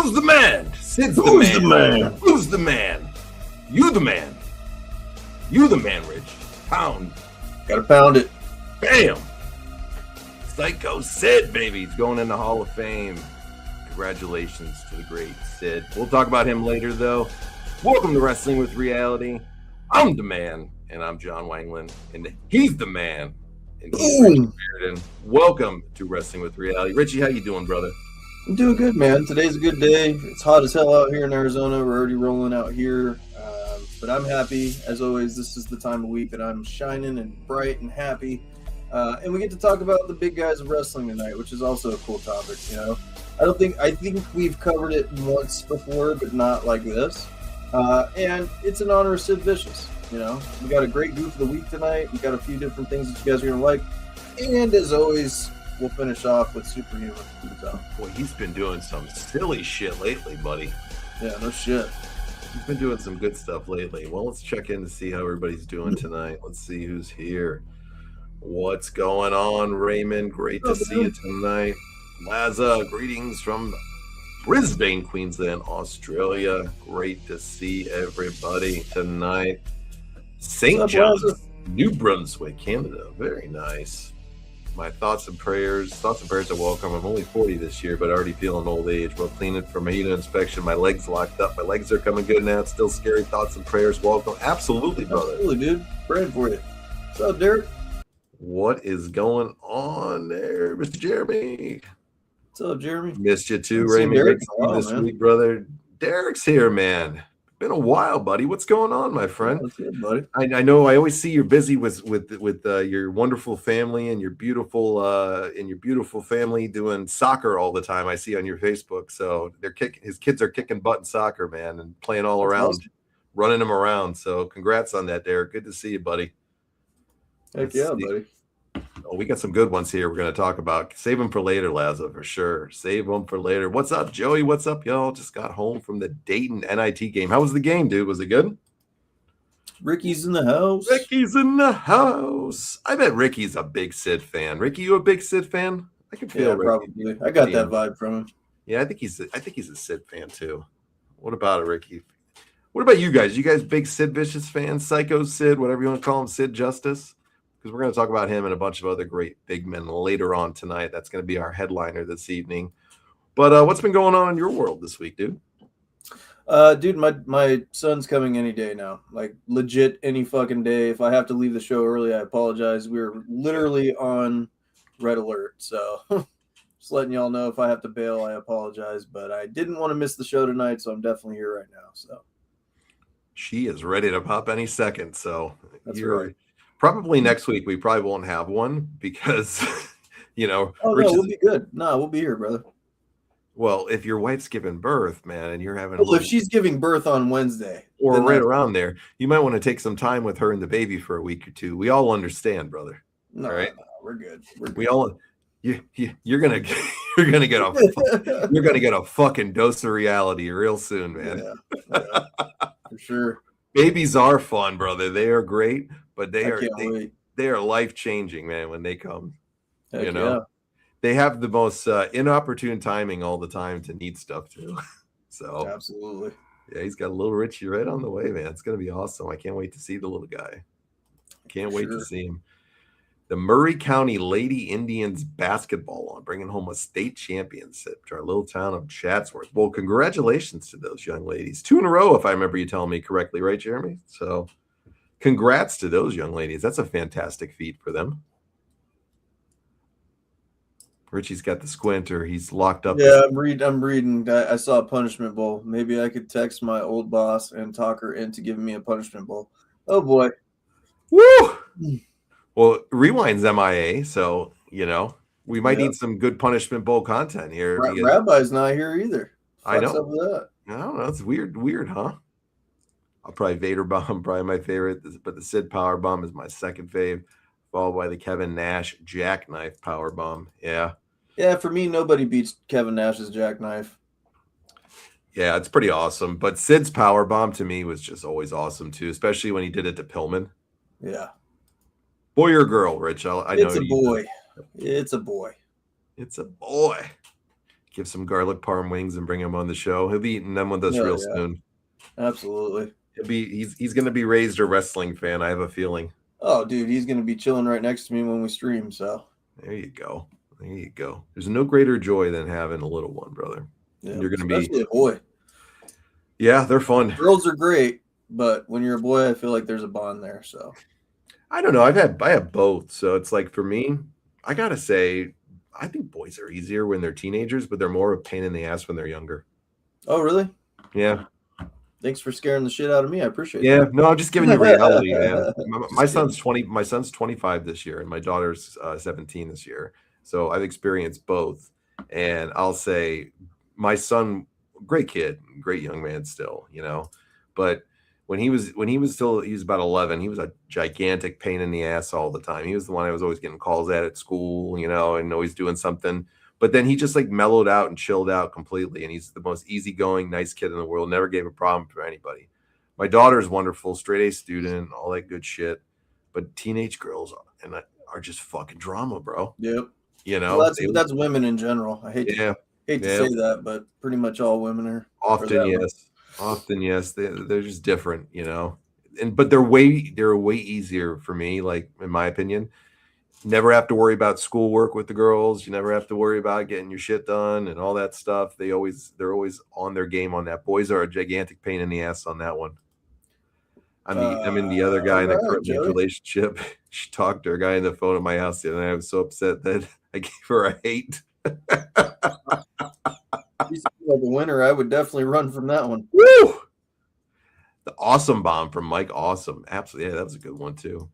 Who's the man? Sid's the Who's man. the man? Who's the man? You the man. You the man, Rich. Pound. Gotta pound it. Bam. Psycho Sid, baby. He's going in the Hall of Fame. Congratulations to the great Sid. We'll talk about him later, though. Welcome to Wrestling with Reality. I'm the man, and I'm John Wangland, and he's the man, and he's Richie Sheridan. Welcome to Wrestling with Reality. Richie, how you doing, brother? I'm doing good, man. Today's a good day. It's hot as hell out here in Arizona. We're already rolling out here, but I'm happy. As always, this is the time of week that I'm shining and bright and happy, and we get to talk about the big guys of wrestling tonight, which is also a cool topic. You know, I think we've covered it once before, but not like this. And it's in honor of Sid Vicious. You know, we got a great goof of the week tonight. We got a few different things that you guys are gonna like, and as always, we'll finish off with Superhuman. So. Boy, he's been doing some silly shit lately, buddy. Yeah, no shit. He's been doing some good stuff lately. Well, let's check in to see how everybody's doing tonight. Let's see who's here. What's going on, Raymond? Great to see you tonight. Laza, greetings from Brisbane, Queensland, Australia. Great to see everybody tonight. St. John's, New Brunswick, Canada. Very nice. My thoughts and prayers are welcome. I'm only 40 this year, but already feeling old age. Well, cleaning from a heat inspection. My legs locked up. My legs are coming good now. It's still scary. Thoughts and prayers welcome. Absolutely, brother. Absolutely, dude. Praying for you. What's up, Derek? What is going on there, Mr. Jeremy? What's up, Jeremy? Missed you too, Raymond. Great to see you this week, brother. Derek's here, man. Been a while, buddy. What's going on, my friend? That's good, buddy. I know. I always see you're busy with your wonderful family and your beautiful family doing soccer all the time. I see on your Facebook. So his kids are kicking butt in soccer, man, and playing all around, awesome. Running them around. So congrats on that, Derek. Good to see you, buddy. Heck yeah, buddy. Oh, we got some good ones here we're going to talk about. Save them for later, Laza, for sure. Save them for later. What's up, Joey? What's up, y'all? Just got home from the Dayton NIT game. How was the game, dude? Was it good? Ricky's in the house. Ricky's in the house. I bet Ricky's a big Sid fan. Ricky, you a big Sid fan? I can feel Ricky. Probably. I got that vibe from him. Yeah, I think he's a Sid fan too. What about it, Ricky? What about you guys? You guys big Sid Vicious fans? Psycho Sid, whatever you want to call him, Sid Justice? Because we're going to talk about him and a bunch of other great big men later on tonight. That's going to be our headliner this evening. But what's been going on in your world this week, dude? Dude, my son's coming any day now. Like, legit any fucking day. If I have to leave the show early, I apologize. We're literally on red alert. So just letting y'all know, if I have to bail, I apologize. But I didn't want to miss the show tonight, so I'm definitely here right now. So she is ready to pop any second. So that's right. Probably next week we probably won't have one because, you know. Oh, no, we'll be good. No, we'll be here, brother. Well, if your wife's giving birth, man, and you're having if she's giving birth on Wednesday. Or right around there, you might want to take some time with her and the baby for a week or two. We all understand, brother. No, all right? No, we're good. We all you're gonna get a fucking dose of reality real soon, man. Yeah, for sure. Babies are fun, brother. They are great, but they are life-changing, man, when they come. Heck you know, yeah. They have the most inopportune timing all the time to need stuff too. So absolutely. Yeah, he's got a little Richie right on the way, man. It's gonna be awesome. I can't wait to see the little guy. Can't wait to see him. The Murray County Lady Indians basketball on, bringing home a state championship to our little town of Chatsworth. Well, congratulations to those young ladies. 2 in a row, if I remember you telling me correctly, right, Jeremy? So congrats to those young ladies. That's a fantastic feat for them. Richie's got the squinter. He's locked up. Yeah, I'm reading. I saw a punishment bowl. Maybe I could text my old boss and talk her into giving me a punishment bowl. Oh, boy. Woo! Well, Rewind's MIA, so, you know, we might need some good punishment bowl content here. Rabbi's not here either. I know. What's up with that? I don't know. It's weird, huh? I'll probably Vader Bomb, probably my favorite, but the Sid Power Bomb is my second fave, followed by the Kevin Nash Jackknife Power Bomb. Yeah. Yeah, for me, nobody beats Kevin Nash's Jackknife. Yeah, it's pretty awesome. But Sid's Power Bomb to me was just always awesome too, especially when he did it to Pillman. Yeah. Boy or girl, Rich? I know it's a boy. It's a boy. It's a boy. give some garlic parm wings and bring him on the show. He'll be eating them with us Hell real yeah, soon. absolutely. He's going to be raised a wrestling fan. I have a feeling. Oh, dude, he's gonna be chilling right next to me when we stream. So There you go. There you go. There's no greater joy than having a little one, brother. yeah, You're going to be, especially a boy. yeah, they're fun. Girls are great, but when you're a boy, I feel like there's a bond there. So I don't know. I have both. So it's like for me, I got to say, I think boys are easier when they're teenagers, but they're more of a pain in the ass when they're younger. oh, really? Yeah. Thanks for scaring the shit out of me. I appreciate Yeah, that. no, I'm just giving you reality, man. My Just son's kidding. 20. My son's 25 this year, and my daughter's 17 this year. So I've experienced both, and I'll say, my son, great kid, great young man, still, but he was about 11. He was a gigantic pain in the ass all the time. He was the one I was always getting calls at school, and always doing something. But then he just like mellowed out and chilled out completely. And he's the most easygoing, nice kid in the world. Never gave a problem for anybody. My daughter's wonderful, straight A student, all that good shit. But teenage girls are just fucking drama, bro. Yep. You Well, know, that's women in general. I yeah, hate to yeah. say that, but pretty much all women are Often, that way. yes. Often, yes. They're just different, but they're way easier for me, like in my opinion. Never have to worry about schoolwork with the girls. You never have to worry about getting your shit done and all that stuff. They're always on their game on that. Boys are a gigantic pain in the ass on that one. I'm in the other guy All in the right, Joey. relationship. She talked to a guy on the phone at my house the other night. I was so upset that I gave her a hate. You seem like a winner. I would definitely run from that one. Woo! The awesome bomb from Mike Awesome. Absolutely. Yeah, that was a good one too.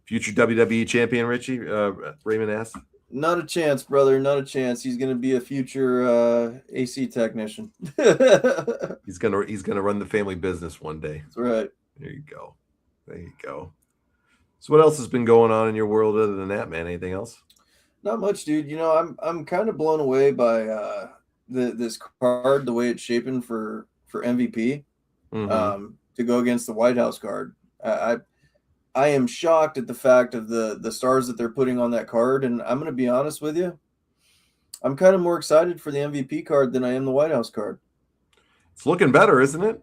Future WWE champion Richie, Raymond asked. Not a chance, brother. Not a chance. He's going to be a future AC technician. He's gonna run the family business one day. That's right. There you go. There you go. So what else has been going on in your world other than that, man? Anything else? Not much, dude. I'm kind of blown away by this card, the way it's shaping for MVP to go against the White House card. I am shocked at the fact of the stars that they're putting on that card, and I'm going to be honest with you. I'm kind of more excited for the MVP card than I am the White House card. It's looking better, isn't it?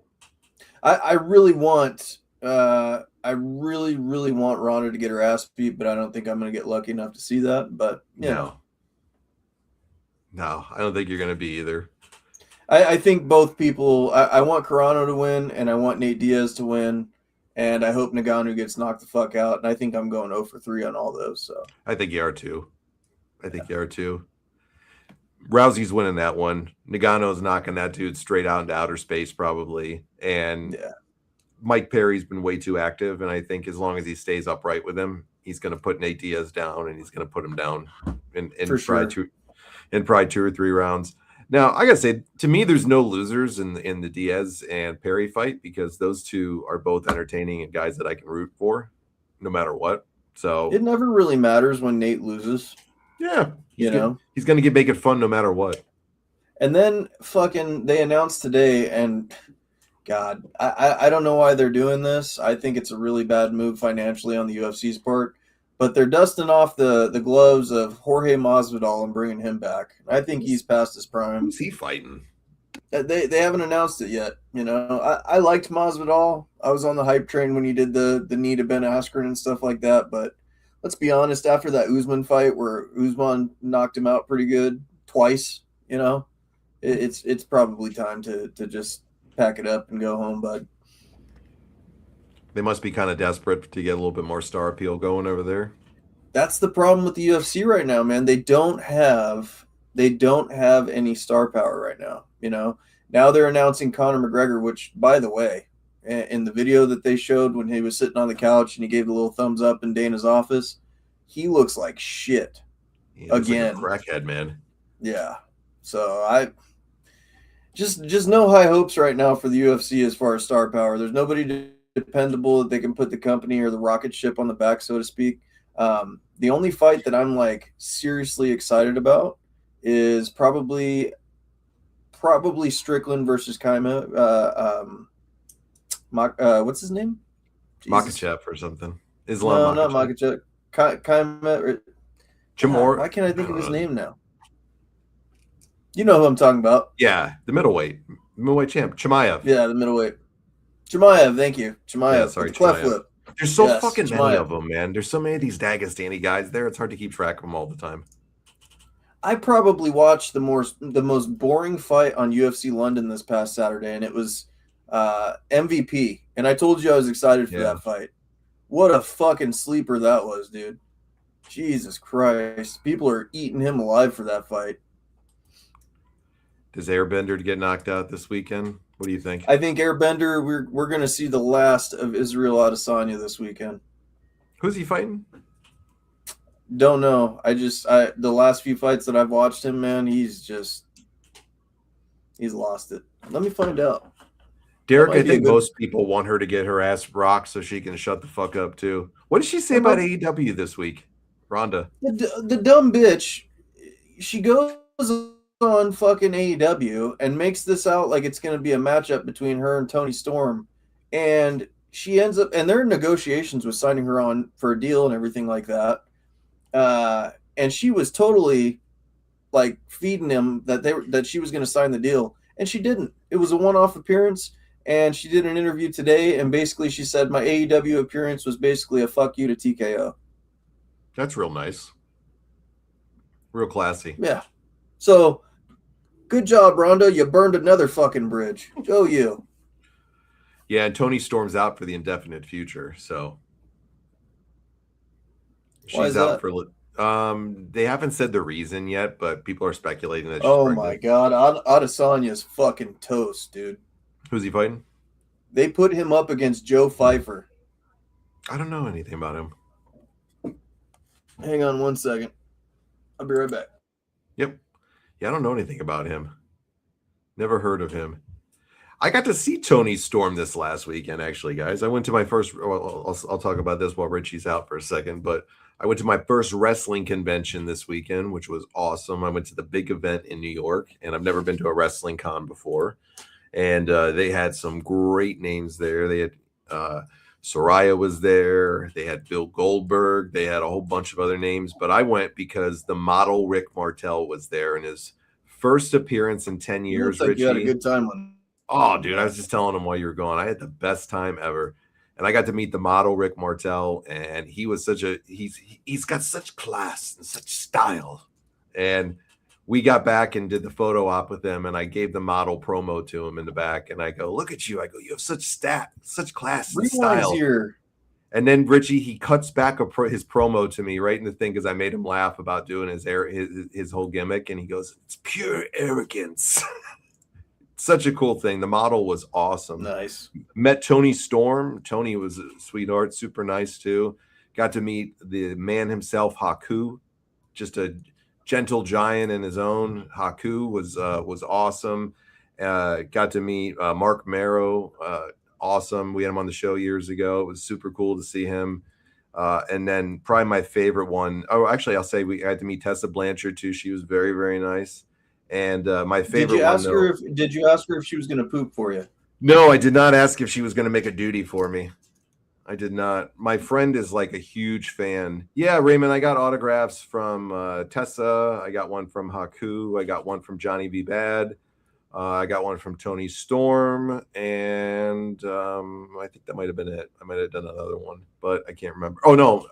I really want I really want Ronda to get her ass beat, but I don't think I'm going to get lucky enough to see that. But no, I don't think you're going to be either. I think both people. I want Carano to win, and I want Nate Diaz to win, and I hope Nagano gets knocked the fuck out. And I think I'm going 0 for 3 on all those. So I think you are too. Rousey's winning that one. Nagano's knocking that dude straight out into outer space, probably. And Mike Perry's been way too active, and I think as long as he stays upright with him, he's going to put Nate Diaz down, and he's going to put him down in probably 2 or 3 rounds. Now, I got to say, to me, there's no losers in the Diaz and Perry fight because those two are both entertaining and guys that I can root for no matter what. So it never really matters when Nate loses. Yeah. He's going to make it fun no matter what. And then fucking they announced today, and God, I don't know why they're doing this. I think it's a really bad move financially on the UFC's part. But they're dusting off the gloves of Jorge Masvidal and bringing him back. I think he's past his prime. Who's he fighting? They haven't announced it yet. I liked Masvidal. I was on the hype train when he did the knee to Ben Askren and stuff like that. But let's be honest, after that Usman fight where Usman knocked him out pretty good twice, it's probably time to just pack it up and go home, bud. They must be kind of desperate to get a little bit more star appeal going over there. That's the problem with the UFC right now, man. They don't have any star power right now. Now they're announcing Conor McGregor, which, by the way, in the video that they showed when he was sitting on the couch and he gave the little thumbs up in Dana's office, he looks like shit. Again, like a crackhead, man. Yeah. So I just no high hopes right now for the UFC as far as star power. There's nobody dependable that they can put the company or the rocket ship on the back, so to speak. The only fight that I'm like seriously excited about is probably Strickland versus Kaima. What's his name? Makhachev or something. Islam. No, not Makhachev. Kaima. Jamor. Why can't I think of his name now? You know who I'm talking about. Yeah, the middleweight champ, Chimaev. Yeah, the middleweight. Chimaev, thank you. Yeah, Chimaev with sorry, the cleft Chimaev. flip. There's so Yes, fucking many Chimaev. of them, man. There's so many of these Dagestani guys there. It's hard to keep track of them all the time. I probably watched the most boring fight on UFC London this past Saturday, and it was MVP. And I told you I was excited for Yeah. that fight. What a fucking sleeper that was, dude. Jesus Christ. People are eating him alive for that fight. Does Airbender get knocked out this weekend? What do you think? I think Airbender, we're gonna see the last of Israel Adesanya this weekend. Who's he fighting? Don't know. The last few fights that I've watched him, man, he's lost it. Let me find out. Derek, I think most people want her to get her ass rocked so she can shut the fuck up too. What did she say about AEW this week, Rhonda? The dumb bitch, she goes on fucking AEW and makes this out like it's going to be a matchup between her and Tony Storm, and she ends up, and they're in negotiations with signing her on for a deal and everything like that. And she was totally like feeding him that she was going to sign the deal, and she didn't. It was a one-off appearance. And she did an interview today, and basically she said my AEW appearance was basically a fuck you to TKO. That's real nice. Real classy. Yeah. So, good job, Rhonda. You burned another fucking bridge. Go you. Yeah, and Tony Storm's out for the indefinite future, so she's out for. They haven't said the reason yet, but people are speculating that she's pregnant. My god, Adesanya's fucking toast, dude. Who's he fighting? They put him up against Joe Pfeiffer. I don't know anything about him. Hang on one second. I'll be right back. Yep. Yeah, I don't know anything about him. Never heard of him. I got to see Tony Storm this last weekend, actually, guys. I went to my first. Well, I'll talk about this while Richie's out for a second, but I went to my first wrestling convention this weekend, which was awesome. I went to the big event in New York, and I've never been to a wrestling con before. And they had some great names there. They had Soraya was there. They had Bill Goldberg. They had a whole bunch of other names. But I went because the model Rick Martel was there in his first appearance in 10 years. Looks like Richie, you had a good time on. Oh, dude, I was just telling him while you were gone. I had the best time ever. And I got to meet the model Rick Martel, and he was he's got such class and such style. And we got back and did the photo op with him, and I gave the model promo to him in the back, and I go, look at you. I go, you have such class and style. Here. And then Richie, he cuts back his promo to me right in the thing because I made him laugh about doing his whole gimmick, and he goes, it's pure arrogance. Such a cool thing. The model was awesome. Nice. Met Tony Storm. Tony was a sweetheart, super nice too. Got to meet the man himself, Haku, just a gentle giant in his own. Haku was awesome. Got to meet Mark Marrow. Awesome. We had him on the show years ago. It was super cool to see him. And then probably my favorite one. Oh, actually, I'll say we had to meet Tessa Blanchard too. She was very, very nice. And my favorite did you ask her if she was going to poop for you? No, I did not ask if she was going to make a duty for me. I did not. My friend is like a huge fan. Yeah, Raymond, I got autographs from Tessa. I got one from Haku. I got one from Johnny V. Bad. I got one from Tony Storm. And I think that might have been it. I might have done another one, but I can't remember. Oh, no.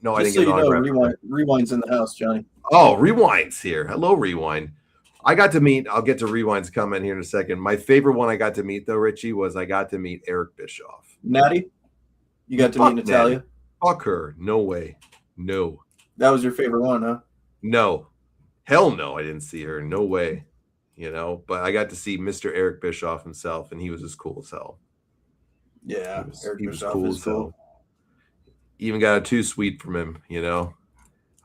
No, I didn't get an autograph. Rewind's in the house, Johnny. Oh, Rewind's here. Hello, Rewind. I got to meet, I'll get to Rewind's comment here in a second. My favorite one I got to meet, though, Richie, was I got to meet Eric Bischoff. Natty? You got to meet Natalia? Natty. Fuck her. No way. No. That was your favorite one, huh? No. Hell no, I didn't see her. No way. You know, but I got to see Mr. Eric Bischoff himself, and he was as cool as hell. Yeah, he was cool as hell. Even got a too sweet from him, you know.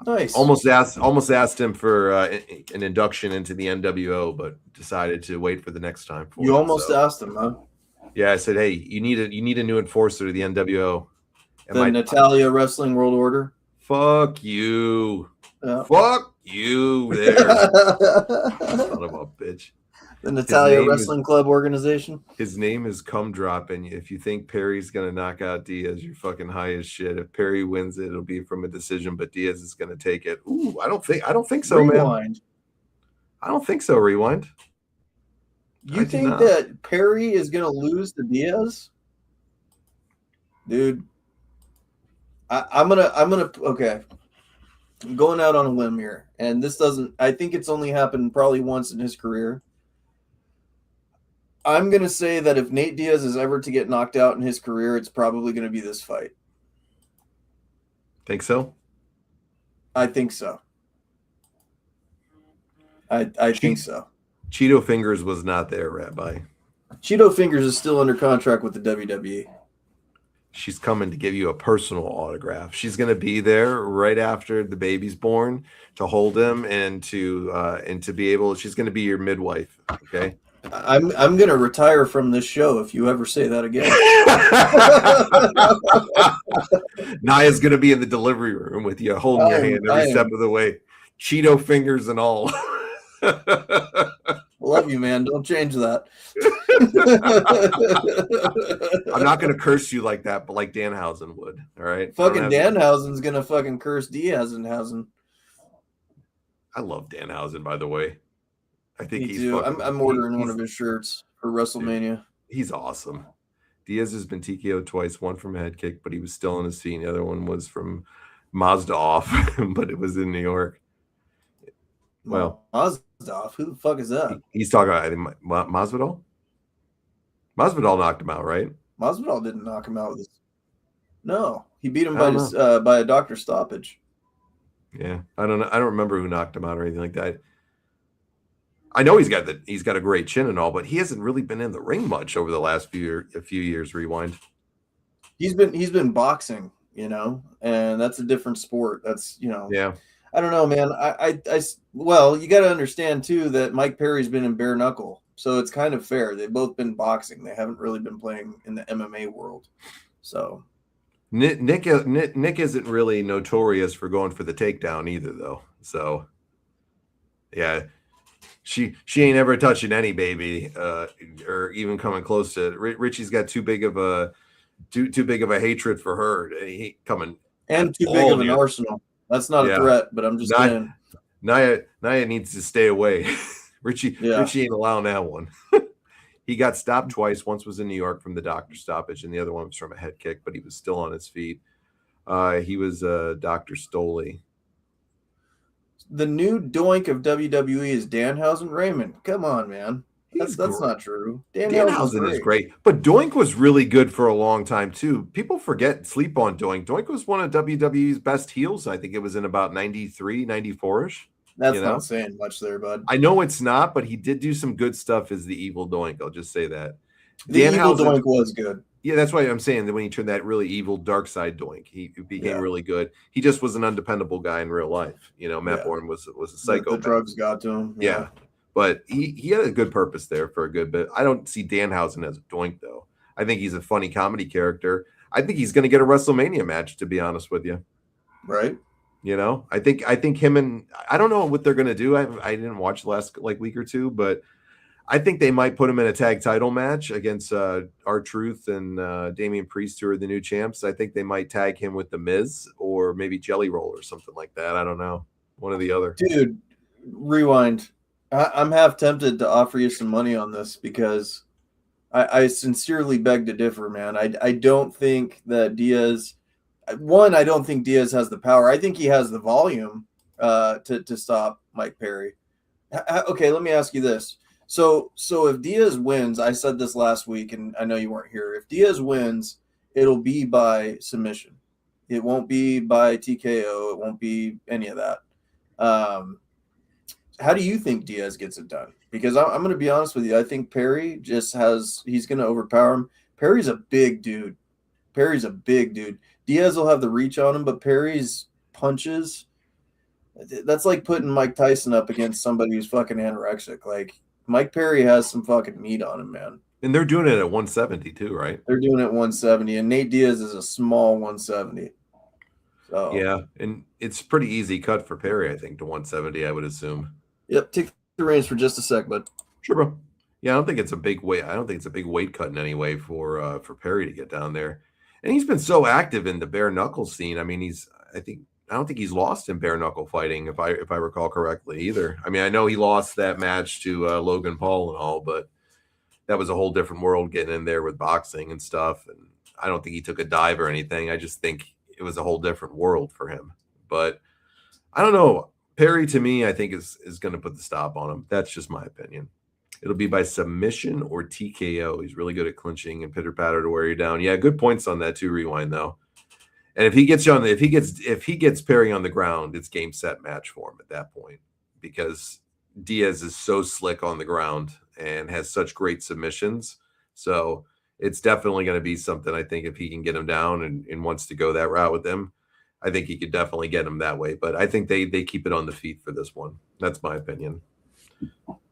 Nice. Almost asked him for an induction into the NWO, but decided to wait for the next time. You almost asked him, huh? Yeah, I said, "Hey, you need a new enforcer to the NWO." The Natalia Wrestling World Order. Fuck you. Yeah. Fuck you. There, son of a bitch. The Natalia Wrestling Club organization. His name is Cum Drop, and if you think Perry's gonna knock out Diaz, you're fucking high as shit. If Perry wins it, it'll be from a decision, but Diaz is gonna take it. Ooh, I don't think so, Rewind. Man. I don't think so. Rewind. I You do think not. that Perry is going to lose to Diaz? Dude, okay. I'm going out on a limb here, and this doesn't. I think it's only happened probably once in his career. I'm gonna say that if Nate Diaz is ever to get knocked out in his career, it's probably gonna be this fight. Think so? I think so. I think so. Cheeto Fingers was not there, Rabbi. Cheeto Fingers is still under contract with the WWE. She's coming to give you a personal autograph. She's going to be there right after the baby's born to hold him and to be able. She's going to be your midwife. Okay. I'm gonna retire from this show if you ever say that again. Naya's going to be in the delivery room with you, holding your hand every step of the way, Cheeto Fingers and all. Love you, man. Don't change that. I'm not going to curse you like that, but like Danhausen would. All right. Fucking Danhausen's going to fucking curse Diaz-Hausen. I love Danhausen, by the way. I think Me too. I'm ordering one of his shirts for WrestleMania. He's awesome. Diaz has been TKO'd twice, one from a head kick, but he was still on his feet. The other one was from Mazda off, but it was in New York. Well, Mazda, who the fuck is that? He's talking about, I think, Masvidal? Masvidal knocked him out, right? Masvidal didn't knock him out. No, he beat him by a doctor stoppage. Yeah, I don't know. I don't remember who knocked him out or anything like that. I know he's got a great chin and all, but he hasn't really been in the ring much over the last few years. Rewind. He's been boxing, and that's a different sport. That's yeah. I don't know, man. Well, you got to understand too that Mike Perry's been in bare knuckle, so it's kind of fair. They've both been boxing. They haven't really been playing in the MMA world. So Nick isn't really notorious for going for the takedown either, though. So yeah, she ain't ever touching any baby, or even coming close to it. Richie's got too big of a hatred for her. He coming and too big of an arsenal. That's not a threat, but I'm just saying. Naya needs to stay away. Richie ain't allowing that one. He got stopped twice. Once was in New York from the doctor stoppage, and the other one was from a head kick, but he was still on his feet. He was Dr. Stoley. The new doink of WWE is Danhausen Raymond. Come on, man. That's not true. Danhausen is great. But Doink was really good for a long time, too. People sleep on Doink. Doink was one of WWE's best heels. I think it was in about 93, 94-ish. That's not saying much there, bud. I know it's not, but he did do some good stuff as the evil Doink. I'll just say that. The evil Doink was good. Yeah, that's why I'm saying that when he turned that really evil dark side Doink, he became really good. He just was an undependable guy in real life. Matt Bourne was a psycho. The drugs got to him. Yeah. But he had a good purpose there for a good bit. I don't see Danhausen as a Doink, though. I think he's a funny comedy character. I think he's going to get a WrestleMania match, to be honest with you. Right. I think him and I don't know what they're going to do. I didn't watch the last week or two, but I think they might put him in a tag title match against R-Truth and Damian Priest, who are the new champs. I think they might tag him with The Miz or maybe Jelly Roll or something like that. I don't know. One or the other. Dude, rewind. I'm half tempted to offer you some money on this because I sincerely beg to differ, man. I don't think that Diaz. One, I don't think Diaz has the power. I think he has the volume to stop Mike Perry. Okay, let me ask you this. So if Diaz wins, I said this last week, and I know you weren't here. If Diaz wins, it'll be by submission. It won't be by TKO. It won't be any of that. How do you think Diaz gets it done? Because I'm going to be honest with you. I think Perry he's going to overpower him. Perry's a big dude. Diaz will have the reach on him, but Perry's punches, that's like putting Mike Tyson up against somebody who's fucking anorexic. Like, Mike Perry has some fucking meat on him, man. And they're doing it at 170 too, right? They're doing it at 170, and Nate Diaz is a small 170. So yeah, and it's pretty easy cut for Perry, I think, to 170, I would assume. Yep, take the reins for just a sec, bud. Sure, bro. Yeah, I don't think it's a big weight. I don't think it's a big weight cut in any way for Perry to get down there. And he's been so active in the bare knuckle scene. I mean, I think I don't think he's lost in bare knuckle fighting, if I recall correctly either. I mean, I know he lost that match to Logan Paul and all, but that was a whole different world getting in there with boxing and stuff. And I don't think he took a dive or anything. I just think it was a whole different world for him. But I don't know. Perry, to me, I think is going to put the stop on him. That's just my opinion. It'll be by submission or TKO. He's really good at clinching and pitter patter to wear you down. Yeah, good points on that too. Rewind though. And if he gets Perry on the ground, it's game set match for him at that point, because Diaz is so slick on the ground and has such great submissions. So it's definitely going to be something. I think if he can get him down and wants to go that route with him, I think he could definitely get him that way. But I think they keep it on the feet for this one. That's my opinion.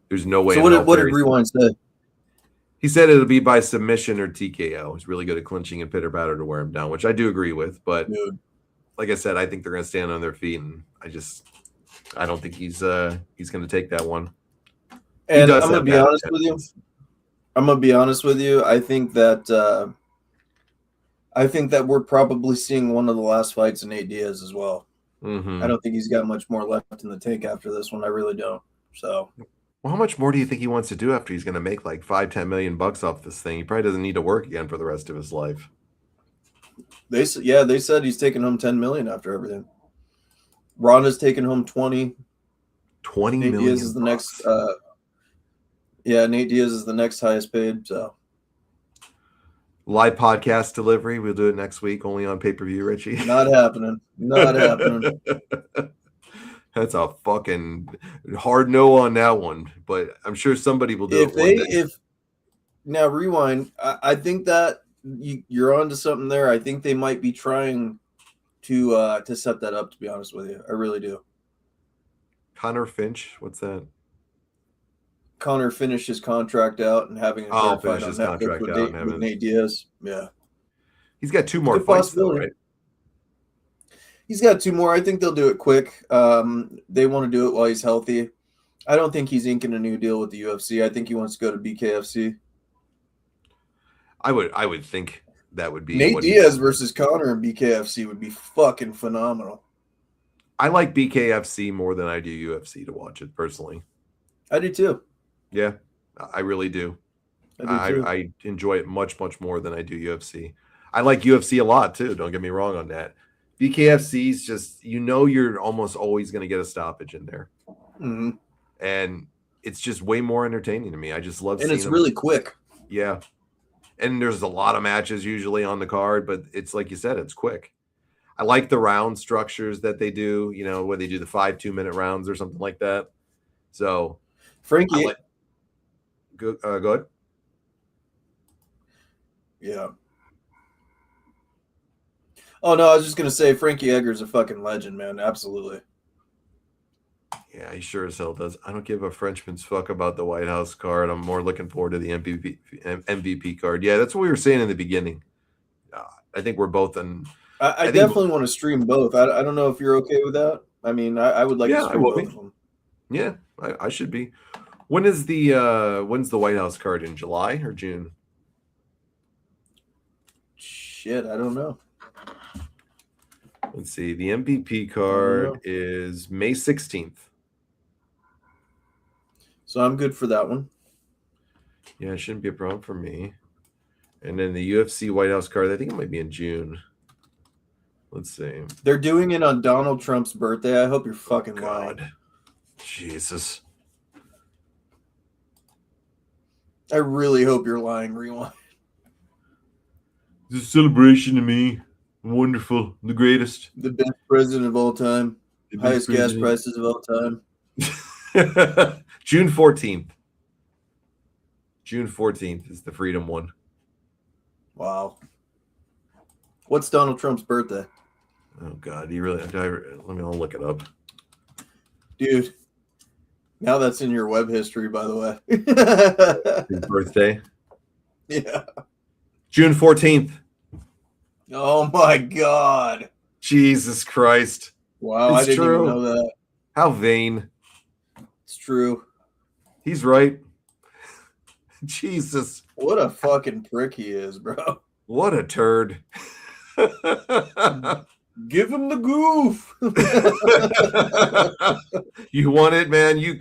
There's no way. So what did Rewind say? He said it'll be by submission or TKO. He's really good at clinching and pitter patter to wear him down, which I do agree with. But like I said, I think they're going to stand on their feet, and I don't think he's going to take that one. And I'm going to be honest with you. I think that we're probably seeing one of the last fights in Nate Diaz as well. Mm-hmm. I don't think he's got much more left in the tank after this one. I really don't. So, well, how much more do you think he wants to do after he's going to make like $5-10 million off this thing? He probably doesn't need to work again for the rest of his life. They said he's taking home $10 million after everything. Ronda's taking home 20. 20 Nate million. Diaz is the next. Nate Diaz is the next highest paid. So. Live podcast delivery. We'll do it next week, only on pay-per-view, Richie. Not happening. Not happening. That's a fucking hard no on that one, but I'm sure somebody will do it. Now Rewind, I think that you're onto something there. I think they might be trying to set that up. To be honest with you, I really do. Connor Finch, what's that? Connor finished his contract out and having a third fight on Netflix with Nate Diaz. Yeah, he's got 2 more fights though, right? He's got 2 more. I think they'll do it quick. They want to do it while he's healthy. I don't think he's inking a new deal with the UFC. I think he wants to go to BKFC. I would think that would be Nate Diaz versus Connor in BKFC would be fucking phenomenal. I like BKFC more than I do UFC to watch it personally. I do too. Yeah, I really do. I enjoy it much more than I do UFC. I like UFC a lot too. Don't get me wrong on that. BKFC's just, you're almost always going to get a stoppage in there. Mm-hmm. And it's just way more entertaining to me. I just love seeing it's really quick. Yeah. And there's a lot of matches usually on the card, but it's like you said, it's quick. I like the round structures that they do, where they do the 5 2-minute rounds or something like that. So, Frankie. Go ahead. Yeah. Oh, no, I was just going to say Frankie Edgar's a fucking legend, man. Absolutely. Yeah, he sure as hell does. I don't give a Frenchman's fuck about the White House card. I'm more looking forward to the MVP card. Yeah, that's what we were saying in the beginning. I think we're both in. I definitely want to stream both. I don't know if you're okay with that. I mean, I would like to stream both of them. Yeah, I should be. When's the White House card, in July or June? Shit, I don't know. Let's see. The MVP card is May 16th. So I'm good for that one. Yeah, it shouldn't be a problem for me. And then the UFC White House card, I think it might be in June. Let's see. They're doing it on Donald Trump's birthday. I hope you're fucking lying. Jesus. I really hope you're lying, Rewind. It's a celebration to me. Wonderful. The greatest. The best president of all time. Highest gas prices of all time. June 14th. June 14th is the Freedom one. Wow. What's Donald Trump's birthday? Oh, God. Let me look it up. Dude. Now that's in your web history, by the way. His birthday? Yeah. June 14th. Oh, my God. Jesus Christ. Wow, I didn't even know that. How vain. It's true. He's right. Jesus. What a fucking prick he is, bro. What a turd. Give him the goof. You want it, man. You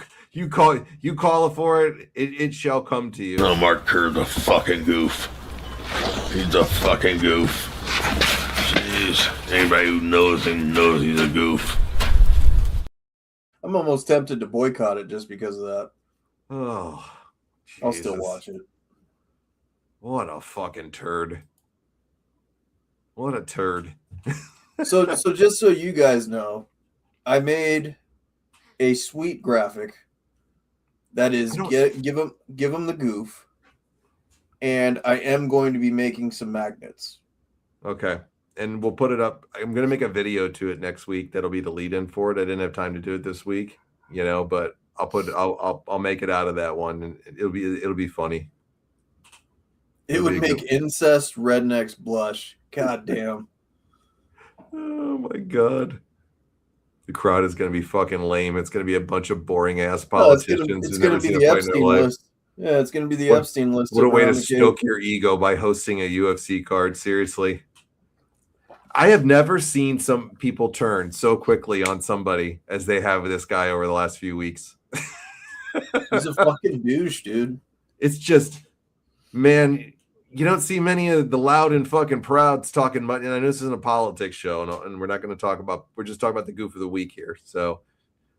call for it. It shall come to you. No, Mark Kerr's a fucking goof. He's a fucking goof. Jeez. Anybody who knows him knows he's a goof. I'm almost tempted to boycott it just because of that. Oh, I'll still Jesus. watch it. What a fucking turd. What a turd. So just so you guys know, I made a sweet graphic that is give him the goof, and I am going to be making some magnets. Okay. And we'll put it up. I'm going to make a video to it next week. That'll be the lead-in for it. I didn't have time to do it this week, but I'll make it out of that one, and it'll be funny. It would make incest rednecks blush. God damn. Oh my God. The crowd is going to be fucking lame. It's going to be a bunch of boring ass politicians. It's going to be the Epstein list. Yeah, it's going to be the Epstein list. What a way to stoke your ego by hosting a UFC card. Seriously. I have never seen some people turn so quickly on somebody as they have this guy over the last few weeks. He's a fucking douche, dude. It's just, man, you don't see many of the loud and fucking prouds talking about, and I know this isn't a politics show, and we're not going to talk about, we're just talking about the goof of the week here. So,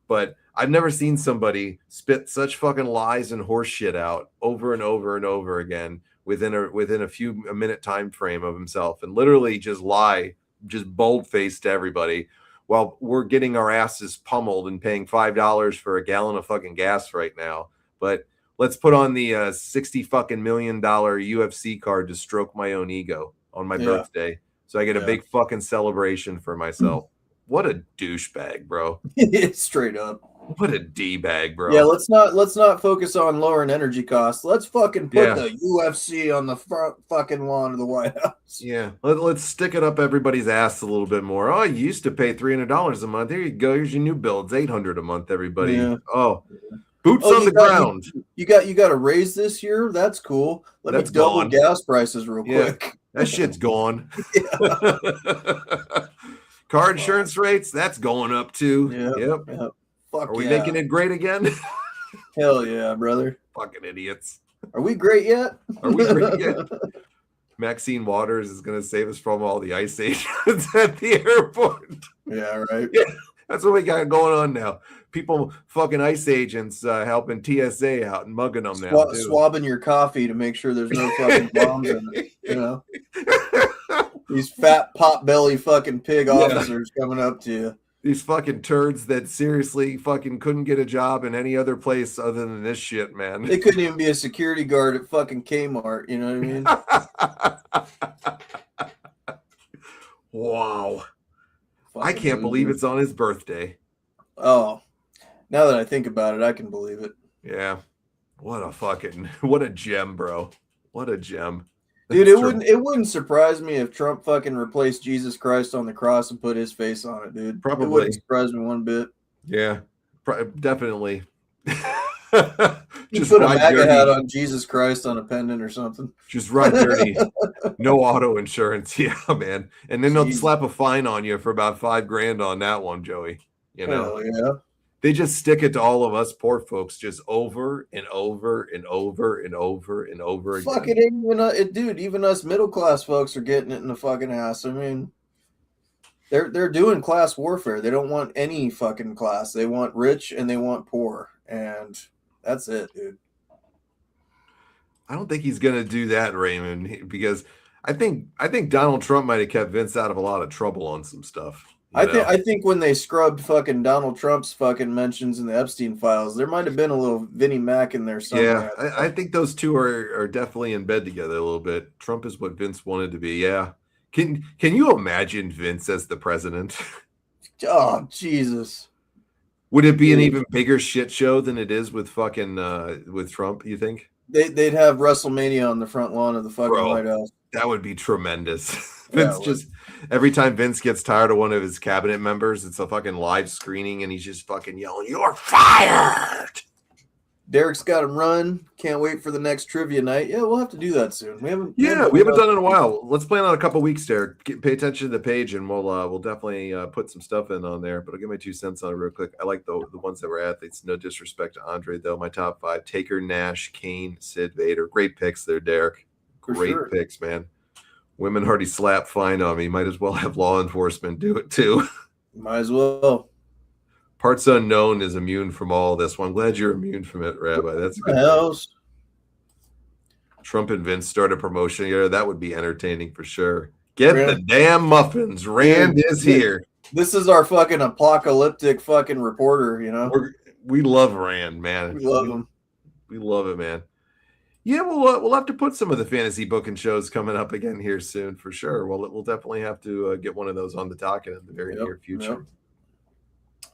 but I've never seen somebody spit such fucking lies and horse shit out over and over and over again within a minute time frame of himself, and literally just lie, just bold-faced to everybody while we're getting our asses pummeled and paying $5 for a gallon of fucking gas right now. But let's put on the $60 fucking million UFC card to stroke my own ego on my birthday, so I get a big fucking celebration for myself. What a douchebag, bro! Straight up. What a d-bag, bro. Yeah, let's not focus on lowering energy costs. Let's fucking put the UFC on the front fucking lawn of the White House. Yeah, let's stick it up everybody's ass a little bit more. Oh, you used to pay $300 a month. Here you go. Here's your new bill. It's $800 a month, everybody. Yeah. Oh, boots on the ground. You got a raise this year? That's cool. Let me double gas prices real quick. That shit's gone. Car insurance rates, that's going up too. Yep. Fuck, are we making it great again? Hell yeah, brother. Fucking idiots. Are we great yet? Are we great yet? Maxine Waters is going to save us from all the ice agents at the airport. Yeah, right. Yeah, that's what we got going on now. People fucking ice agents helping TSA out and mugging them now. Swabbing your coffee to make sure there's no fucking bombs in it. You know? These fat pot-belly fucking pig officers coming up to you. These fucking turds that seriously fucking couldn't get a job in any other place other than this shit, man. They couldn't even be a security guard at fucking Kmart, you know what I mean? Wow. I can't believe it's on his birthday. Oh, now that I think about it, I can believe it. Yeah. What a gem, bro. What a gem. Dude, it wouldn't surprise me if Trump fucking replaced Jesus Christ on the cross and put his face on it, dude. Probably. It wouldn't surprise me one bit. Yeah, definitely. Just put a MAGA hat on Jesus Christ on a pendant or something. Just ride dirty. No auto insurance. Yeah, man. And then they'll slap a fine on you for about $5,000 on that one, Joey. You know? Hell yeah. They just stick it to all of us poor folks just over and over and over and over and over again. Fuck it, dude. Even us middle class folks are getting it in the fucking ass. I mean, they're doing class warfare. They don't want any fucking class. They want rich and they want poor, and that's it, dude. I don't think he's gonna do that, Raymond, because I think Donald Trump might have kept Vince out of a lot of trouble on some stuff. I think when they scrubbed fucking Donald Trump's fucking mentions in the Epstein files, there might have been a little Vinnie Mac in there somewhere. Yeah, I think those two are definitely in bed together a little bit. Trump is what Vince wanted to be. Yeah. Can you imagine Vince as the president? Oh, Jesus. Would it be an even bigger shit show than it is with fucking with Trump, you think? They'd have WrestleMania on the front lawn of the fucking White House. That would be tremendous. Vince just every time Vince gets tired of one of his cabinet members, it's a fucking live screening and he's just fucking yelling, "You're fired!" Derek's got him run. Can't wait for the next trivia night. Yeah, we'll have to do that soon. We haven't We haven't hung out. done it in a while. Let's plan on a couple weeks, Derek. Pay attention to the page, and we'll definitely put some stuff in on there. But I'll give my 2 cents on it real quick. I like the ones that were athletes. No disrespect to Andre, though. My top 5: Taker, Nash, Kane, Sid, Vader. Great picks there, Derek. Great picks, man. Women already slapped fine on me. Might as well have law enforcement do it too. Might as well. Parts Unknown is immune from all of this. Well, I'm glad you're immune from it, Rabbi. That's a good else. Trump and Vince start a promotion together. That would be entertaining for sure. Get the damn muffins. Rand is here. This is our fucking apocalyptic fucking reporter, you know? We love Rand, man. We love him. We love it, man. Yeah, we'll have to put some of the fantasy booking shows coming up again here soon for sure. We'll definitely have to get one of those on the docket in the very near future. Yep.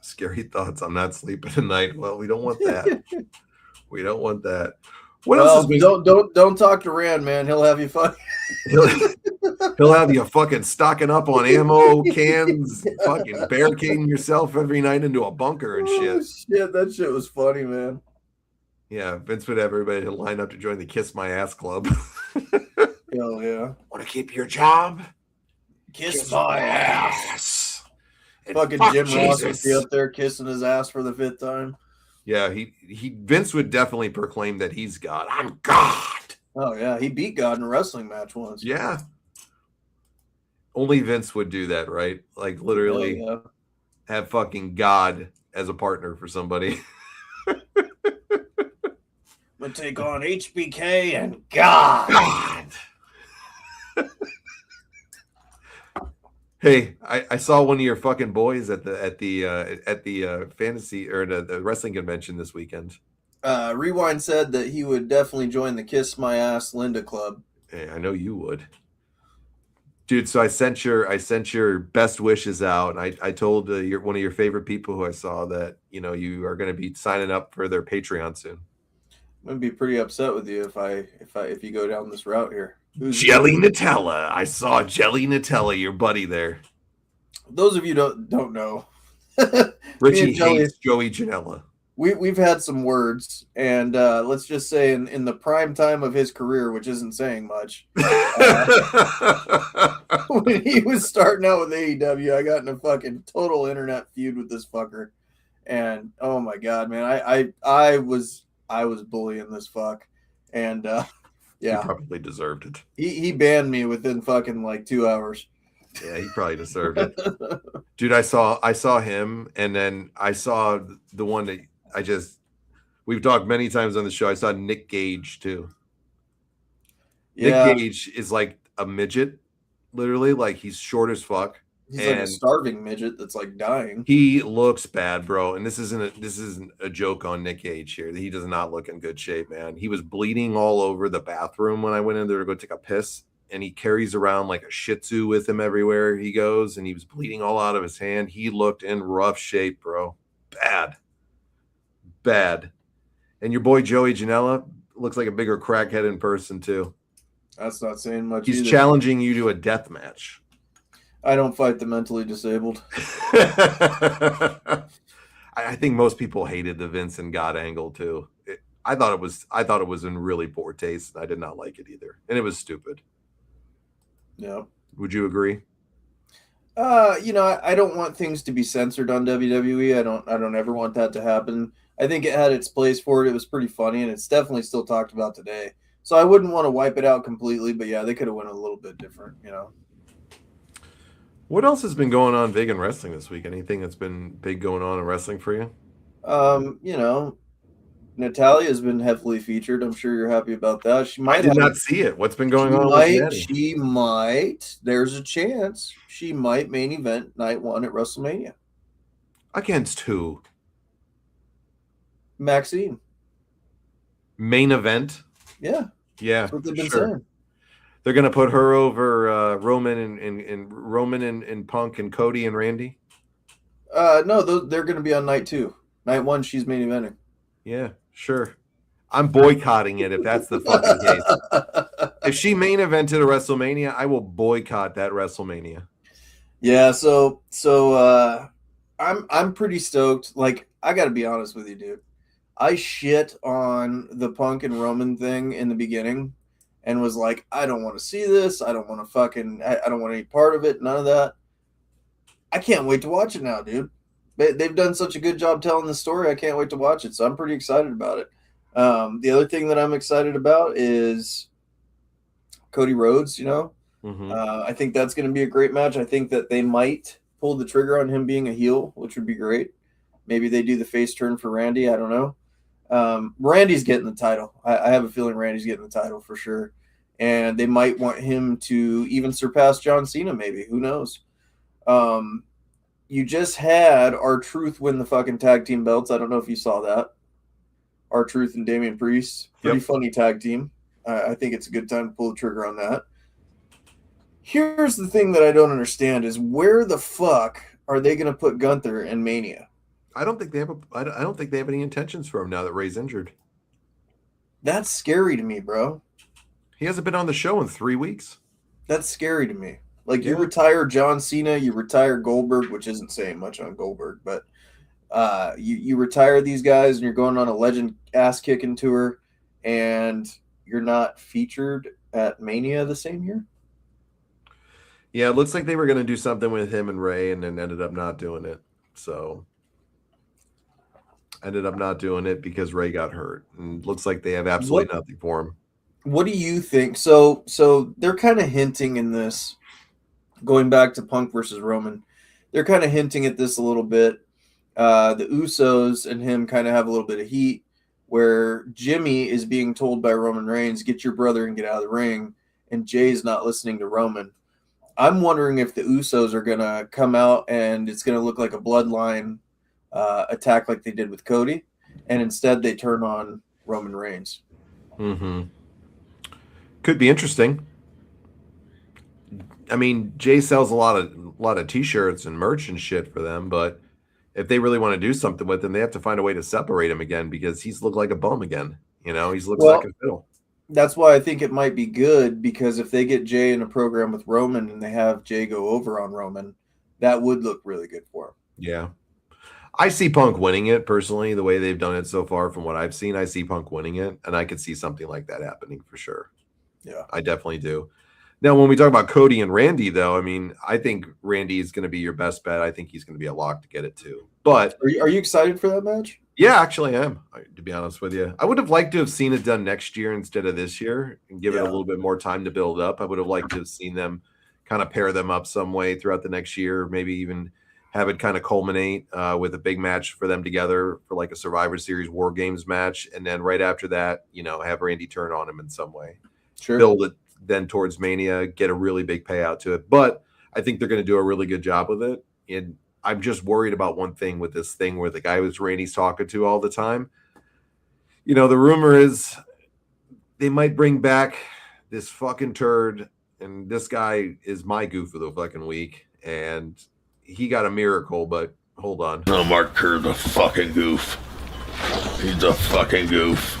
Scary thoughts. I'm not sleeping tonight. Well, we don't want that. We don't want that. What else? Don't talk to Rand, man. He'll have you fucking. He'll have you fucking stocking up on ammo cans, fucking barricading yourself every night into a bunker and shit. Shit, that shit was funny, man. Yeah, Vince would have everybody line up to join the Kiss My Ass Club. Hell yeah. Want to keep your job? Kiss my ass. Fucking Jim Ross would be up there kissing his ass for the 5th time. Yeah, Vince would definitely proclaim that he's God. I'm God. Oh yeah, he beat God in a wrestling match once. Yeah. Only Vince would do that, right? Like literally have fucking God as a partner for somebody. I'm gonna take on HBK and God. Hey, I saw one of your fucking boys at the fantasy or the wrestling convention this weekend. Rewind said that he would definitely join the Kiss My Ass Linda Club. Hey, I know you would, dude. So I sent your best wishes out, and I told one of your favorite people who I saw that you are going to be signing up for their Patreon soon. I'm gonna be pretty upset with you if you go down this route here. Jelly Nutella. I saw Jelly Nutella, your buddy there. Those of you don't know. Richie hates Joey Janela. We've had some words, and let's just say in the prime time of his career, which isn't saying much, when he was starting out with AEW, I got in a fucking total internet feud with this fucker, and oh my god, man, I was bullying this fuck, and yeah, he probably deserved it. He banned me within fucking like 2 hours. Yeah, he probably deserved it. Dude, I saw him, and then I saw the one that we've talked many times on the show. I saw Nick Gage too. Yeah. Nick Gage is like a midget, literally, like he's short as fuck. He's like a starving midget that's like dying. He looks bad, bro. And this isn't a joke on Nick Gage here. He does not look in good shape, man. He was bleeding all over the bathroom when I went in there to go take a piss. And he carries around like a Shih Tzu with him everywhere he goes. And he was bleeding all out of his hand. He looked in rough shape, bro. Bad. And your boy Joey Janela looks like a bigger crackhead in person too. That's not saying much. He's challenging you to a death match. I don't fight the mentally disabled. I think most people hated the Vince and God angle too. I thought it was in really poor taste. I did not like it either, and it was stupid. Yeah. Would you agree? I don't want things to be censored on WWE. I don't ever want that to happen. I think it had its place for it. It was pretty funny, and it's definitely still talked about today. So I wouldn't want to wipe it out completely, but yeah, they could have went a little bit different, What else has been going on big in wrestling this week? Anything that's been big going on in wrestling for you? Natalia's been heavily featured. I'm sure you're happy about that. I did not see it. What's been going on? She might. There's a chance she might main event night 1 at WrestleMania. Against who? Maxine. Main event? Yeah. Yeah. That's what they've been saying. They're gonna put her over Roman and Punk and Cody and Randy. No, they're gonna be on night 2. Night 1, she's main eventing. Yeah, sure. I'm boycotting it if that's the fucking case. If she main evented a WrestleMania, I will boycott that WrestleMania. Yeah, so I'm pretty stoked. Like, I gotta be honest with you, dude. I shit on the Punk and Roman thing in the beginning and was like, I don't want to see this. I don't want to I don't want any part of it. None of that. I can't wait to watch it now, dude. They've done such a good job telling the story. I can't wait to watch it. So I'm pretty excited about it. The other thing that I'm excited about is Cody Rhodes, I think that's going to be a great match. I think that they might pull the trigger on him being a heel, which would be great. Maybe they do the face turn for Randy. I don't know. Randy's getting the title. I have a feeling Randy's getting the title for sure. And they might want him to even surpass John Cena, maybe. Who knows? You just had R-Truth win the fucking tag team belts. I don't know if you saw that. R-Truth and Damian Priest. Pretty funny tag team. I think it's a good time to pull the trigger on that. Here's the thing that I don't understand is where the fuck are they going to put Gunther in Mania? I don't think they have any intentions for him now that Ray's injured. That's scary to me, bro. He hasn't been on the show in 3 weeks. That's scary to me. Like, you retire John Cena, you retire Goldberg, which isn't saying much on Goldberg, but you retire these guys and you're going on a legend ass-kicking tour, and you're not featured at Mania the same year? Yeah, it looks like they were going to do something with him and Ray and then ended up not doing it. So, ended up not doing it because Ray got hurt. And looks like they have absolutely nothing for him. What do you think? So they're kind of hinting in this, going back to Punk versus Roman, they're kind of hinting at this a little bit. The Usos and him kind of have a little bit of heat where Jimmy is being told by Roman Reigns, get your brother and get out of the ring, and Jay's not listening to Roman. I'm wondering if the Usos are going to come out and it's going to look like a bloodline attack like they did with Cody, and instead they turn on Roman Reigns. Mm-hmm. Could be interesting. I mean, Jay sells a lot of T-shirts and merch and shit for them, but if they really want to do something with him, they have to find a way to separate him again because he's looked like a bum again. He's looks like a fiddle. That's why I think it might be good, because if they get Jay in a program with Roman and they have Jay go over on Roman, that would look really good for him. Yeah. I see Punk winning it personally, the way they've done it so far from what I've seen. I see Punk winning it, and I could see something like that happening for sure. Yeah. I definitely do. Now, when we talk about Cody and Randy, though, I mean, I think Randy is going to be your best bet. I think he's going to be a lock to get it too. But are you excited for that match? Yeah, actually I am, to be honest with you. I would have liked to have seen it done next year instead of this year and give it a little bit more time to build up. I would have liked to have seen them kind of pair them up some way throughout the next year, maybe even have it kind of culminate with a big match for them together for like a Survivor Series War Games match. And then right after that, have Randy turn on him in some way. Sure. Build it then towards Mania, get a really big payout to it. But I think they're going to do a really good job with it. And I'm just worried about one thing with this thing where the guy who's Randy's talking to all the time. The rumor is they might bring back this fucking turd, and this guy is my goof of the fucking week, and he got a miracle, but hold on. No, Mark Kerr's a fucking goof. He's a fucking goof.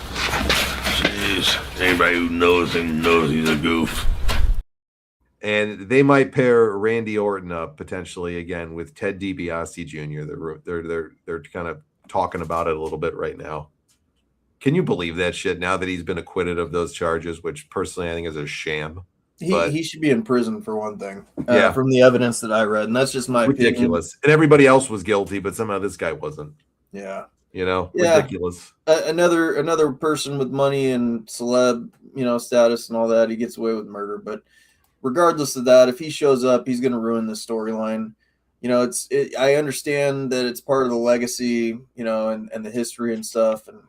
Jeez. Anybody who knows him knows he's a goof. And they might pair Randy Orton up potentially again with Ted DiBiase Jr. They're kind of talking about it a little bit right now. Can you believe that shit now that he's been acquitted of those charges, which personally I think is a sham? He should be in prison for one thing. From the evidence that I read, and that's just my ridiculous. Opinion. And everybody else was guilty, but somehow this guy wasn't. Yeah. Ridiculous. Another person with money and celeb, status and all that, he gets away with murder. But regardless of that, if he shows up, he's going to ruin the storyline. I understand that it's part of the legacy, and the history and stuff, and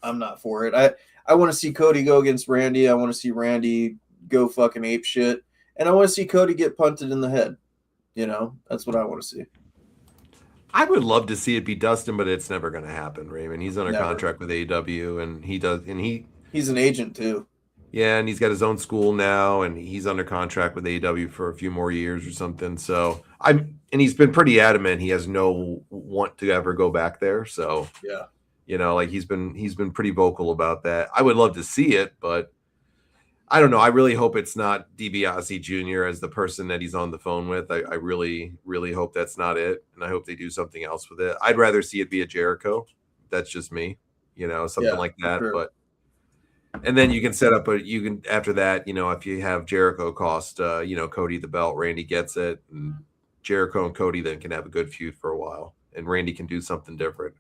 I'm not for it. I want to see Cody go against Randy. I want to see Randy go fucking ape shit, and I want to see Cody get punted in the head. That's what I want to see. I would love to see it be Dustin, but it's never going to happen, Raymond. He's under contract with AEW, and he's an agent too. Yeah, and he's got his own school now, and he's under contract with AEW for a few more years or something. So and he's been pretty adamant he has no want to ever go back there. So yeah, he's been pretty vocal about that. I would love to see it, but I don't know. I really hope it's not DiBiase Jr. as the person that he's on the phone with. I really, really hope that's not it, and I hope they do something else with it. I'd rather see it be a Jericho. That's just me. something like that. sure. But and then you can set up after that, if you have Jericho cost, Cody the belt, Randy gets it, and Jericho and Cody then can have a good feud for a while, and Randy can do something different.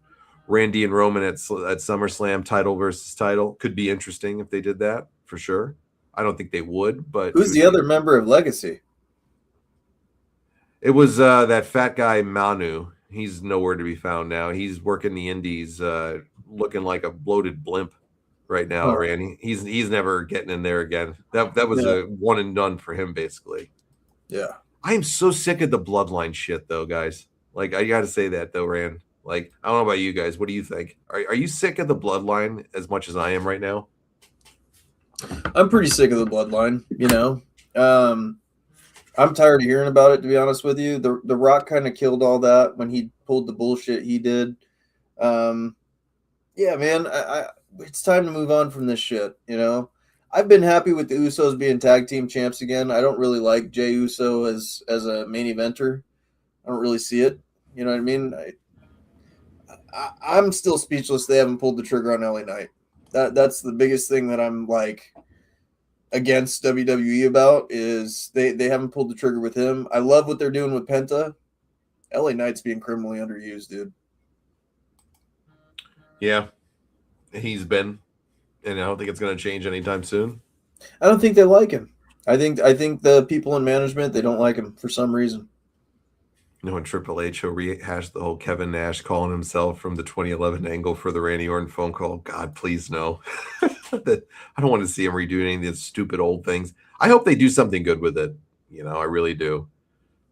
Randy and Roman at SummerSlam, title versus title, could be interesting if they did that, for sure. I don't think they would, but Who's the other member of Legacy? It was that fat guy Manu. He's nowhere to be found now. He's working the indies, looking like a bloated blimp right now, Huh. Randy. He's never getting in there again. That was a one and done for him, basically. Yeah. I am so sick of the bloodline shit, though, guys. Like, I got to say that, though, Rand. Like, I don't know about you guys. What do you think? Are you sick of the bloodline as much as I am right now? I'm pretty sick of the bloodline, I'm tired of hearing about it, to be honest with you. The Rock kind of killed all that when he pulled the bullshit he did. Yeah, man, it's time to move on from this shit, I've been happy with the Usos being tag team champs again. I don't really like Jey Uso as a main eventer. I don't really see it. You know what I mean? I'm still speechless they haven't pulled the trigger on LA Knight. That's the biggest thing that I'm like against WWE about is they haven't pulled the trigger with him. I love what they're doing with Penta. LA Knight's being criminally underused, dude. Yeah, he's been, and I don't think it's going to change anytime soon. I don't think they like him. I think the people in management, they don't like him for some reason. When Triple H will rehash the whole Kevin Nash calling himself from the 2011 angle for the Randy Orton phone call. God, please no. I don't want to see him redo any of these stupid old things. I hope they do something good with it. I really do.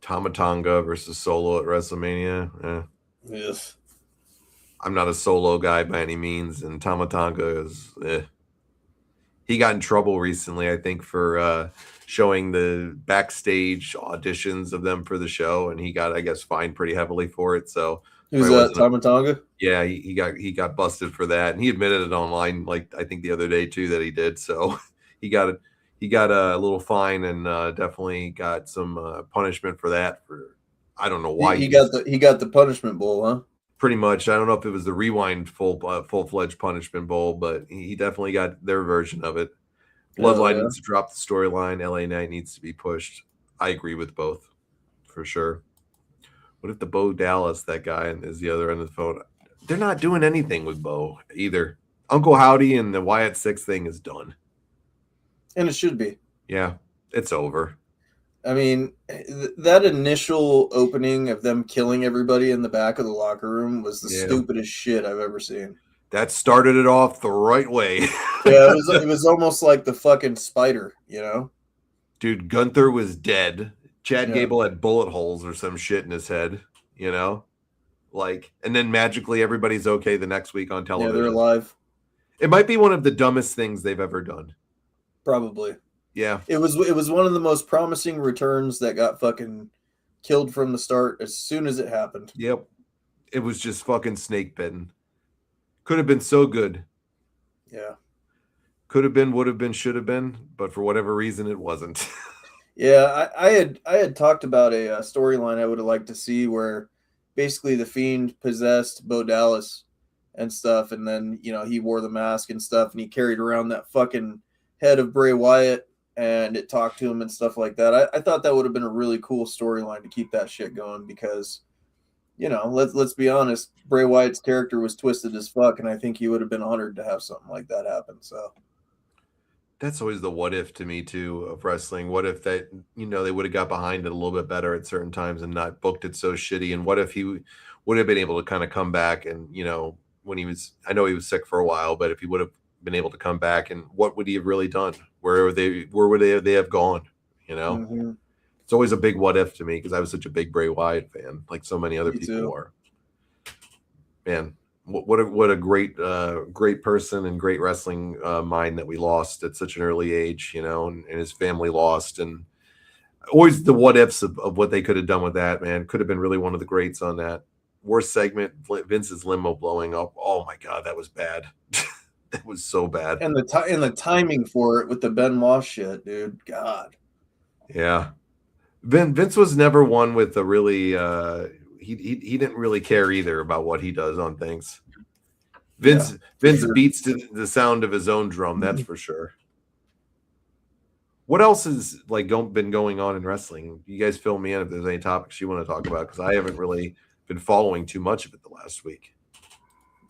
Tama Tonga versus Solo at WrestleMania. Yes. I'm not a Solo guy by any means, and Tama Tonga is. He got in trouble recently, I think, for showing the backstage auditions of them for the show, and he got, I guess, fined pretty heavily for it. So who's that? Tama Tonga? Yeah, he got busted for that, and he admitted it online, like I think the other day too, that he did. So he got a little fine and definitely got some punishment for that. For I don't know why he got the punishment bowl, huh? Pretty much. I don't know if it was the Rewind full-fledged punishment bowl, but he definitely got their version of it. Bloodline needs to drop the storyline. LA Knight needs to be pushed. I agree with both, for sure. What if the Bo Dallas, that guy, is the other end of the phone? They're not doing anything with Bo either. Uncle Howdy and the Wyatt Six thing is done. And it should be. Yeah, it's over. I mean, that initial opening of them killing everybody in the back of the locker room was the stupidest shit I've ever seen. That started it off the right way. Yeah, it was almost like the fucking spider, Dude, Gunther was dead. Chad Gable had bullet holes or some shit in his head, Like, and then magically everybody's okay the next week on television. Yeah, they're alive. It might be one of the dumbest things they've ever done. Probably. Yeah. It was one of the most promising returns that got fucking killed from the start as soon as it happened. Yep. It was just fucking snake bitten. Could have been so good. Yeah. Could have been, would have been, should have been, but for whatever reason it wasn't. Yeah, I had talked about a storyline I would have liked to see where basically the Fiend possessed Bo Dallas and stuff, and then he wore the mask and stuff, and he carried around that fucking head of Bray Wyatt, and it talked to him and stuff like that. I thought that would have been a really cool storyline to keep that shit going because, let's be honest, Bray Wyatt's character was twisted as fuck, and I think he would have been honored to have something like that happen. So that's always the what if to me too of wrestling. What if that they would have got behind it a little bit better at certain times and not booked it so shitty? And what if he would have been able to kind of come back and when he was, I know he was sick for a while, but if he would have been able to come back, and what would he have really done? Where would they have gone? Mm-hmm. It's always a big what if to me because I was such a big Bray Wyatt fan, like so many other people are. Man, what a great person and great wrestling mind that we lost at such an early age, and his family lost, and always the what ifs of what they could have done with that. Man, could have been really one of the greats on that. Worst segment, Vince's limo blowing up. Oh my God, that was bad. It was so bad. And the timing for it with the Benoit shit, dude. God. Yeah. Vince was never one with a really he didn't really care either about what he does on things. Vince sure. beats to the sound of his own drum, that's for sure. What else has like been going on in wrestling? You guys fill me in if there's any topics you want to talk about, because I haven't really been following too much of it the last week.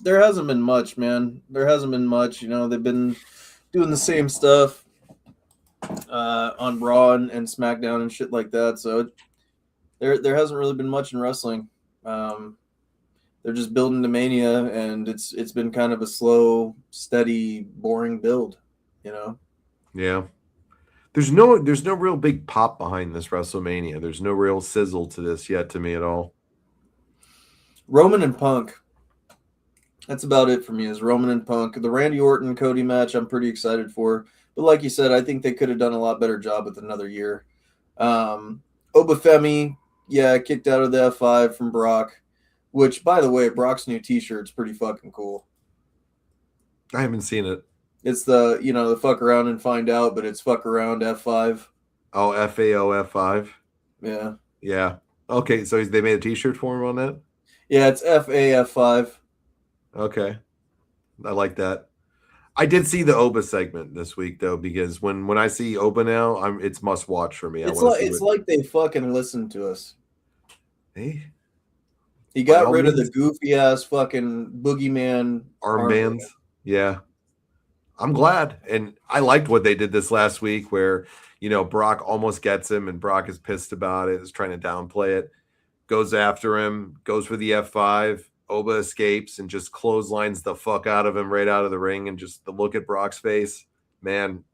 There hasn't been much, man. There hasn't been much. They've been doing the same stuff on Raw and SmackDown and shit like that. So there hasn't really been much in wrestling. They're just building to Mania, and it's been kind of a slow, steady, boring build. Yeah. There's no real big pop behind this WrestleMania. There's no real sizzle to this yet to me at all. Roman and Punk. That's about it for me, is Roman and Punk. The Randy Orton Cody match I'm pretty excited for. But like you said, I think they could have done a lot better job with another year. Obafemi, kicked out of the F5 from Brock, which, by the way, Brock's new t-shirt's pretty fucking cool. I haven't seen it. It's the fuck around and find out, but it's fuck around F5. Oh, FAO F5? Yeah. Yeah. Okay, so they made a t-shirt for him on that? Yeah, it's FAF5. Okay. I like that. I did see the Oba segment this week though, because when I see Oba now, it's must watch for me. It's like they fucking listened to us. Hey. He got rid of the goofy ass fucking boogeyman armbands. Yeah. I'm glad. And I liked what they did this last week where, Brock almost gets him and Brock is pissed about it, is trying to downplay it, goes after him, goes for the F5. Oba escapes and just clotheslines the fuck out of him right out of the ring, and just the look at Brock's face, man,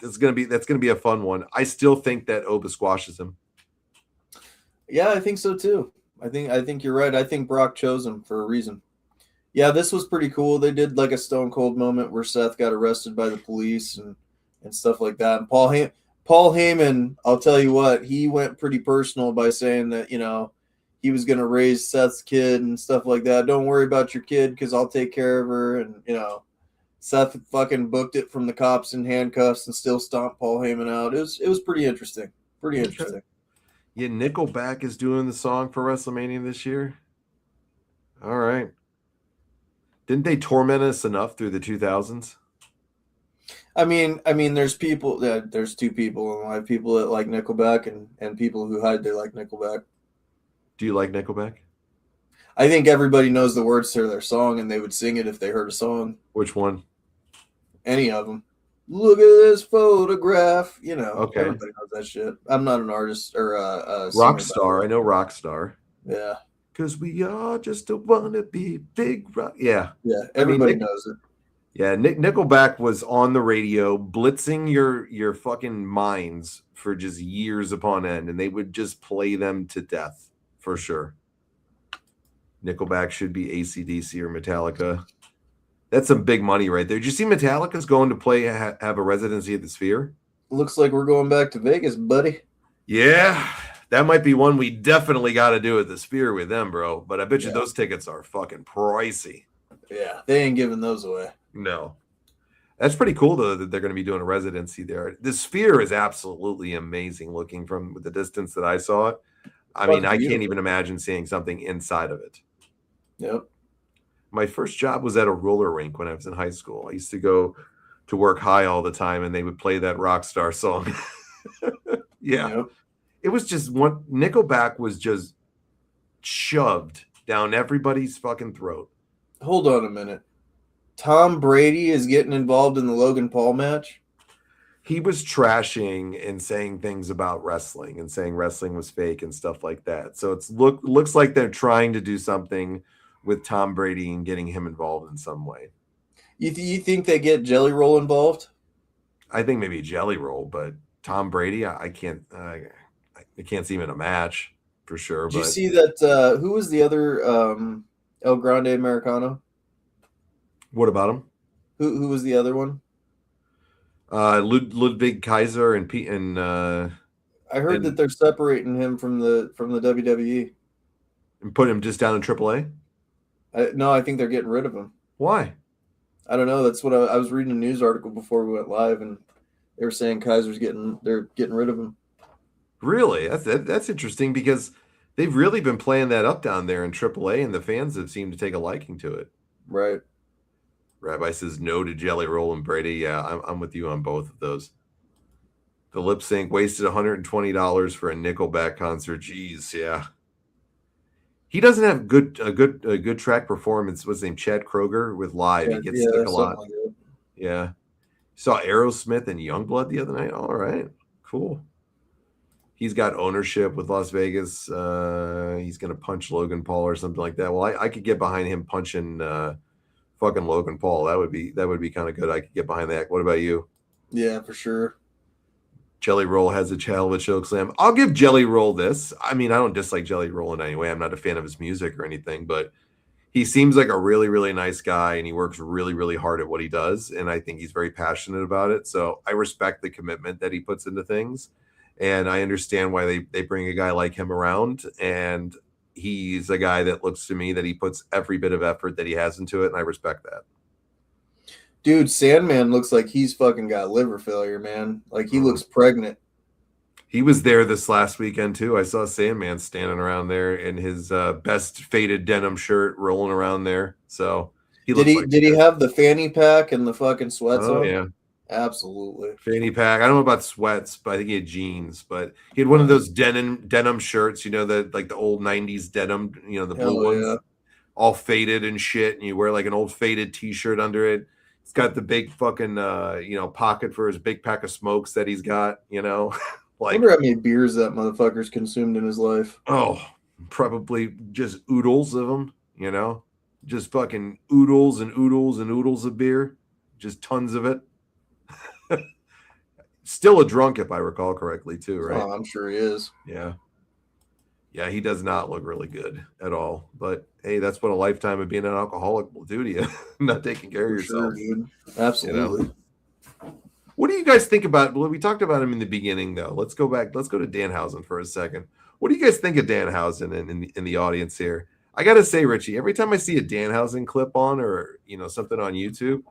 that's gonna be a fun one. I still think that Oba squashes him. Yeah, I think so too. I think you're right. I think Brock chose him for a reason. Yeah, this was pretty cool. They did like a Stone Cold moment where Seth got arrested by the police and stuff like that. And Paul Heyman, I'll tell you what, he went pretty personal by saying that, he was going to raise Seth's kid and stuff like that. Don't worry about your kid because I'll take care of her. And, Seth fucking booked it from the cops in handcuffs and still stomped Paul Heyman out. It was pretty interesting. Pretty interesting. Yeah, Nickelback is doing the song for WrestleMania this year. All right. Didn't they torment us enough through the 2000s? I mean, there's people that there's two people in life, people that like Nickelback and people who hide they like Nickelback. Do you like Nickelback? I think everybody knows the words to their song and they would sing it if they heard a song. Which one? Any of them. Look at this photograph. Okay. Everybody knows that shit. I'm not an artist or a Rockstar. I know Rockstar. Yeah. Because we all just want to be big rock. Yeah. Yeah. Everybody knows it. Yeah. Nickelback was on the radio blitzing your fucking minds for just years upon end, and they would just play them to death. For sure. Nickelback should be AC/DC or Metallica. That's some big money right there. Did you see Metallica's going to play, have a residency at the Sphere? Looks like we're going back to Vegas, buddy. Yeah, that might be one we definitely got to do at the Sphere with them, bro. But I bet you those tickets are fucking pricey. Yeah, they ain't giving those away. No. That's pretty cool, though, that they're going to be doing a residency there. The Sphere is absolutely amazing looking from the distance that I saw it. I mean, I can't even imagine seeing something inside of it. Yep. My first job was at a roller rink when I was in high school. I used to go to work high all the time, and they would play that Rockstar song. Yeah. Yep. It was just Nickelback was just shoved down everybody's fucking throat. Hold on a minute. Tom Brady is getting involved in the Logan Paul match? He was trashing and saying things about wrestling and saying wrestling was fake and stuff like that. So looks like they're trying to do something with Tom Brady and getting him involved in some way. You think they get Jelly Roll involved? I think maybe Jelly Roll, but Tom Brady, I can't see him in a match for sure. Did you see that? Who was the other El Grande Americano? What about him? Who was the other one? Ludwig Kaiser and Pete and I heard that they're separating him from the WWE and put him just down in AAA. No, I think they're getting rid of him. Why? I don't know. That's what I was reading a news article before we went live, and they were saying they're getting rid of him. Really? That's interesting because they've really been playing that up down there in AAA, and the fans have seemed to take a liking to it. Right. Rabbi says no to Jelly Roll and Brady. Yeah, I'm with you on both of those. The lip sync wasted $120 for a Nickelback concert. Jeez, yeah. He doesn't have a good track performance. What's his name? Chad Kroger with Live. He gets sick a lot. Like that. Yeah. Saw Aerosmith and Youngblood the other night. All right, cool. He's got ownership with Las Vegas. He's gonna punch Logan Paul or something like that. Well, I could get behind him punching fucking Logan Paul. That would be kind of good. I could get behind that. What about you? Yeah, for sure. Jelly Roll has a hell of a choke slam. I'll give Jelly Roll this. I mean, I don't dislike Jelly Roll in any way. I'm not a fan of his music or anything, but he seems like a really, really nice guy, and he works really, really hard at what he does. And I think he's very passionate about it. So I respect the commitment that he puts into things. And I understand why they bring a guy like him around. And he's a guy that looks to me that he puts every bit of effort that he has into it. And I respect that. Dude, Sandman looks like he's fucking got liver failure, man. Like he looks pregnant. He was there this last weekend too. I saw Sandman standing around there in his best faded denim shirt, rolling around there. So did he have the fanny pack and the fucking sweats on? Oh yeah, absolutely. Fanny pack. I don't know about sweats, but I think he had jeans. But he had one of those denim shirts. You know, the old '90s denim. You know, the blue ones, all faded and shit. And you wear like an old faded T-shirt under it. He's got the big fucking pocket for his big pack of smokes that he's got. You know. Like, I wonder how many beers that motherfucker's consumed in his life. Oh, probably just oodles of them, you know? Just fucking oodles and oodles and oodles of beer. Just tons of it. Still a drunk, if I recall correctly, too, right? Oh, I'm sure he is. Yeah. Yeah, he does not look really good at all. But, hey, that's what a lifetime of being an alcoholic will do to you. Not taking care of yourself. Sure, dude. Absolutely. You know? What do you guys think about? Well, we talked about him in the beginning, though. Let's go back. Let's go to Danhausen for a second. What do you guys think of Danhausen in the audience here? I gotta say, Richie, every time I see a Danhausen clip on or something on YouTube,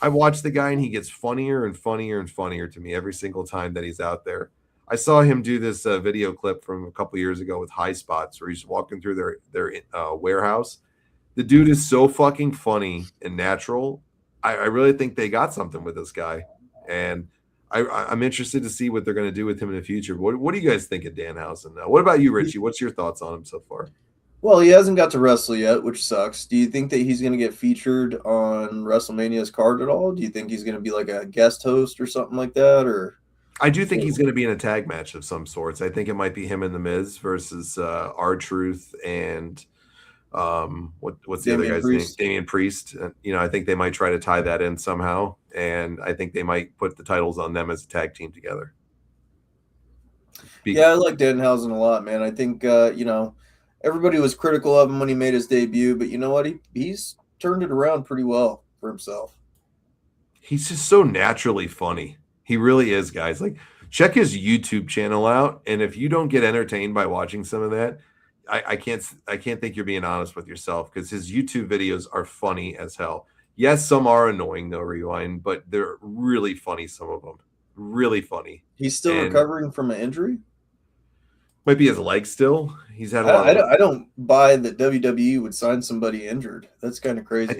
I watch the guy and he gets funnier and funnier and funnier to me every single time that he's out there. I saw him do this video clip from a couple years ago with High Spots where he's walking through their warehouse. The dude is so fucking funny and natural. I really think they got something with this guy. And I'm interested to see what they're going to do with him in the future. What do you guys think of Danhausen now? What about you, Richie? What's your thoughts on him so far? Well, he hasn't got to wrestle yet, which sucks. Do you think that he's going to get featured on WrestleMania's card at all? Do you think he's going to be like a guest host or something like that? Or I do think he's going to be in a tag match of some sorts. I think it might be him and The Miz versus R-Truth and what's the other guy's name? Damian Priest. I think they might try to tie that in somehow, and I think they might put the titles on them as a tag team together. Yeah, I like Danhausen a lot, man. I think everybody was critical of him when he made his debut, but you know what? He's turned it around pretty well for himself. He's just so naturally funny. He really is, guys. Like, check his YouTube channel out, and if you don't get entertained by watching some of that, I can't think you're being honest with yourself, because his YouTube videos are funny as hell. Yes, some are annoying, though, Rewind, but they're really funny, some of them. Really funny. He's still recovering from an injury? Might be his leg still. He's had a lot I don't buy that WWE would sign somebody injured. That's kind of crazy.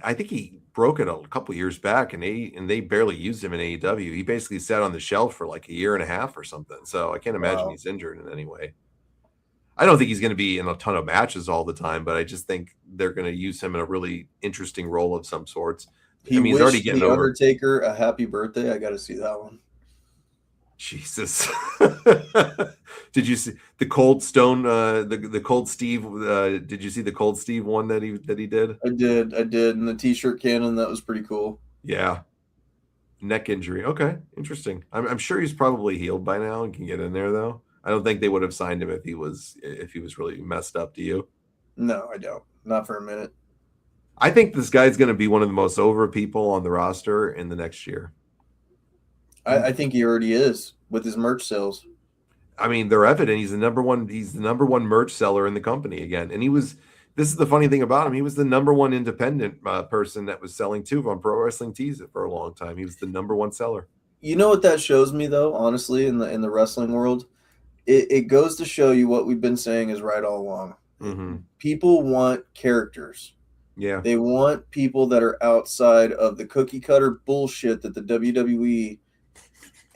I think he broke it a couple years back, and they barely used him in AEW. He basically sat on the shelf for like a year and a half or something. So I can't imagine he's injured in any way. I don't think he's going to be in a ton of matches all the time, but I just think they're going to use him in a really interesting role of some sorts. He's already getting the Undertaker a happy birthday. I got to see that one. Jesus. Did you see the Cold Stone, the Cold Steve? Did you see the Cold Steve one that he did? I did. And the T-shirt cannon, that was pretty cool. Yeah. Neck injury. Okay, interesting. I'm sure he's probably healed by now and can get in there, though. I don't think they would have signed him if he was really messed up. Do you? No, I don't. Not for a minute. I think this guy's going to be one of the most over people on the roster in the next year. I think he already is with his merch sales. I mean, they're evident. He's the number one merch seller in the company again. And this is the funny thing about him. He was the number one independent person that was selling too on Pro Wrestling Tees for a long time. He was the number one seller. You know what that shows me, though, honestly, in the wrestling world? It goes to show you what we've been saying is right all along. Mm-hmm. People want characters. Yeah. They want people that are outside of the cookie cutter bullshit that the WWE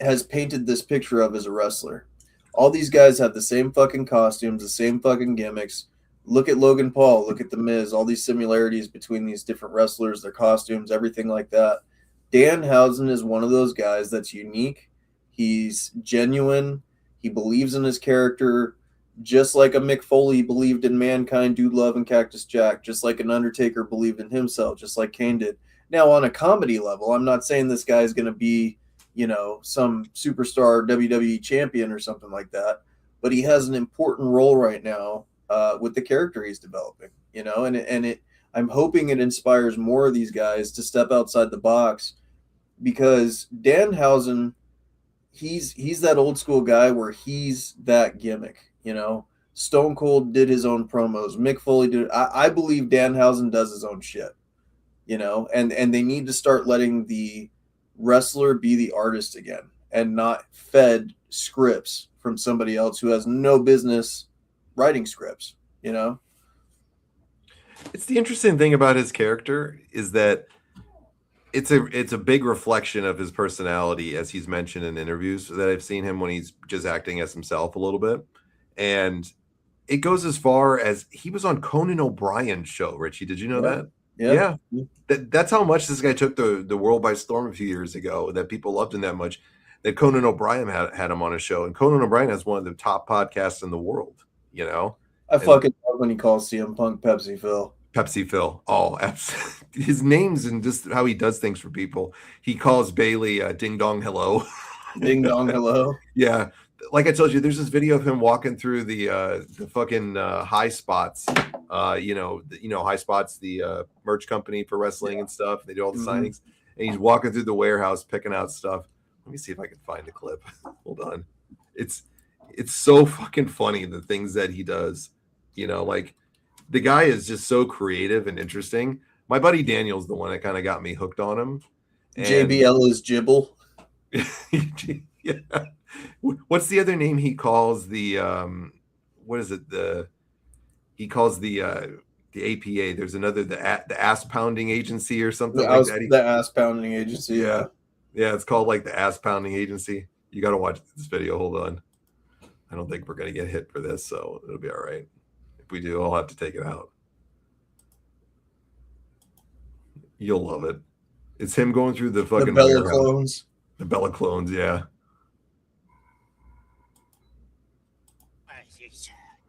has painted this picture of as a wrestler. All these guys have the same fucking costumes, the same fucking gimmicks. Look at Logan Paul, look at The Miz, all these similarities between these different wrestlers, their costumes, everything like that. Danhausen is one of those guys that's unique. He's genuine. He believes in his character, just like a Mick Foley believed in Mankind, Dude Love, and Cactus Jack, just like an Undertaker believed in himself, just like Kane did. Now, on a comedy level, I'm not saying this guy's going to be, some superstar WWE champion or something like that, but he has an important role right now with the character he's developing, I'm hoping it inspires more of these guys to step outside the box, because Danhausen, he's that old school guy where he's that gimmick, Stone Cold did his own promos. Mick Foley did. I believe Danhausen does his own shit, and they need to start letting the wrestler be the artist again and not fed scripts from somebody else who has no business writing scripts, It's the interesting thing about his character is that it's a big reflection of his personality, as he's mentioned in interviews that I've seen him when he's just acting as himself a little bit. And it goes as far as he was on Conan O'Brien's show. Richie, did you know that? Yeah. That's how much this guy took the world by storm a few years ago, that people loved him that much, that Conan O'Brien had him on a show. And Conan O'Brien has one of the top podcasts in the world, I fucking love when he calls CM Punk Pepsi Phil. Pepsi Phil. Oh, absolutely. His names and just how he does things for people. He calls Bailey Ding Dong Hello. Ding Dong Hello. Yeah. Like I told you, there's this video of him walking through the fucking High Spots. High Spots, the merch company for wrestling and stuff. They do all the signings. And he's walking through the warehouse picking out stuff. Let me see if I can find the clip. Hold on. It's so fucking funny, the things that he does. Like, the guy is just so creative and interesting. My buddy Daniel's the one that kind of got me hooked on him. And JBL is Jibble. Yeah. What's the other name he calls the what is it? He calls the APA. There's another, the ass pounding agency or something like that. The ass pounding agency. Yeah. Yeah, it's called like the ass pounding agency. You got to watch this video. Hold on. I don't think we're going to get hit for this, so it'll be all right. If we do, I'll have to take it out. You'll love it. It's him going through the fucking Bella clones. The Bella clones, yeah.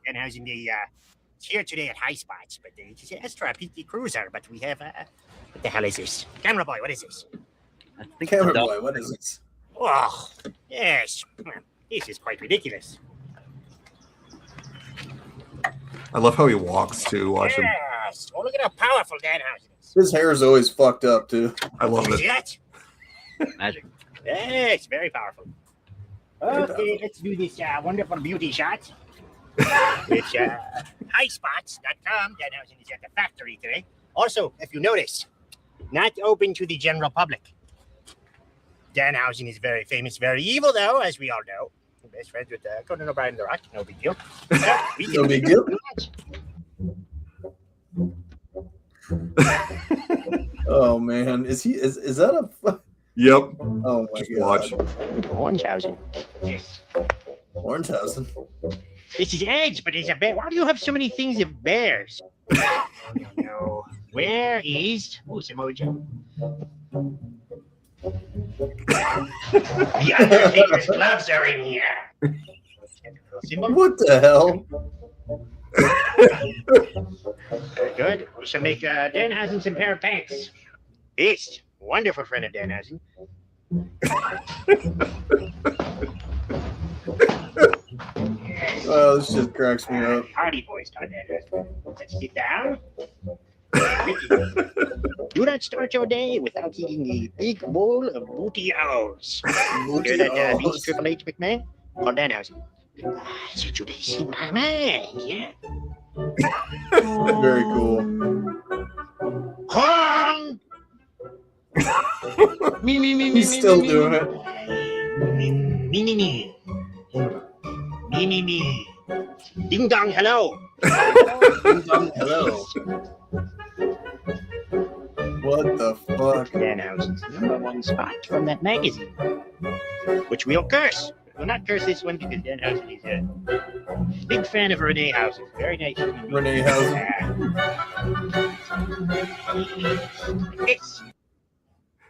And I was in the here today at High Spots, but it's an extra PT Cruiser. But we have what the hell is this? Camera boy, what is this? Camera boy, what is this? Oh, yes. This is quite ridiculous. I love how he walks too. Watch him. Yes. Oh, look at how powerful Danhausen is. His hair is always fucked up too. I love See it. that? Magic. Yes, very powerful. Okay, let's do this wonderful beauty shot. Which highspots.com. Danhausen is at the factory today. Also, if you notice, not open to the general public. Danhausen is very famous, very evil, though, as we all know. Best friends with Conan O'Brien and The Rock. No big deal. No big deal. Oh man, is that a? Yep. Oh my Just god. watch. Hornshausen. Yes. Hornshausen. This is eggs, but it's a bear. Why do you have so many things of bears? I don't know. Where is Mojo? The Undertaker's gloves are in here. What the hell? Very good. We shall make Danhausen some pair of pants. East. Wonderful friend of Danhausen. Oh, this just cracks me up. Hardy boys, Danhausen. Let's get down. Do not start your day without eating a big bowl of booty owls. Hear that, beast Triple H McMahon? Or Danhausen? So today, see my man, yeah? Very cool. Kong! He's still doing it. Me. Ding dong, hello. Ding dong, hello. What the fuck? Danhausen's #1 spot from that magazine, which we'll curse. We'll not curse this one because Danhausen is a big fan of Renee Hausen. Very nice. Renee Hausen.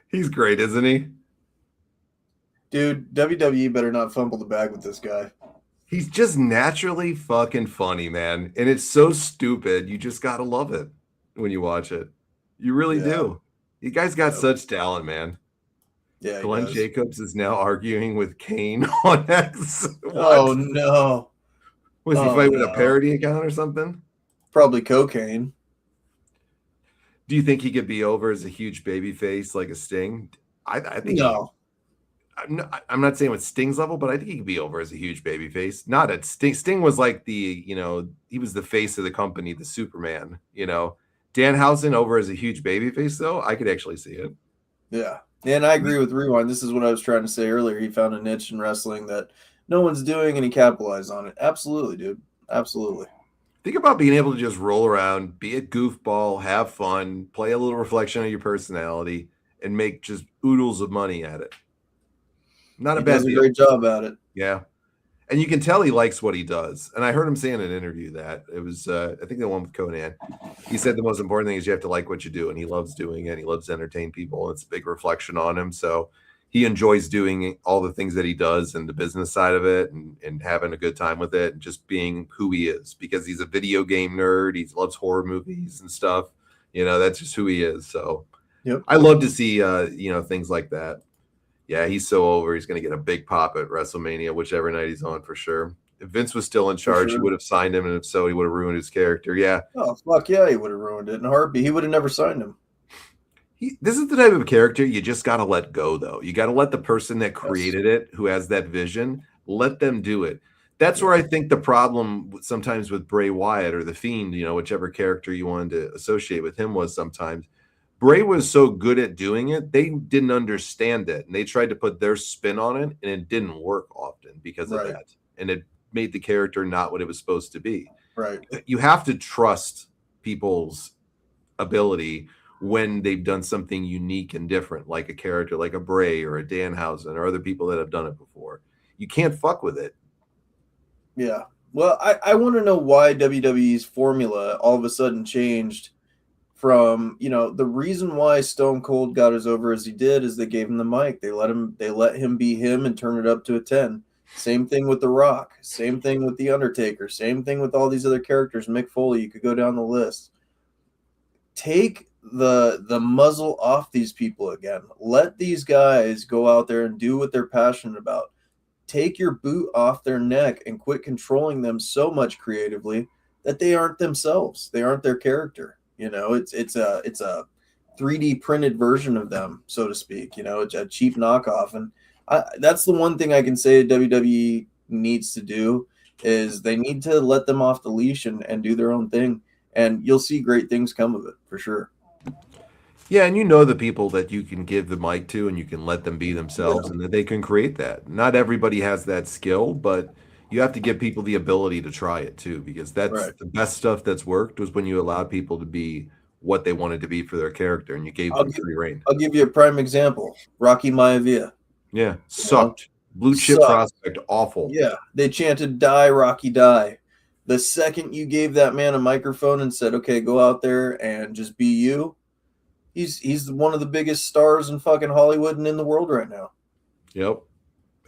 He's great, isn't he? Dude, WWE better not fumble the bag with this guy. He's just naturally fucking funny, man. And it's so stupid. You just got to love it when you watch it. You really do. You guys got such talent, man. Yeah. Glenn Jacobs is now arguing with Kane on X. Oh, no. Was he fighting with a parody account or something? Probably cocaine. Do you think he could be over as a huge baby face like a Sting? I think no. I'm not saying with Sting's level, but I think he could be over as a huge baby face. Not at Sting. Sting was like the, he was the face of the company, the Superman, Danhausen over as a huge baby face, though, I could actually see it. Yeah. And I agree with Rewind. This is what I was trying to say earlier. He found a niche in wrestling that no one's doing, and he capitalized on it. Absolutely, dude. Absolutely. Think about being able to just roll around, be a goofball, have fun, play a little reflection of your personality, and make just oodles of money at it. Not a bad deal. He does a great job at it. Yeah. And you can tell he likes what he does. And I heard him say in an interview that it was, I think the one with Conan, he said the most important thing is you have to like what you do. And he loves doing it. He loves to entertain people. And it's a big reflection on him. So he enjoys doing all the things that he does and the business side of it and having a good time with it and just being who he is because he's a video game nerd. He loves horror movies and stuff. That's just who he is. So I love to see, things like that. Yeah, he's so over. He's going to get a big pop at WrestleMania, whichever night he's on for sure. If Vince was still in charge, he would have signed him. And if so, he would have ruined his character. Yeah. Oh, fuck yeah, he would have ruined it in a heartbeat. He would have never signed him. This is the type of character you just got to let go, though. You got to let the person that created it, who has that vision, let them do it. That's where I think the problem sometimes with Bray Wyatt or The Fiend, whichever character you wanted to associate with him was sometimes. Bray was so good at doing it, they didn't understand it. And they tried to put their spin on it, and it didn't work often because of that. And it made the character not what it was supposed to be. Right. You have to trust people's ability when they've done something unique and different, like a character like a Bray or a Danhausen or other people that have done it before. You can't fuck with it. Yeah. Well, I want to know why WWE's formula all of a sudden changed from, the reason why Stone Cold got as over as he did is they gave him the mic. They let him be him and turn it up to a 10. Same thing with The Rock. Same thing with The Undertaker. Same thing with all these other characters. Mick Foley, you could go down the list. Take the muzzle off these people again. Let these guys go out there and do what they're passionate about. Take your boot off their neck and quit controlling them so much creatively that they aren't themselves. They aren't their character. It's a 3D printed version of them, so to speak. It's a cheap knockoff, and that's the one thing I can say WWE needs to do is they need to let them off the leash and do their own thing, and you'll see great things come of it for sure. Yeah, and the people that you can give the mic to, and you can let them be themselves, and that they can create that. Not everybody has that skill, but you have to give people the ability to try it too, because that's the best stuff that's worked was when you allowed people to be what they wanted to be for their character, and you gave them free reign. I'll give you a prime example: Rocky Maivia. Yeah, sucked. Blue chip prospect, awful. Yeah, they chanted "Die, Rocky, die." The second you gave that man a microphone and said, "Okay, go out there and just be you," he's one of the biggest stars in fucking Hollywood and in the world right now. Yep.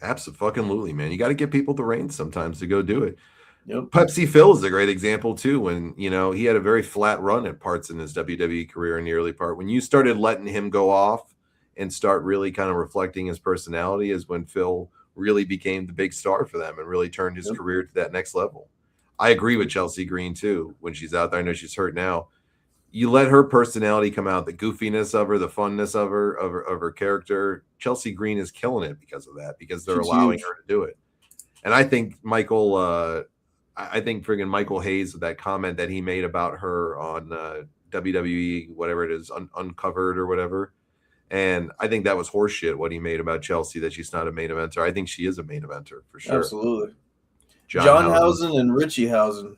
Absolutely, man. You got to give people the reins sometimes to go do it. Yep. Pepsi Phil is a great example too. When he had a very flat run at parts in his WWE career in the early part. When you started letting him go off and start really kind of reflecting his personality, is when Phil really became the big star for them and really turned his career to that next level. I agree with Chelsea Green too. When she's out there, I know she's hurt now. You let her personality come out, the goofiness of her, the funness of her character. Chelsea Green is killing it because of that, because they're allowing her to do it. And I think Michael Hayes, with that comment that he made about her on WWE, whatever it is, Uncovered or whatever. And I think that was horseshit what he made about Chelsea, that she's not a main eventer. I think she is a main eventer for sure. Absolutely. John Housen and Richie Housen.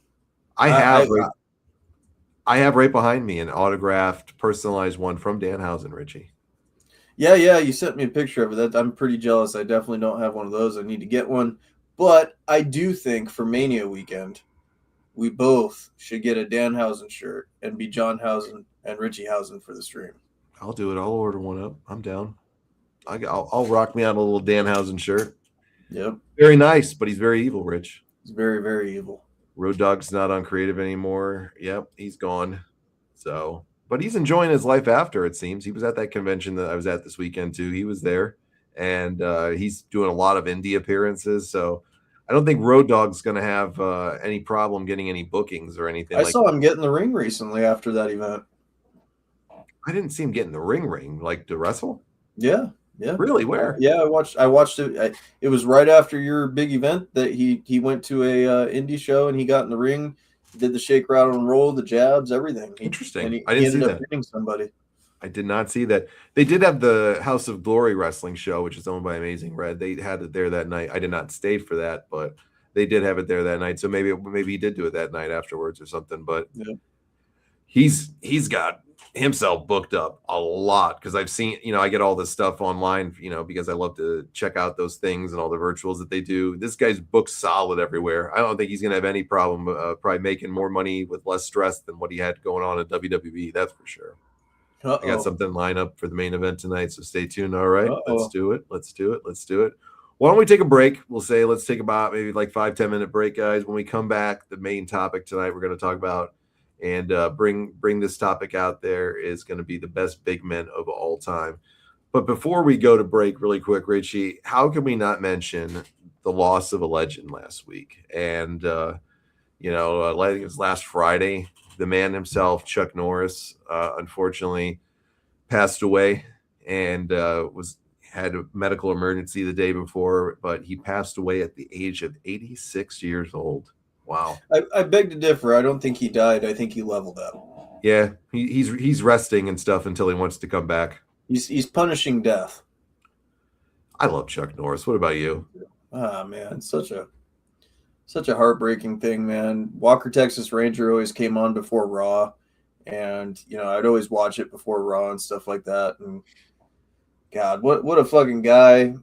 I have right behind me an autographed, personalized one from Danhausen, Richie. Yeah, you sent me a picture of it. That I'm pretty jealous. I definitely don't have one of those. I need to get one. But I do think for Mania weekend, we both should get a Danhausen shirt and be John Housen and Richie Housen for the stream. I'll do it. I'll order one up. I'm down. I'll rock me out a little Danhausen shirt. Yep. Very nice, but he's very evil, Rich. He's very, very evil. Road Dogg's not on creative anymore. Yep, he's gone. So, but he's enjoying his life after, it seems. He was at that convention that I was at this weekend too. He was there, and he's doing a lot of indie appearances. So I don't think Road Dogg's going to have any problem getting any bookings or anything. I saw him get in the ring recently after that event. I didn't see him get in the ring, like to wrestle. Yeah. Really? Where? Yeah, I watched it. It was right after your big event that he went to a indie show and he got in the ring, did the shake, rattle, and roll, the jabs, everything. Interesting. I didn't see that. Hitting somebody. I did not see that. They did have the House of Glory wrestling show, which is owned by Amazing Red. They had it there that night. I did not stay for that, but they did have it there that night. So maybe he did do it that night afterwards or something. But yeah. He's got himself booked up a lot because I've seen, I get all this stuff online, because I love to check out those things and all the virtuals that they do. This guy's booked solid everywhere. I don't think he's going to have any problem probably making more money with less stress than what he had going on at WWE. That's for sure. Uh-oh. I got something lined up for the main event tonight, so stay tuned. All right, Let's do it. Why don't we take a break? Let's take about maybe like 5-10 minute break, guys. When we come back, the main topic tonight we're going to talk about and bring this topic out there is going to be the best big men of all time. But before we go to break really quick, Richie, how can we not mention the loss of a legend last week? And, I think it was last Friday, the man himself, Chuck Norris, unfortunately passed away and had a medical emergency the day before, but he passed away at the age of 86 years old. Wow. I beg to differ. I don't think he died. I think he leveled up. Yeah, he's resting and stuff until he wants to come back. He's punishing death. I love Chuck Norris. What about you? Ah, man, such a heartbreaking thing, man. Walker Texas Ranger always came on before Raw, and I'd always watch it before Raw and stuff like that. And God, what a fucking guy.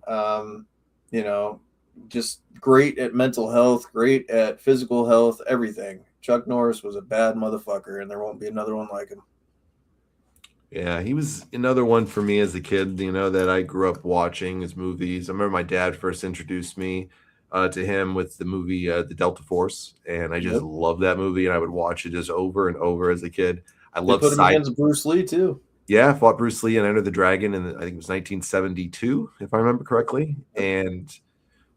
Just great at mental health, great at physical health, everything. Chuck Norris was a bad motherfucker, and there won't be another one like him. Yeah, he was another one for me as a kid, that I grew up watching his movies. I remember my dad first introduced me to him with the movie The Delta Force, and I just loved that movie, and I would watch it just over and over as a kid. I loved put him against Bruce Lee, too. Yeah, fought Bruce Lee and Enter the Dragon, and I think it was 1972, if I remember correctly, and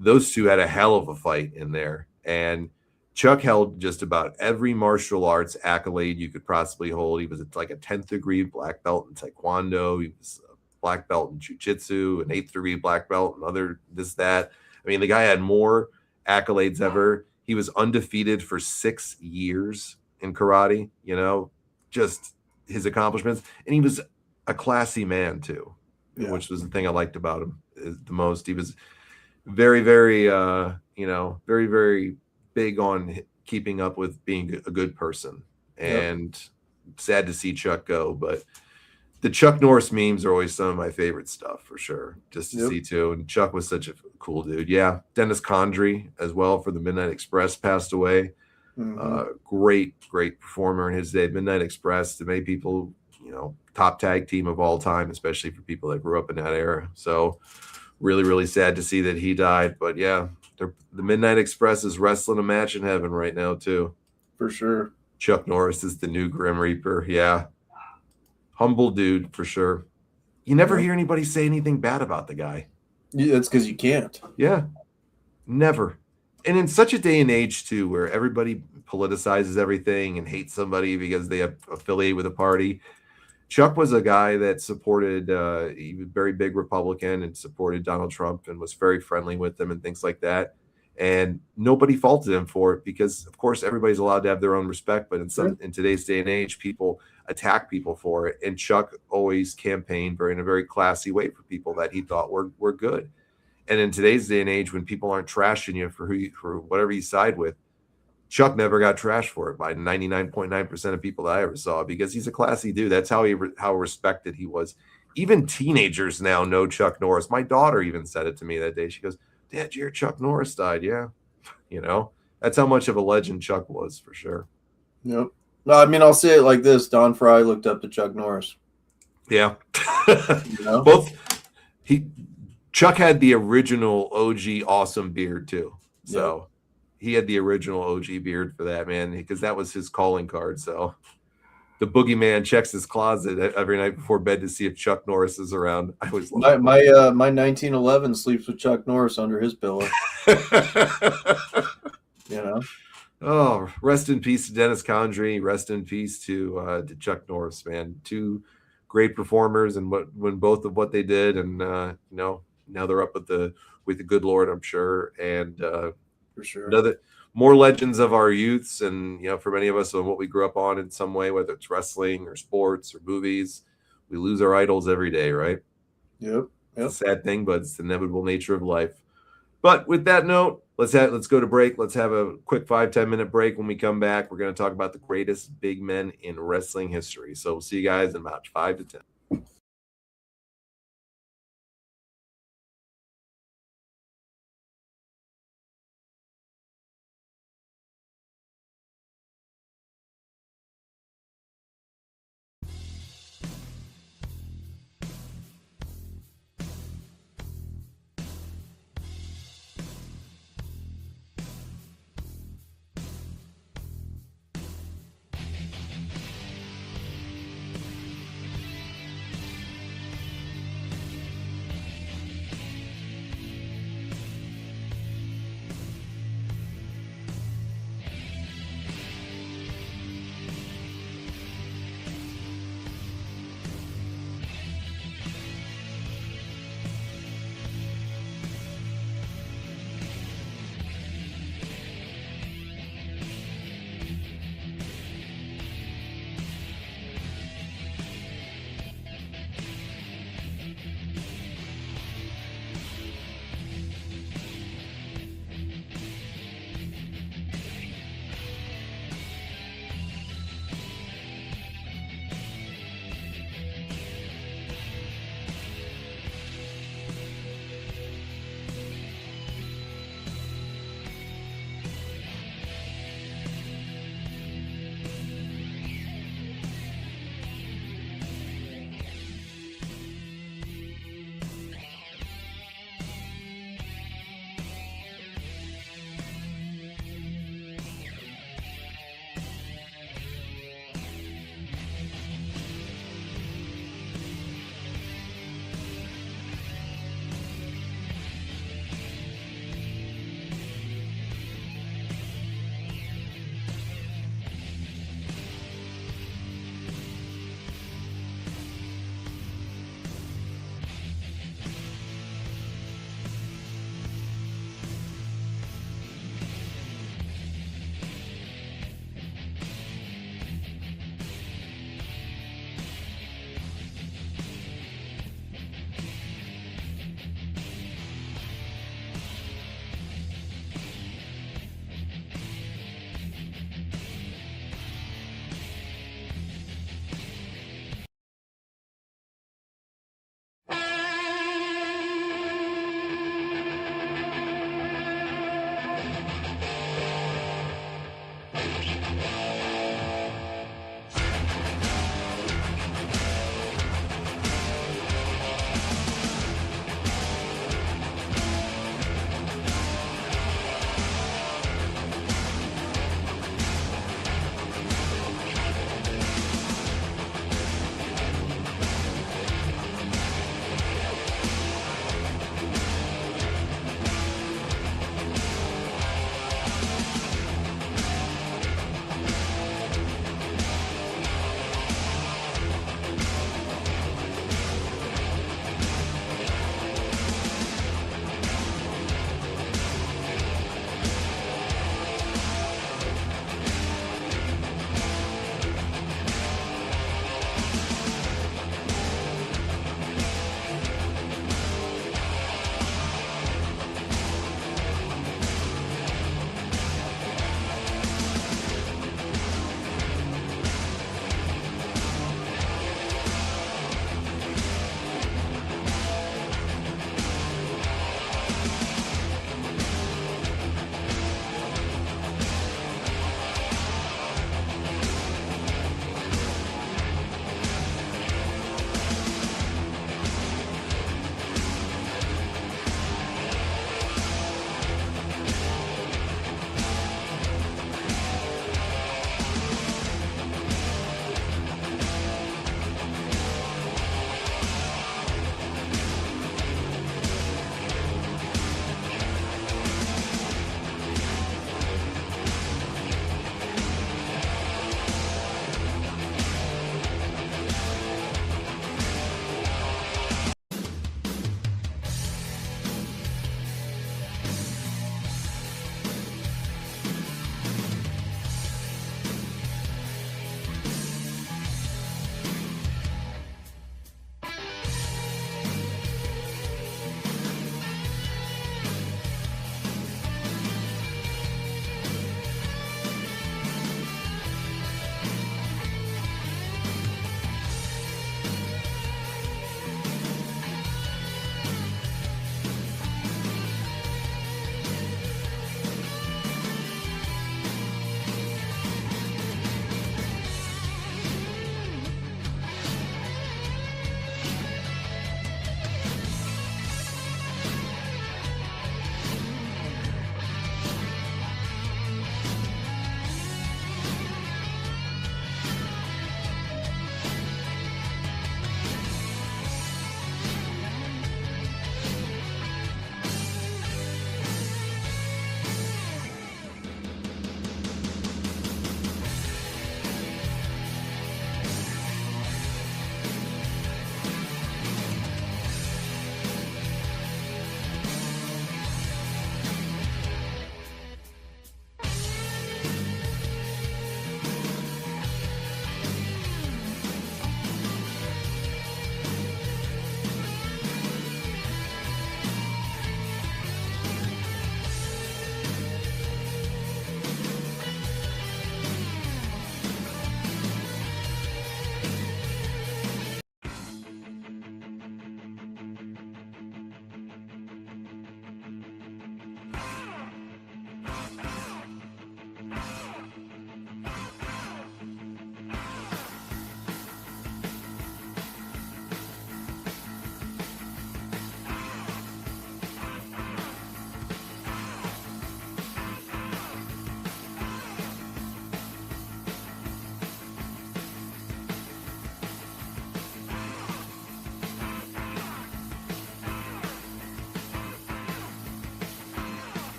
those two had a hell of a fight in there. And Chuck held just about every martial arts accolade you could possibly hold. He was like a 10th degree black belt in Taekwondo. He was a black belt in Jiu-Jitsu, an 8th degree black belt, and other this, that. I mean, the guy had more accolades ever. He was undefeated for 6 years in karate, just his accomplishments. And he was a classy man too, which was the thing I liked about him the most. He was very, very, very, very big on keeping up with being a good person, and sad to see Chuck go. But the Chuck Norris memes are always some of my favorite stuff for sure, just to see too. And Chuck was such a cool dude. Yeah. Dennis Condrey as well for the Midnight Express passed away. Great performer in his day. Midnight Express, to many people, top tag team of all time, especially for people that grew up in that era. So really, really sad to see that he died. But yeah, the Midnight Express is wrestling a match in heaven right now too. For sure. Chuck Norris is the new Grim Reaper. Yeah. Humble dude for sure. You never hear anybody say anything bad about the guy. Yeah, that's because you can't. Yeah. Never. And in such a day and age too, where everybody politicizes everything and hates somebody because they affiliate with a party, Chuck was a guy that supported, he was a very big Republican and supported Donald Trump and was very friendly with them and things like that. And nobody faulted him for it because, of course, everybody's allowed to have their own respect. But in today's day and age, people attack people for it. And Chuck always campaigned in a very classy way for people that he thought were good. And in today's day and age, when people aren't trashing you for whatever you side with, Chuck never got trashed for it by 99.9% of people that I ever saw, because he's a classy dude. That's how respected he was. Even teenagers now know Chuck Norris. My daughter even said it to me that day. She goes, "Dad, your Chuck Norris died." Yeah. That's how much of a legend Chuck was, for sure. Yep. No, I mean, I'll say it like this. Don Fry looked up to Chuck Norris. Yeah. You know? Chuck had the original OG awesome beard too. So he had the original OG beard for that, man, because that was his calling card. So the boogeyman checks his closet every night before bed to see if Chuck Norris is around. I always love my 1911 sleeps with Chuck Norris under his pillow. Oh, rest in peace to Dennis Condrey. Rest in peace to Chuck Norris, man. Two great performers, and when both of what they did, and now they're up with the good Lord, I'm sure. And for sure, more legends of our youths, and for many of us, on what we grew up on in some way, whether it's wrestling or sports or movies, we lose our idols every day, right? Yep. It's a sad thing, but it's the inevitable nature of life. But with that note, let's go to break. Let's have a quick 5-10 minute break. When we come back, we're going to talk about the greatest big men in wrestling history. So we'll see you guys in about 5 to 10.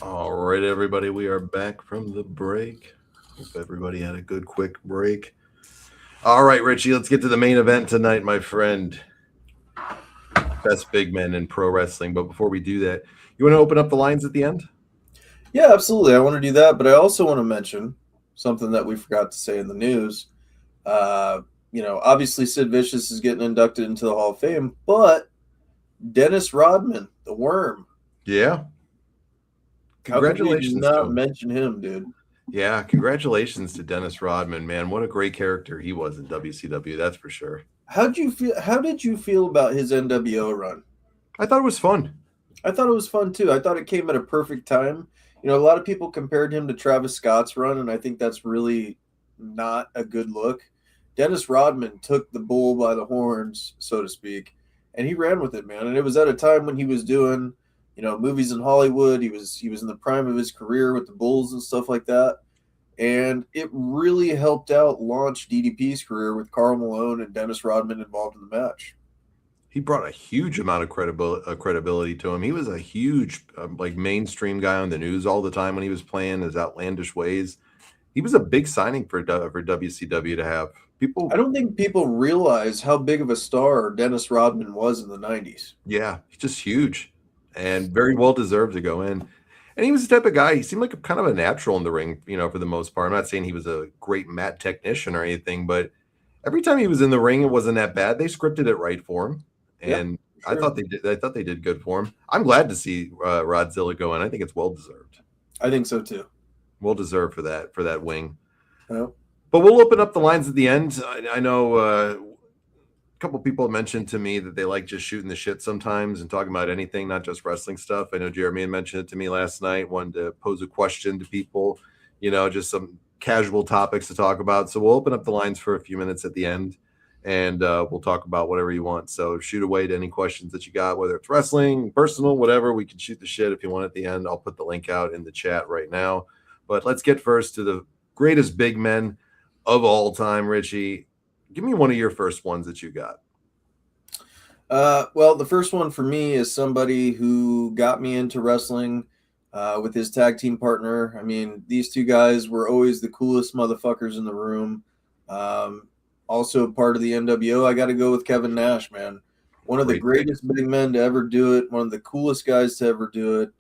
All right, everybody, we are back from the break. Hope everybody had a good, quick break. All right, Richie, let's get to the main event tonight, my friend. Best big men in pro wrestling. But before we do that, you want to open up the lines at the end? Yeah, absolutely. I want to do that, but I also want to mention something that we forgot to say in the news. Obviously Sid Vicious is getting inducted into the Hall of Fame, but Dennis Rodman, the Worm. Yeah. Congratulations How to could we not him. mention him, dude? Yeah, congratulations to Dennis Rodman, man. What a great character he was in WCW, that's for sure. How did you feel about his NWO run? I thought it was fun. I thought it was fun too. I thought it came at a perfect time. A lot of people compared him to Travis Scott's run, and I think that's really not a good look. Dennis Rodman took the bull by the horns, so to speak, and he ran with it, man. And it was at a time when he was doing, movies in Hollywood. He was in the prime of his career with the Bulls and stuff like that. And it really helped out launch DDP's career with Karl Malone and Dennis Rodman involved in the match. He brought a huge amount of credibility to him. He was a huge, mainstream guy on the news all the time when he was playing his outlandish ways. He was a big signing for WCW to have. People. I don't think people realize how big of a star Dennis Rodman was in the 90s. Yeah, he's just huge and very well deserved to go in. And he was the type of guy, he seemed like kind of a natural in the ring, for the most part. I'm not saying he was a great mat technician or anything, but every time he was in the ring, it wasn't that bad. They scripted it right for him. And sure. I thought they did good for him. I'm glad to see Rodzilla go in. I think it's well deserved. I think so too. Well deserved for that wing. Yep. But we'll open up the lines at the end. I know a couple people mentioned to me that they like just shooting the shit sometimes and talking about anything, not just wrestling stuff. I know Jeremy had mentioned it to me last night, wanted to pose a question to people, just some casual topics to talk about. So we'll open up the lines for a few minutes at the end, and we'll talk about whatever you want. So shoot away to any questions that you got, whether it's wrestling, personal, whatever. We can shoot the shit if you want at the end. I'll put the link out in the chat right now. But let's get first to the greatest big men of all time. Richie, give me one of your first ones that you got. Well, the first one for me is somebody who got me into wrestling with his tag team partner. I mean, these two guys were always the coolest motherfuckers in the room. Also part of the NWO, I got to go with Kevin Nash, man. One of the greatest big men to ever do it. One of the coolest guys to ever do it.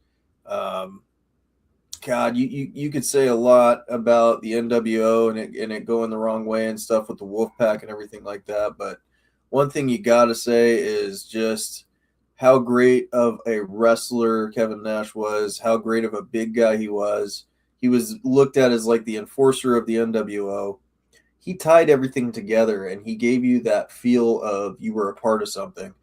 God, you could say a lot about the NWO and it going the wrong way and stuff with the Wolfpack and everything like that. But one thing you got to say is just how great of a wrestler Kevin Nash was, how great of a big guy he was. He was looked at as like the enforcer of the NWO. He tied everything together and he gave you that feel of you were a part of something.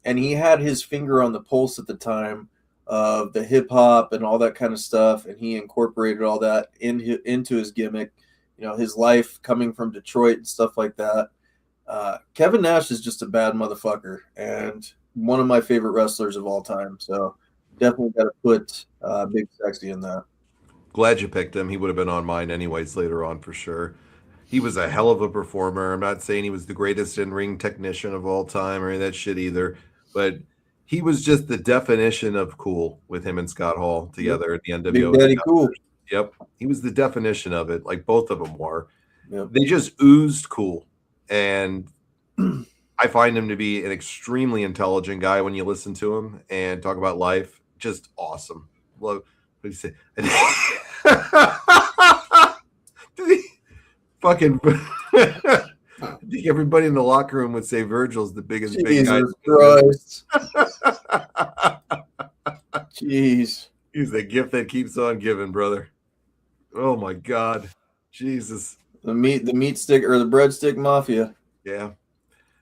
And he had his finger on the pulse at the time of the hip hop and all that kind of stuff, and he incorporated all that into his gimmick. His life coming from Detroit and stuff like that. Kevin Nash is just a bad motherfucker and one of my favorite wrestlers of all time. So definitely got to put Big Sexy in that. Glad you picked him. He would have been on mine anyways later on for sure. He was a hell of a performer. I'm not saying he was the greatest in-ring technician of all time or any of that shit either, but he was just the definition of cool with him and Scott Hall together at the NWO. Big Daddy Cool. Yep. He was the definition of it, like both of them were. Yep. They just oozed cool. And I find him to be an extremely intelligent guy when you listen to him and talk about life. Just awesome. Love. What do you say? Did he fucking... I think everybody in the locker room would say Virgil's the biggest big guy. Jesus Christ. Jeez. He's the gift that keeps on giving, brother. Oh my God. Jesus. The meat stick or the breadstick mafia. Yeah.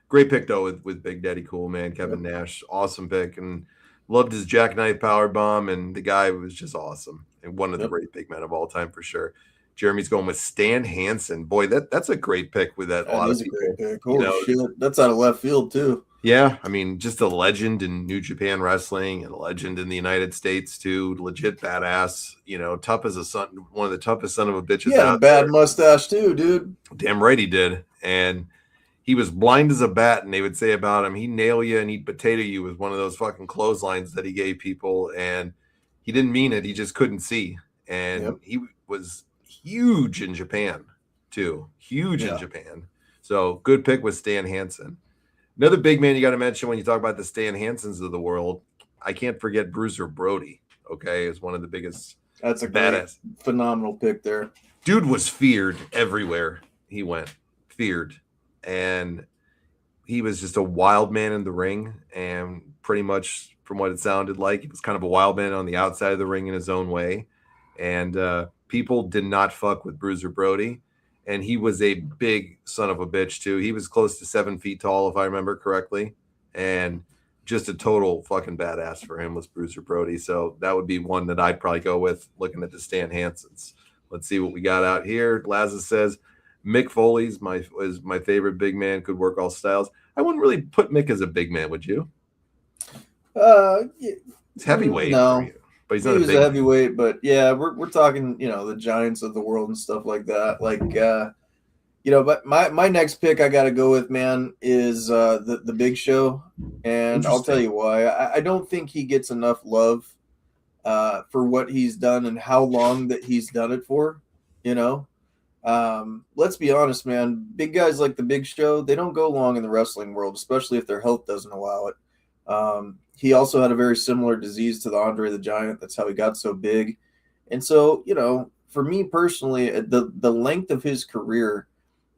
Great pick though with Big Daddy Cool, man. Kevin Nash. Awesome pick. And loved his jackknife power bomb, and the guy was just awesome. And one of the great big men of all time for sure. Jeremy's going with Stan Hansen. Boy, that's a great pick with that. That a lot of people. Great pick. Holy shit. That's out of left field too. Yeah, I mean, just a legend in New Japan Wrestling and a legend in the United States too. Legit badass. Tough as a son. One of the toughest son of a bitches. Yeah, bad mustache too, dude. Damn right he did. And he was blind as a bat, and they would say about him, he'd nail you and he'd potato you with one of those fucking clotheslines that he gave people. And He didn't mean it. He just couldn't see. And he was huge in Japan, too. Huge in Japan. So good pick with Stan Hansen. Another big man you got to mention when you talk about the Stan Hansens of the world, I can't forget Bruiser Brody, okay, is one of the biggest. That's a badass, phenomenal pick there. Dude was feared everywhere he went. Feared. And he was just a wild man in the ring, and pretty much from what it sounded like, he was kind of a wild man on the outside of the ring in his own way. And people did not fuck with Bruiser Brody. And he was a big son of a bitch, too. He was close to 7 feet tall, if I remember correctly. And just a total fucking badass for him was Bruiser Brody. So that would be one that I'd probably go with looking at the Stan Hansens. Let's see what we got out here. Laza says, Mick Foley's is my favorite big man, could work all styles. I wouldn't really put Mick as a big man, would you? It's heavyweight. No. But he's not he was a heavyweight, but yeah, we're talking, the giants of the world and stuff like that. Like, but my next pick I got to go with, man, is the Big Show, and I'll tell you why. I don't think he gets enough love for what he's done and how long that he's done it for. Let's be honest, man. Big guys like the Big Show, they don't go long in the wrestling world, especially if their health doesn't allow it. He also had a very similar disease to the Andre the Giant. That's how he got so big. And so, for me personally, the length of his career,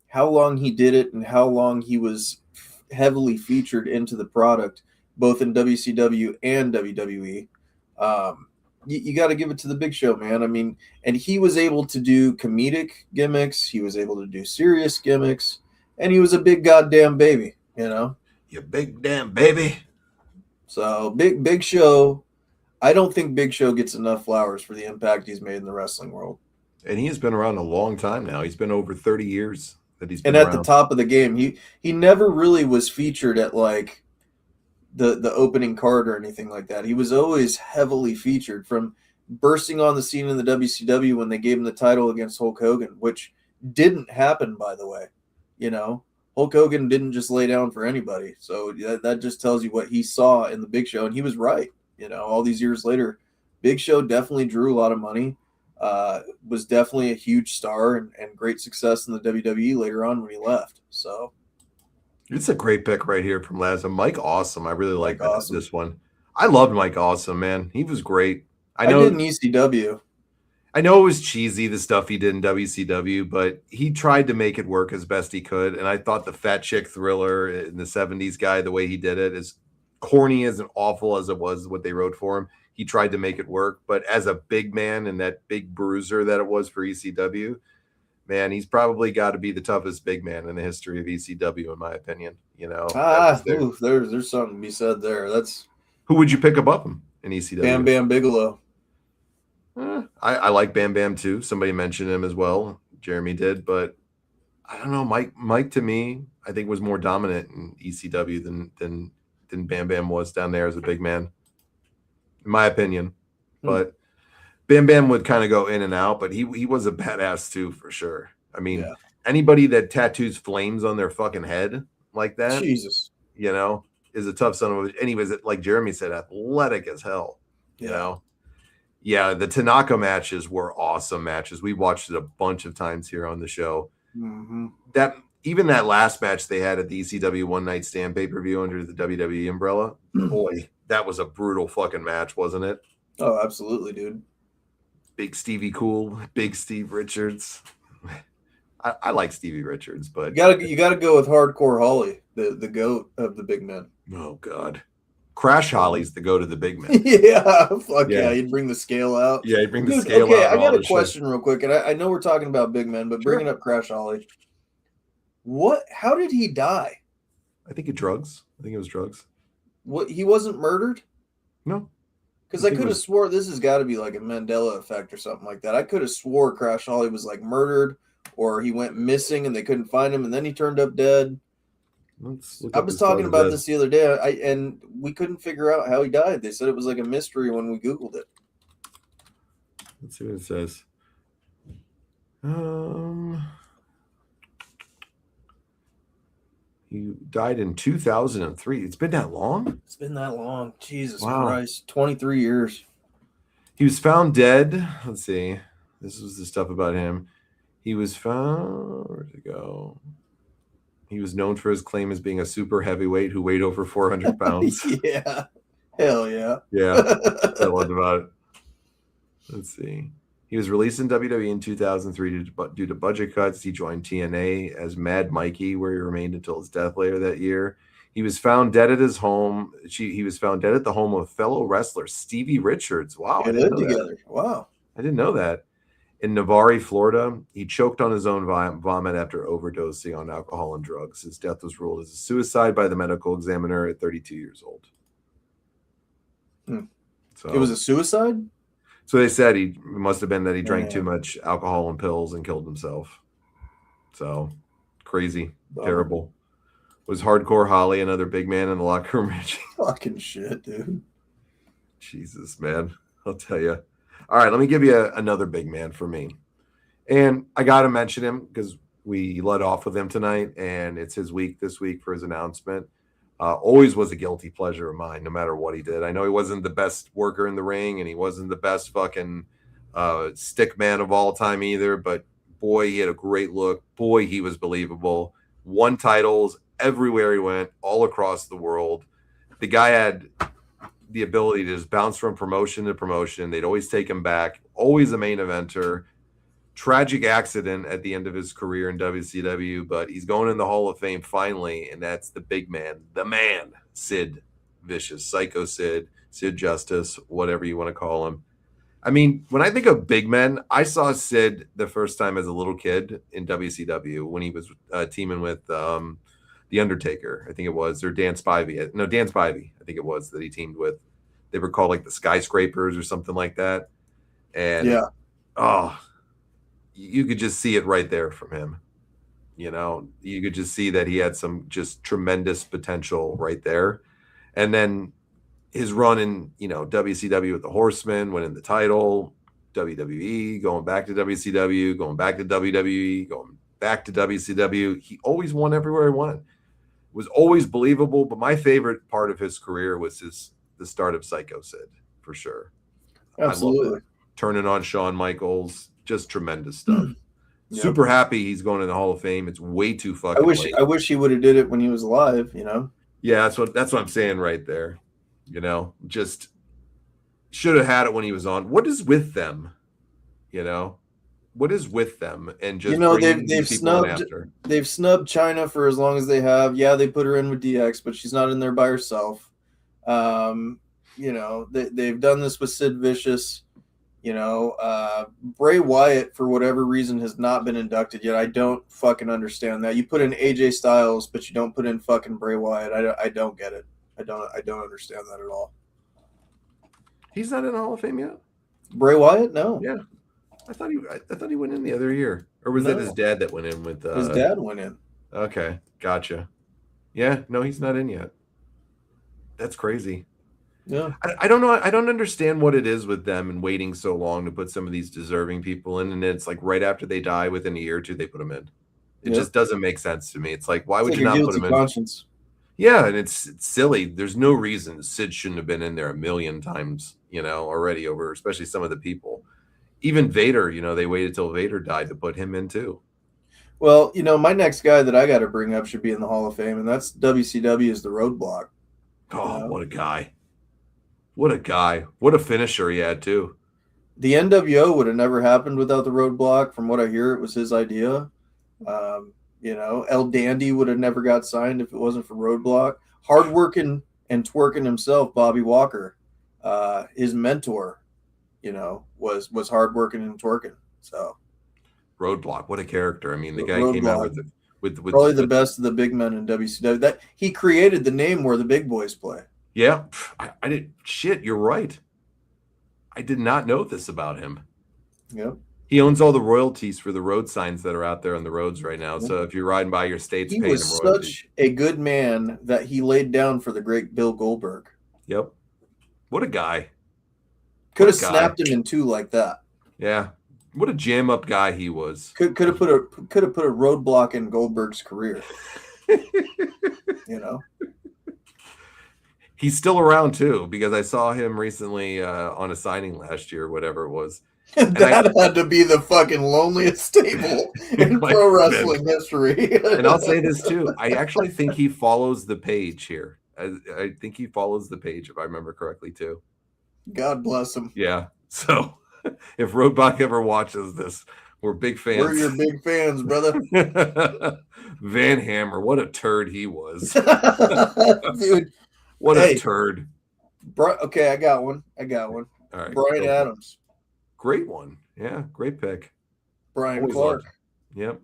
how long he did it and how long he was heavily featured into the product, both in WCW and WWE, you got to give it to the Big Show, man. I mean, and he was able to do comedic gimmicks. He was able to do serious gimmicks. And he was a big goddamn baby, You big damn baby. So Big Show, I don't think Big Show gets enough flowers for the impact he's made in the wrestling world. And he has been around a long time now. He's been over 30 years that he's been around. And at the top of the game. He never really was featured at like the opening card or anything like that. He was always heavily featured, from bursting on the scene in the WCW when they gave him the title against Hulk Hogan, which didn't happen, by the way. Hulk Hogan didn't just lay down for anybody. So that just tells you what he saw in the Big Show. And he was right. All these years later, Big Show definitely drew a lot of money, was definitely a huge star and great success in the WWE later on when he left. So it's a great pick right here from Laza. Mike Awesome. I really like Awesome. This one. I loved Mike Awesome, man. He was great. I did in ECW. I know it was cheesy, the stuff he did in WCW, but he tried to make it work as best he could. And I thought the Fat Chick Thriller in the 70s guy, the way he did it, as corny as and awful as it was what they wrote for him, he tried to make it work. But as a big man and that big bruiser that it was for ECW, man, he's probably got to be the toughest big man in the history of ECW, in my opinion. There's something to be said there. Who would you pick above him in ECW? Bam Bam Bigelow. I like Bam Bam too. Somebody mentioned him as well. Jeremy did, but I don't know. Mike to me, I think was more dominant in ECW than Bam Bam was down there as a big man, in my opinion. But Bam Bam would kind of go in and out, but he was a badass too, for sure. I mean, anybody that tattoos flames on their fucking head like that, Jesus, is a tough son of a. And he was, like Jeremy said, athletic as hell. Yeah, the Tanaka matches were awesome matches. We watched it a bunch of times here on the show. Mm-hmm. That last match they had at the ECW One Night Stand pay-per-view under the WWE umbrella, boy, that was a brutal fucking match, wasn't it? Oh, absolutely, dude. Big Stevie Cool, Big Steve Richards. I like Stevie Richards, but you gotta go with Hardcore Holly, the goat of the big men. Oh God. Crash Holly's the go to the big man. Yeah, he'd bring the scale out. Yeah, he'd bring the scale out. Okay, I got a question real quick, and I know we're talking about big men, but bringing up Crash Holly, how did he die? I think drugs. I think it was drugs. What, he wasn't murdered? No. Because I could have swore this has got to be like a Mandela effect or something like that. I could have swore Crash Holly was like murdered, or he went missing and they couldn't find him, and then he turned up dead. I was talking about this the other day, and we couldn't figure out how he died. They said it was like a mystery when we Googled it. Let's see what it says. He died in 2003. It's been that long? It's been that long. Jesus Christ. 23 years. He was found dead. Let's see. This was the stuff about him. He was found. Where'd it go? He was known for his claim as being a super heavyweight who weighed over 400 pounds. Yeah. Hell yeah. Yeah. I loved about it. Let's see. He was released in WWE in 2003 due to budget cuts. He joined TNA as Mad Mikey, where he remained until his death later that year. He was found dead at his home. He was found dead at the home of fellow wrestler Stevie Richards. Wow. They lived together. Wow. I didn't know that. In Navarre, Florida, he choked on his own vomit after overdosing on alcohol and drugs. His death was ruled as a suicide by the medical examiner at 32 years old. So it was a suicide? So they said it must have been that he drank too much alcohol and pills and killed himself. So crazy, terrible. Was Hardcore Holly another big man in the locker room? Fucking shit, dude. Jesus, man. I'll tell you. All right, let me give you another big man for me. And I got to mention him because we let off with him tonight, and it's his week this week for his announcement. Always was a guilty pleasure of mine, no matter what he did. I know he wasn't the best worker in the ring, and he wasn't the best fucking stick man of all time either, but boy, he had a great look. Boy, he was believable. Won titles everywhere he went, all across the world. The guy had the ability to just bounce from promotion to promotion. They'd always take him back, always a main eventer. Tragic accident at the end of his career in WCW, but he's going in the Hall of Fame finally, and that's the big man, the man, Sid Vicious, Psycho Sid, Sid Justice, whatever you want to call him. I mean, when I think of big men, I saw Sid the first time as a little kid in WCW when he was teaming with The Undertaker, I think it was, or Dan Spivey. No, Dan Spivey, I think it was, that he teamed with. They were called like the Skyscrapers or something like that. And you could just see it right there from him. You know, you could just see that he had some just tremendous potential right there. And then his run in, WCW with the Horsemen, winning the title, WWE, going back to WCW, going back to WWE, going back to WCW. He always won everywhere he went. Was always believable, but my favorite part of his career was the start of Psycho Sid, for sure. Absolutely. Turning on Shawn Michaels, just tremendous stuff. Yep. Super happy he's going to the Hall of Fame. It's way too fucking late. I wish he would have did it when he was alive, Yeah, that's what I'm saying right there. Just should have had it when he was on. What is with them? What is with them? And just they've snubbed China for as long as they have. Yeah, they put her in with DX, but she's not in there by herself. They've done this with Sid Vicious. Bray Wyatt, for whatever reason, has not been inducted yet. I don't fucking understand that. You put in AJ Styles, but you don't put in fucking Bray Wyatt. I don't get it. I don't understand that at all. He's not in the Hall of Fame yet? Bray Wyatt? No. Yeah. I thought he went in the other year. Or was that his dad that went in with his dad went in. Okay, gotcha. Yeah, no, he's not in yet. That's crazy. Yeah. I don't know. I don't understand what it is with them and waiting so long to put some of these deserving people in, and it's like right after they die, within a year or two, they put them in. It just doesn't make sense to me. It's like, why would you not put them in? Conscience. Yeah, and it's silly. There's no reason Sid shouldn't have been in there a million times, already over, especially some of the people. Even Vader, they waited till Vader died to put him in too. Well, my next guy that I got to bring up should be in the Hall of Fame, and that's WCW's The Roadblock. Oh, what a guy. What a guy. What a finisher he had too. The NWO would have never happened without The Roadblock. From what I hear, it was his idea. El Dandy would have never got signed if it wasn't for Roadblock. Hardworking and twerking himself, Bobby Walker, his mentor, was hardworking and twerking. So Roadblock, what a character. I mean, the guy came out with probably the best of the big men in WCW. That he created the name where the big boys play. Yeah, I did. Shit, you're right. I did not know this about him. Yep. He owns all the royalties for the road signs that are out there on the roads right now. So if you're riding by your states, he was such a good man that he laid down for the great Bill Goldberg. Yep. What a guy. Could have snapped him in two like that. Yeah. What a jam up guy he was. Could have put a roadblock in Goldberg's career. He's still around too, because I saw him recently on a signing last year, whatever it was. That had to be the fucking loneliest stable in Like, pro wrestling history. And I'll say this too. I actually think he follows the page here. I think he follows the page, if I remember correctly, too. God bless him. Yeah. So if Roadblock ever watches this, we're big fans. We're your big fans, brother. Van Hammer, what a turd he was. Dude. What a turd. Okay, I got one. All right. Brian Adams. Great one. Yeah, great pick. Brian Always Clark. Yep.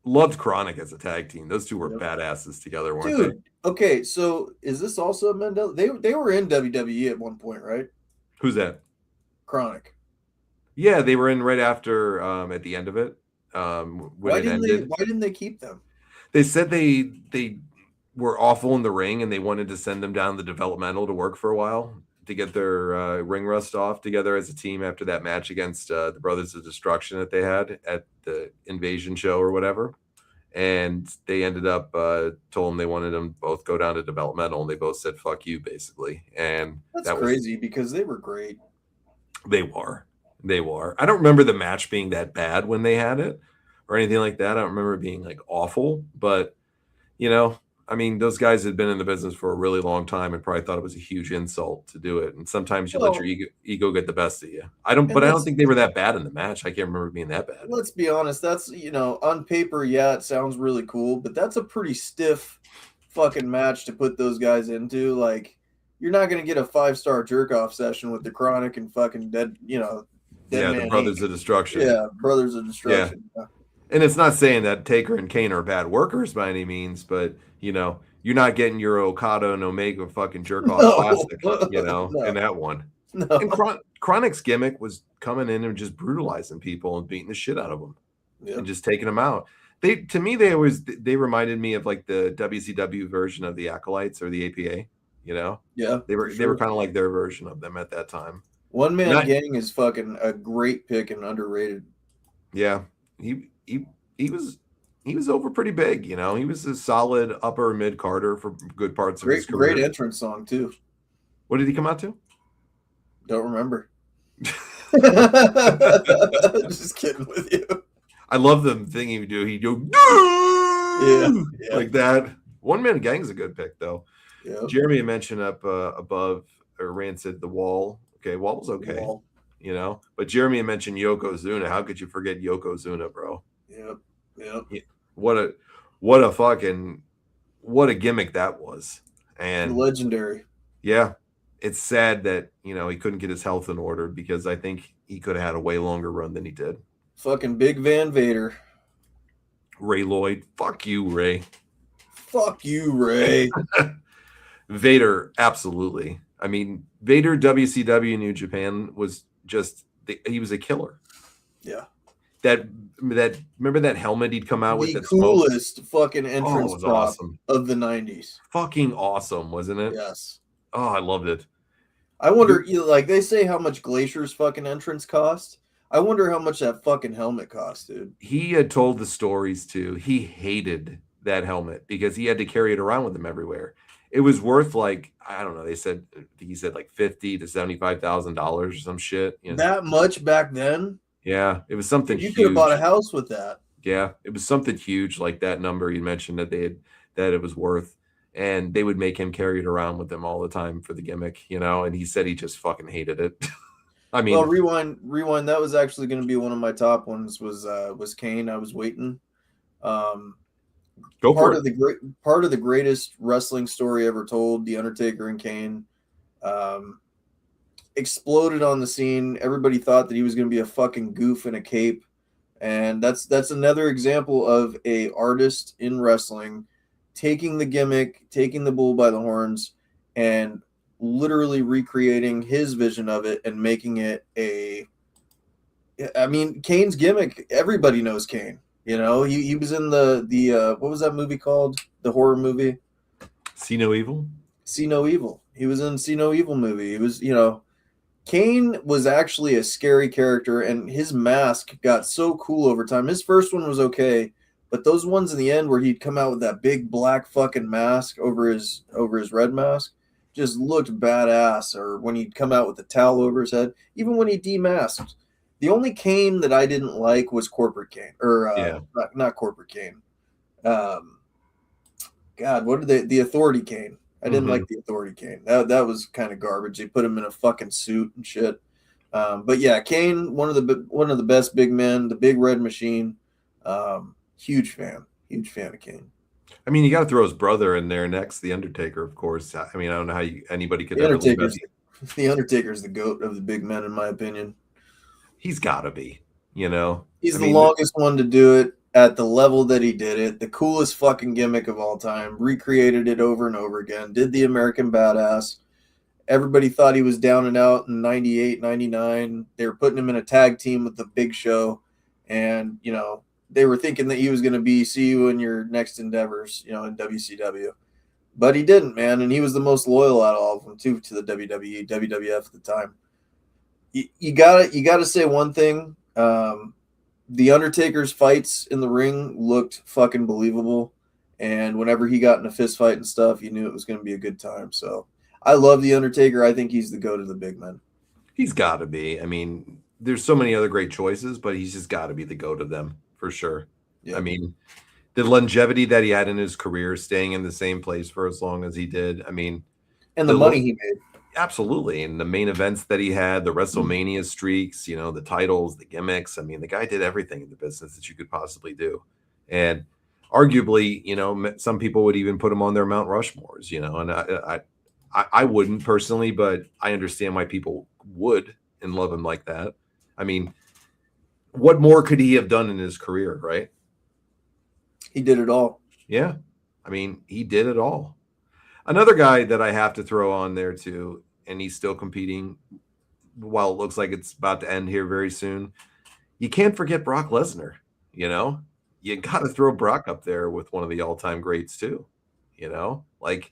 Loved Chronic as a tag team. Those two were badasses together, weren't they? Dude, okay, so is this also Mandela? They were in WWE at one point, right? Who's that? Chronic. Yeah, they were in right after at the end of it. When it ended. Why didn't they keep them? They said they were awful in the ring and they wanted to send them down the developmental to work for a while to get their ring rust off together as a team after that match against the Brothers of Destruction that they had at the Invasion show or whatever. And they ended up told them they wanted them both go down to developmental, and they both said "fuck you," basically. And that's crazy because they were great. They were. I don't remember the match being that bad when they had it or anything like that. I don't remember it being like awful, but I mean, those guys had been in the business for a really long time and probably thought it was a huge insult to do it. And sometimes you let your ego get the best of you. I don't think they were that bad in the match. I can't remember being that bad. Let's be honest. That's, on paper, yeah, it sounds really cool, but that's a pretty stiff fucking match to put those guys into. Like, you're not going to get a 5-star jerk-off session with the Chronic and fucking Dead the Brothers of Destruction. Yeah, Brothers of Destruction. Yeah. And it's not saying that Taker and Kane are bad workers by any means, but you're not getting your Okada and Omega fucking jerk off classic, in that one. No. And Chronic's gimmick was coming in and just brutalizing people and beating the shit out of them and just taking them out. They reminded me of like the WCW version of the Acolytes or the APA. Yeah, they were kind of like their version of them at that time. One Man Gang is fucking a great pick and underrated. Yeah, he was over pretty big, He was a solid upper mid Carter for good parts of his career. Great entrance song too. What did he come out to? Don't remember. Just kidding with you. I love the thing he would do. He'd go, yeah, like that. One Man Gang's a good pick though. Yeah. Jeremy mentioned up above, or Rand said the Wall. Okay, Wall was okay. Wall. But Jeremy mentioned Yokozuna. How could you forget Yokozuna, bro? Yep. What a gimmick that was. And legendary. Yeah. It's sad that, he couldn't get his health in order because I think he could have had a way longer run than he did. Fucking Big Van Vader. Ray Lloyd. Fuck you, Ray. Fuck you, Ray. Vader, absolutely. I mean, Vader WCW New Japan was just he was a killer. Yeah. That remember that helmet he'd come out with? The coolest fucking entrance prop awesome. Of the 90s. Fucking awesome, wasn't it? Yes. Oh, I loved it. I wonder, like they say how much Glacier's fucking entrance cost. I wonder how much that fucking helmet cost, dude. He had told the stories too. He hated that helmet because he had to carry it around with him everywhere. It was worth like, I don't know, he said like $50,000 to $75,000 or some shit. That much back then? Yeah, it was something you huge. Could have bought a house with that. Yeah, it was something huge like that number you mentioned that it was worth. And they would make him carry it around with them all the time for the gimmick, and he said he just fucking hated it. I mean, well, rewind. That was actually going to be one of my top ones. Was Kane. I was waiting. Go part for of it. Part of the greatest wrestling story ever told. The Undertaker and Kane exploded on the scene. Everybody thought that he was going to be a fucking goof in a cape, and that's another example of a artist in wrestling taking the gimmick, taking the bull by the horns, and literally recreating his vision of it and making it Kane's gimmick, everybody knows Kane. He was in the what was that movie called? The horror movie? See No Evil? See No Evil. He was in See No Evil movie. He was, Kane was actually a scary character, and his mask got so cool over time. His first one was okay, but those ones in the end where he'd come out with that big black fucking mask over his red mask, just looked badass, or when he'd come out with the towel over his head, even when he demasked. The only Kane that I didn't like was Corporate Kane, or Yeah. not Corporate Kane. God, what did they? The Authority Kane. I didn't like the Authority Kane. That was kind of garbage. They put him in a fucking suit and shit. But yeah, Kane, one of the best big men, the Big Red Machine. Huge fan of Kane. I mean, you got to throw his brother in there next, the Undertaker, of course. I mean, I don't know how anybody could ever leave out. The Undertaker's the GOAT of the big men, in my opinion. He's got to be, you know. He's the longest one to do it at the level that he did it. The coolest fucking gimmick of all time. Recreated it over and over again. Did the American Badass. Everybody thought he was down and out in 98, 99. They were putting him in a tag team with the Big Show. And, you know, they were thinking that he was going to see you in your next endeavors, you know, in WCW. But he didn't, man. And he was the most loyal out of all of them, too, to the WWE, WWF at the time. You gotta say one thing. The Undertaker's fights in the ring looked fucking believable. And whenever he got in a fist fight and stuff, you knew it was going to be a good time. So I love The Undertaker. I think he's the GOAT of the big men. He's got to be. I mean, there's so many other great choices, but he's just got to be the GOAT of them for sure. Yeah. I mean, the longevity that he had in his career, staying in the same place for as long as he did. I mean, and the money he made. Absolutely. And the main events that he had, the WrestleMania streaks, you know, the titles, the gimmicks. I mean, the guy did everything in the business that you could possibly do. And arguably, you know, some people would even put him on their Mount Rushmores, you know, and I wouldn't personally, but I understand why people would and love him like that. I mean, what more could he have done in his career, right? He did it all. Yeah. I mean, he did it all. Another guy that I have to throw on there too, and he's still competing while it looks like it's about to end here very soon. You can't forget Brock Lesnar, you know? You got to throw Brock up there with one of the all-time greats too, you know? Like,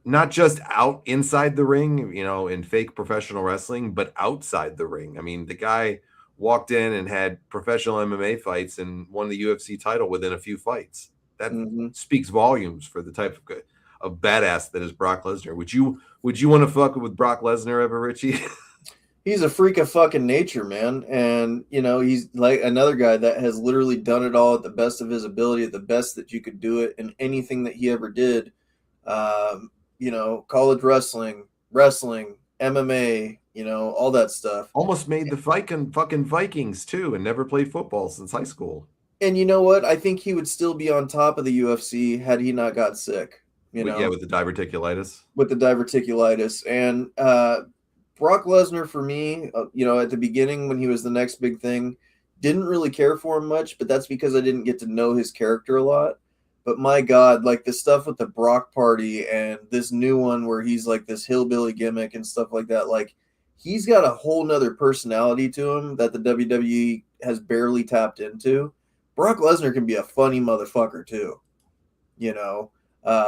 not just out inside the ring, you know, in fake professional wrestling, but outside the ring. I mean, the guy walked in and had professional MMA fights and won the UFC title within a few fights. That speaks volumes for the type of badass that is Brock Lesnar. Would you want to fuck with Brock Lesnar ever, Richie? He's a freak of fucking nature, man. And, you know, he's like another guy that has literally done it all at the best of his ability, at the best that you could do it in anything that he ever did. You know, college wrestling, MMA, you know, all that stuff. Almost made the fucking Vikings too and never played football since high school. And you know what? I think he would still be on top of the UFC had he not got sick. You know? Yeah, with the diverticulitis. With the diverticulitis. And Brock Lesnar, for me, you know, at the beginning when he was the next big thing, didn't really care for him much, but that's because I didn't get to know his character a lot. But my God, like the stuff with the Brock Party and this new one where he's like this hillbilly gimmick and stuff like that, like he's got a whole nother personality to him that the WWE has barely tapped into. Brock Lesnar can be a funny motherfucker too. You know,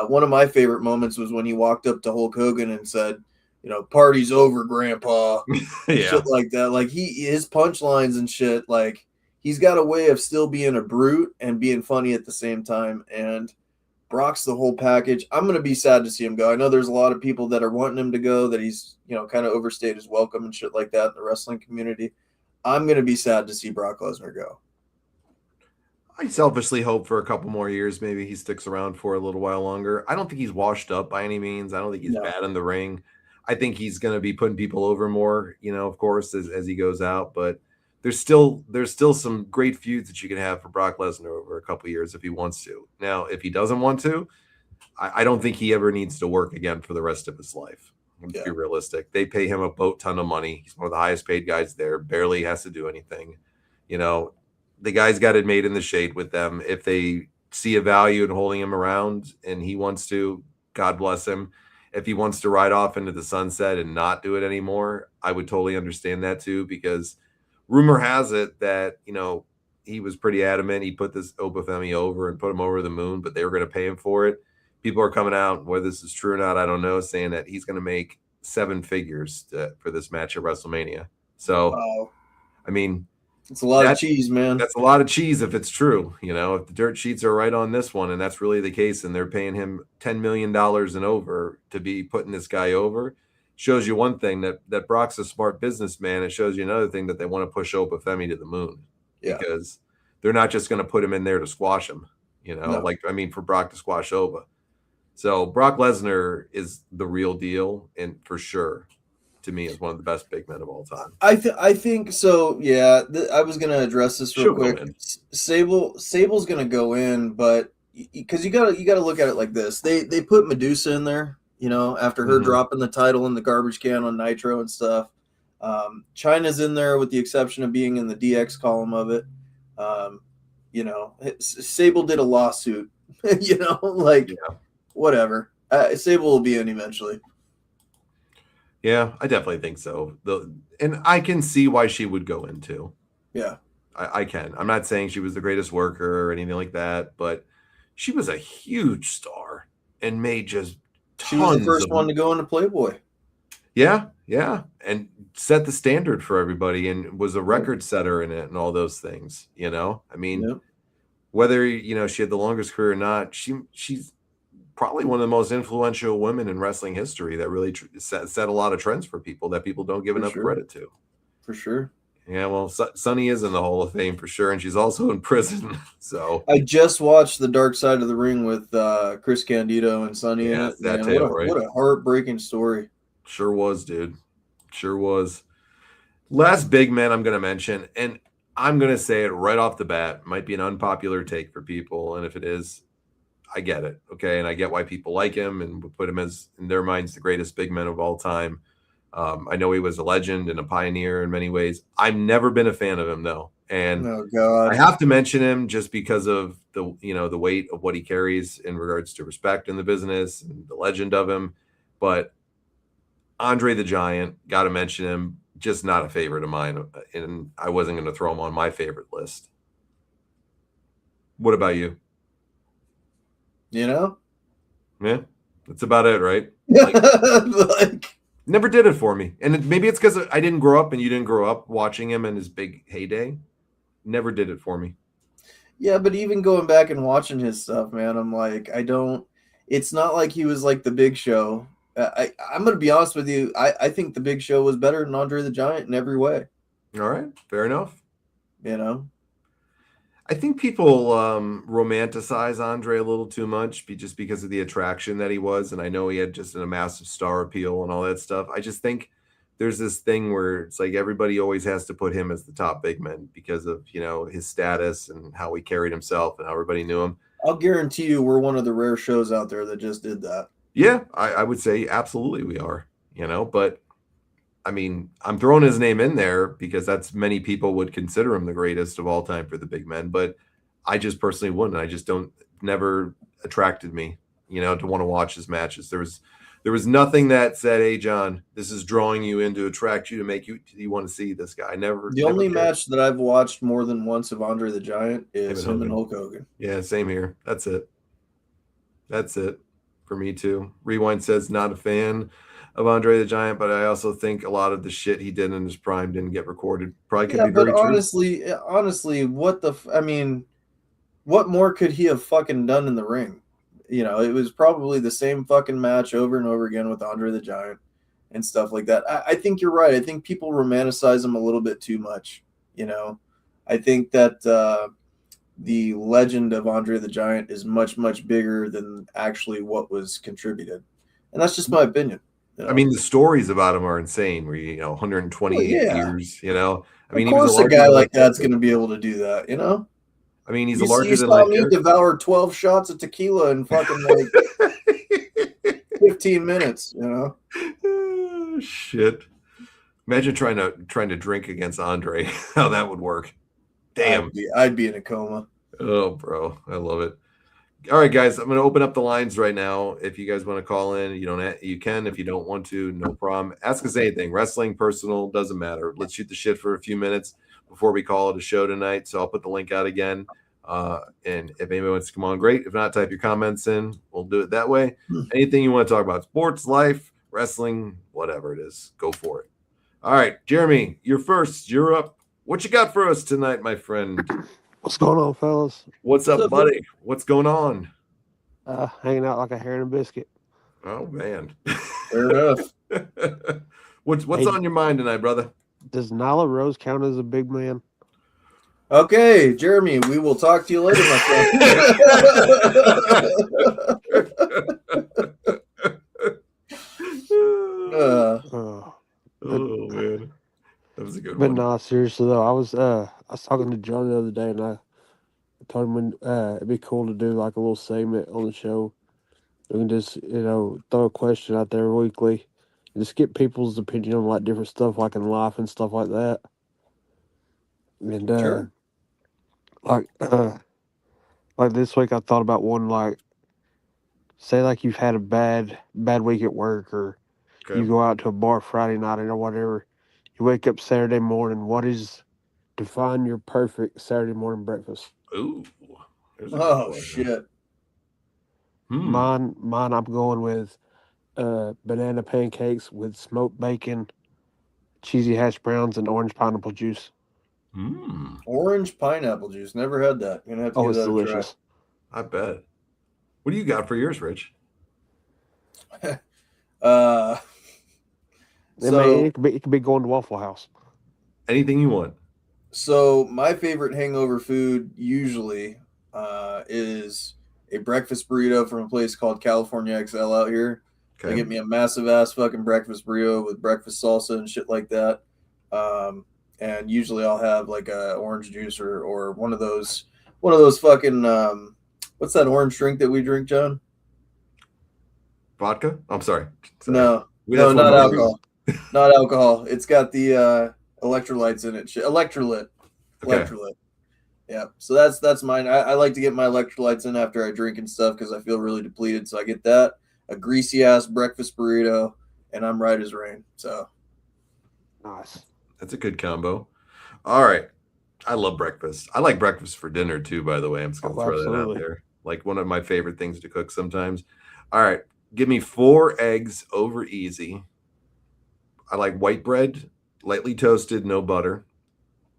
one of my favorite moments was when he walked up to Hulk Hogan and said, you know, party's over, Grandpa. Yeah. Shit like that. Like his punchlines and shit, like he's got a way of still being a brute and being funny at the same time. And Brock's the whole package. I'm going to be sad to see him go. I know there's a lot of people that are wanting him to go, that he's, you know, kind of overstayed his welcome and shit like that in the wrestling community. I'm going to be sad to see Brock Lesnar go. I selfishly hope for a couple more years. Maybe he sticks around for a little while longer. I don't think he's washed up by any means. I don't think he's bad in the ring. I think he's going to be putting people over more, you know, of course, as he goes out. But there's still some great feuds that you can have for Brock Lesnar over a couple years if he wants to. Now, if he doesn't want to, I don't think he ever needs to work again for the rest of his life. Let's be realistic. They pay him a boat ton of money. He's one of the highest paid guys there. Barely has to do anything. You know, the guy's got it made in the shade with them. If they see a value in holding him around and he wants to, God bless him. If he wants to ride off into the sunset and not do it anymore, I would totally understand that too, because rumor has it that, you know, he was pretty adamant. He put this Obafemi over and put him over the moon, but they were going to pay him for it. People are coming out, whether this is true or not, I don't know, saying that he's going to make 7 figures for this match at WrestleMania. So, I mean, It's a lot of cheese, man. That's a lot of cheese if it's true. If the dirt sheets are right on this one, and that's really the case, and they're paying him $10 million and over to be putting this guy over, shows you one thing that Brock's a smart businessman. It shows you another thing that they want to push Opa Femi to the moon because they're not just going to put him in there to squash him. For Brock to squash Opa. So Brock Lesnar is the real deal, and for sure, to me, is one of the best big men of all time. I think so. Yeah, I was gonna address this real quick. Sable's gonna go in, but because you gotta look at it like this. They put Medusa in there, after her dropping the title in the garbage can on Nitro and stuff. China's in there with the exception of being in the DX column of it. Sable did a lawsuit. Whatever. Sable will be in eventually. Yeah, I definitely think so. And I can see why she would go into. Yeah. I can. I'm not saying she was the greatest worker or anything like that, but she was a huge star and made just tons. She was the first one to go into Playboy. Yeah. And set the standard for everybody and was a record setter in it and all those things, whether, she had the longest career or not, she's probably one of the most influential women in wrestling history that really set a lot of trends for people that people don't give enough credit to. For sure. Yeah, well, Sunny is in the Hall of Fame for sure, and she's also in prison. So I just watched The Dark Side of the Ring with Chris Candido and Sunny. Yeah, what a heartbreaking story. Sure was, dude. Sure was. Last big man I'm going to mention, and I'm going to say it right off the bat, might be an unpopular take for people, and if it is, I get it, okay? And I get why people like him and would put him as, in their minds, the greatest big man of all time. I know he was a legend and a pioneer in many ways. I've never been a fan of him, though. And I have to mention him just because of the weight of what he carries in regards to respect in the business and the legend of him. But Andre the Giant, got to mention him, just not a favorite of mine. And I wasn't going to throw him on my favorite list. What about you? Yeah, that's about it, right? Like never did it for me. And maybe it's because I didn't grow up and you didn't grow up watching him in his big heyday. Never did it for me. Yeah, but even going back and watching his stuff, man, I'm like, it's not like he was like the Big Show. I'm going to be honest with you. I think the Big Show was better than Andre the Giant in every way. All right. Fair enough. I think people romanticize Andre a little too much just because of the attraction that he was. And I know he had just a massive star appeal and all that stuff. I just think there's this thing where it's like everybody always has to put him as the top big man because of, his status and how he carried himself and how everybody knew him. I'll guarantee you we're one of the rare shows out there that just did that. Yeah, I would say absolutely we are, but I mean, I'm throwing his name in there because that's many people would consider him the greatest of all time for the big men, but I just personally wouldn't. I just never attracted me, to want to watch his matches. There was nothing that said, "Hey, John, this is drawing you in to attract you to make you want to see this guy." The only match that I've watched more than once of Andre the Giant is him and Hulk Hogan. Yeah, same here. That's it for me too. Rewind says not a fan of Andre the Giant, but I also think a lot of the shit he did in his prime didn't get recorded. Probably could be very true. Honestly, what more could he have fucking done in the ring? It was probably the same fucking match over and over again with Andre the Giant and stuff like that. I think you're right. I think people romanticize him a little bit too much. I think that the legend of Andre the Giant is much, much bigger than actually what was contributed. And that's just my opinion. I mean, the stories about him are insane. Where 128 years. I mean, of course, a guy like that's going to be able to do that. I mean, he's you larger than life. Me devour 12 shots of tequila in fucking 15 minutes. Shit. Imagine trying to drink against Andre. How that would work. Damn. I'd be in a coma. Oh, bro, I love it. All right, guys, I'm going to open up the lines right now. If you guys want to call in, you can. If you don't want to, no problem. Ask us anything. Wrestling, personal, doesn't matter. Let's shoot the shit for a few minutes before we call it a show tonight. So I'll put the link out again. And if anybody wants to come on, great. If not, type your comments in. We'll do it that way. Anything you want to talk about, sports, life, wrestling, whatever it is, go for it. All right, Jeremy, you're first. You're up. What you got for us tonight, my friend? What's going on, fellas? What's up, buddy? What's going on? Hanging out like a hare and a biscuit. Oh man. Fair enough. What's Hey. on your mind tonight, brother? Does Nyla Rose count as a big man? Okay, Jeremy, we will talk to you later, my friend. Oh man, that was a good But one. nah, seriously though, I was talking to John the other day, and I told him it'd be cool to do like a little segment on the show. We can just throw a question out there weekly, and just get people's opinion on like different stuff, like in life and stuff like that. And Sure. like this week, I thought about one, like, say like you've had a bad week at work, or you go out to a bar Friday night or whatever. You wake up Saturday morning. Define your perfect Saturday morning breakfast? Ooh. Oh shit. Mine. I'm going with banana pancakes with smoked bacon, cheesy hash browns, and orange pineapple juice. Orange pineapple juice. Never had that. Gonna have to give it's that delicious. I bet. What do you got for yours, Rich? It could be going to Waffle House. Anything you want. So my favorite hangover food usually is a breakfast burrito from a place called California XL out here. Okay. They get me a massive ass fucking breakfast burrito with breakfast salsa and shit like that. And usually I'll have like a orange juice or one of those fucking what's that orange drink that we drink, John? Vodka? I'm sorry. No, not alcohol. Not alcohol. It's got the electrolytes in it. Electrolyte. Okay. Electrolyte. Yeah. So that's mine. I like to get my electrolytes in after I drink and stuff because I feel really depleted. So I get that, a greasy ass breakfast burrito, and I'm right as rain. So nice. That's a good combo. All right. I love breakfast. I like breakfast for dinner too, by the way. I'm just going to throw that out there. Like one of my favorite things to cook sometimes. All right. Give me 4 eggs over easy. I like white bread, lightly toasted, no butter.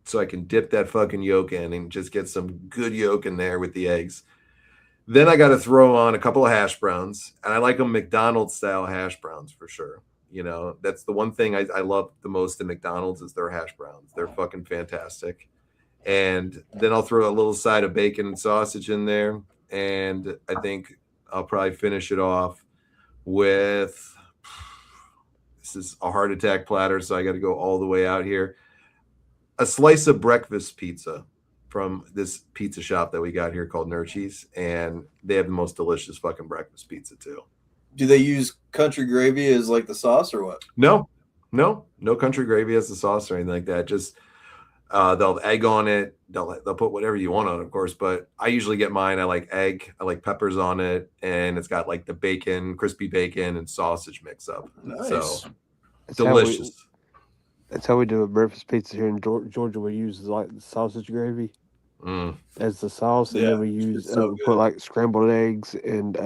So I can dip that fucking yolk in and just get some good yolk in there with the eggs. Then I got to throw on a couple of hash browns. And I like them McDonald's style hash browns for sure. You know, that's the one thing I love the most in McDonald's is their hash browns. They're fucking fantastic. And then I'll throw a little side of bacon and sausage in there. And I think I'll probably finish it off with, this is a heart attack platter, so I got to go all the way out here. A slice of breakfast pizza from this pizza shop that we got here called Nurchi's. And they have the most delicious fucking breakfast pizza too. Do they use country gravy as like the sauce or what? No country gravy as the sauce or anything like that. Just they'll have egg on it. They'll put whatever you want on it, of course. But I usually get mine. I like egg. I like peppers on it, and it's got like the bacon, crispy bacon, and sausage mix up. Nice. So That's delicious. That's how we do a breakfast pizza here in Georgia. We use like the sausage gravy as the sauce, and then we use put like scrambled eggs and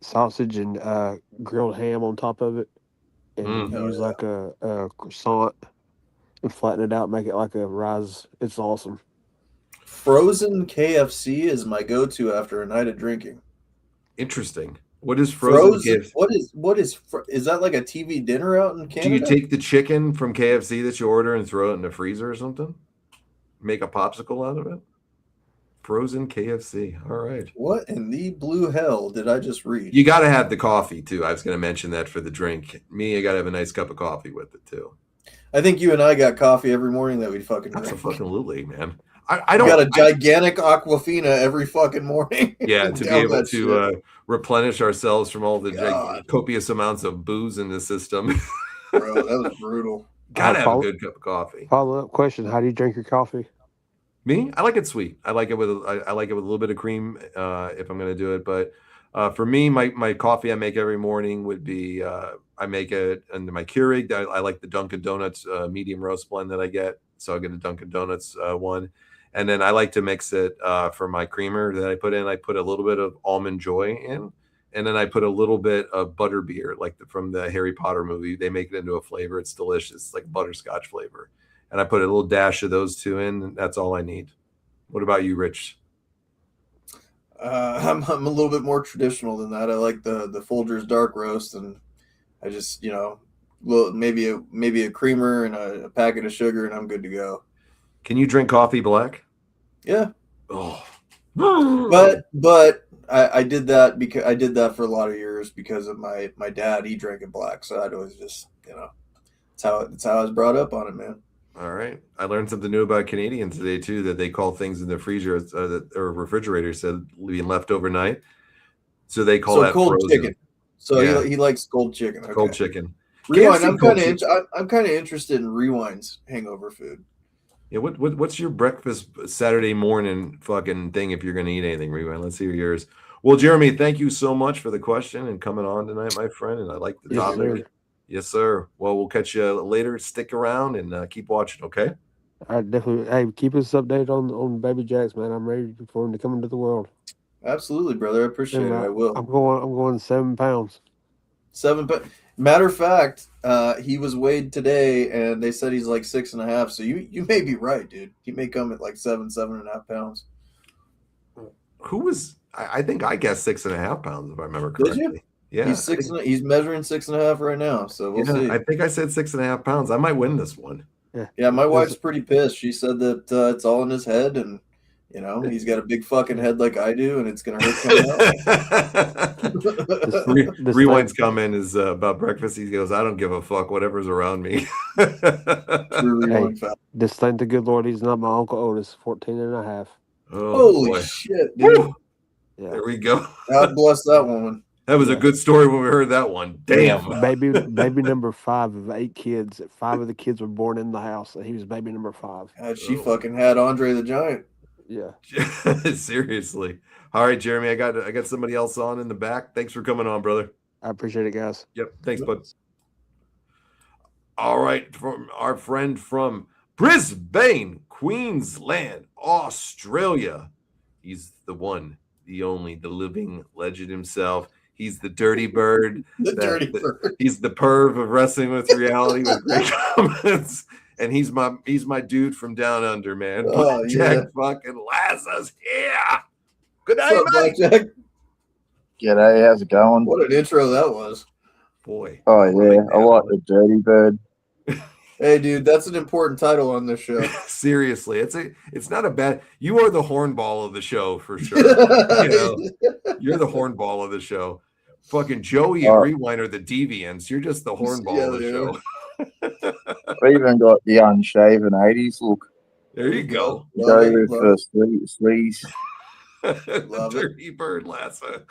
sausage and grilled ham on top of it, and use like a croissant and flatten it out, make it like a rise. It's awesome. Frozen KFC is my go-to after a night of drinking. Interesting. What is frozen KFC? Is that like a TV dinner out in Canada? Do you take the chicken from KFC that you order and throw it in the freezer or something? Make a popsicle out of it? Frozen KFC. All right. What in the blue hell did I just read? You got to have the coffee too. I was going to mention that for the drink. Me, I got to have a nice cup of coffee with it too. I think you and I got coffee every morning that we fucking drink. Absolutely, man. I don't got a gigantic Aquafina every fucking morning. Yeah, to be able to replenish ourselves from all the copious amounts of booze in the system. Bro, that was brutal. Gotta have a good cup of coffee. Follow-up question: how do you drink your coffee? Me, I like it sweet. I like it with a little bit of cream if I'm going to do it. But for me, my coffee I make every morning would be I make it under my Keurig. I like the Dunkin' Donuts medium roast blend that I get, so I get a Dunkin' Donuts one, and then I like to mix it for my creamer that I put in. I put a little bit of almond joy in, and then I put a little bit of butterbeer, like from the Harry Potter movie. They make it into a flavor. It's delicious, like butterscotch flavor. And I put a little dash of those two in, and that's all I need. What about you, Rich? I'm a little bit more traditional than that. I like the Folgers dark roast, and I just maybe a creamer and a packet of sugar, and I'm good to go. Can you drink coffee black? Yeah. Oh, but I did that because I did that for a lot of years because of my dad. He drank it black, so I'd always just it's how I was brought up on it, man. all right. I learned something new about Canadians today too. That they call things in the freezer or refrigerator said being left overnight, so they call that cold frozen. chicken. So Yeah. he likes cold chicken. Okay. Cold chicken. Rewind. KFC I'm cold kind chicken. of I'm kind of interested in Rewind's hangover food. Yeah, what's your breakfast Saturday morning fucking thing if you're going to eat anything, Rewind? Let's hear yours. Well, Jeremy, thank you so much for the question and coming on tonight, my friend. And I like the Yes, topic. sir. Yes, sir. Well, we'll catch you later. Stick around and keep watching, okay? I definitely. Hey, keep us updated on Baby Jacks, man. I'm ready for him to come into the world. Absolutely, brother. I appreciate it. I will. I'm going 7 pounds. 7 pounds. Matter of fact, he was weighed today, and they said he's like 6.5. So you may be right, dude. He may come at like 7.5 pounds. Who was? I think I guessed 6.5 pounds if I remember Did correctly. you? Yeah, He's I think- he's measuring 6.5 right now. So we'll see. I think I said 6.5 pounds. I might win this one. Yeah, my wife's pretty pissed. She said that it's all in his head, and he's got a big fucking head like I do, and it's gonna hurt coming out. Rewind's comment is about breakfast. He goes, "I don't give a fuck. Whatever's around me." True Rewind fact. Just thank the good Lord he's not my Uncle Otis, 14 and a half. Oh, Holy boy. shit, dude! Woo! Yeah. There we go. God bless that woman. That was a good story when we heard that one. Damn. Baby number 5 of 8 kids. 5 of the kids were born in the house, and he was baby number 5. God, she fucking had Andre the Giant. Yeah. Seriously. All right, Jeremy, I got somebody else on in the back. Thanks for coming on, brother. I appreciate it, guys. Yep. Thanks, bud. All right, from our friend from Brisbane, Queensland, Australia. He's the one, the only, the living legend himself. He's the dirty bird. Dirty bird. He's the perv of wrestling with reality with great comments. And he's my dude from down under, man. Oh, Jack fucking Laza's here. Good night, What's up, mate. Blackjack? G'day, how's it going? What an intro that was. Boy. Oh yeah, I like the dirty bird. Hey, dude, that's an important title on this show. Seriously, it's not a bad. You are the hornball of the show for sure. You're the hornball of the show. Fucking Joey and Rewind are the deviants. You're just the hornball of the show. We even got the unshaven 80s look. There you go. Go with the sleeves. Dirty bird, Lassa.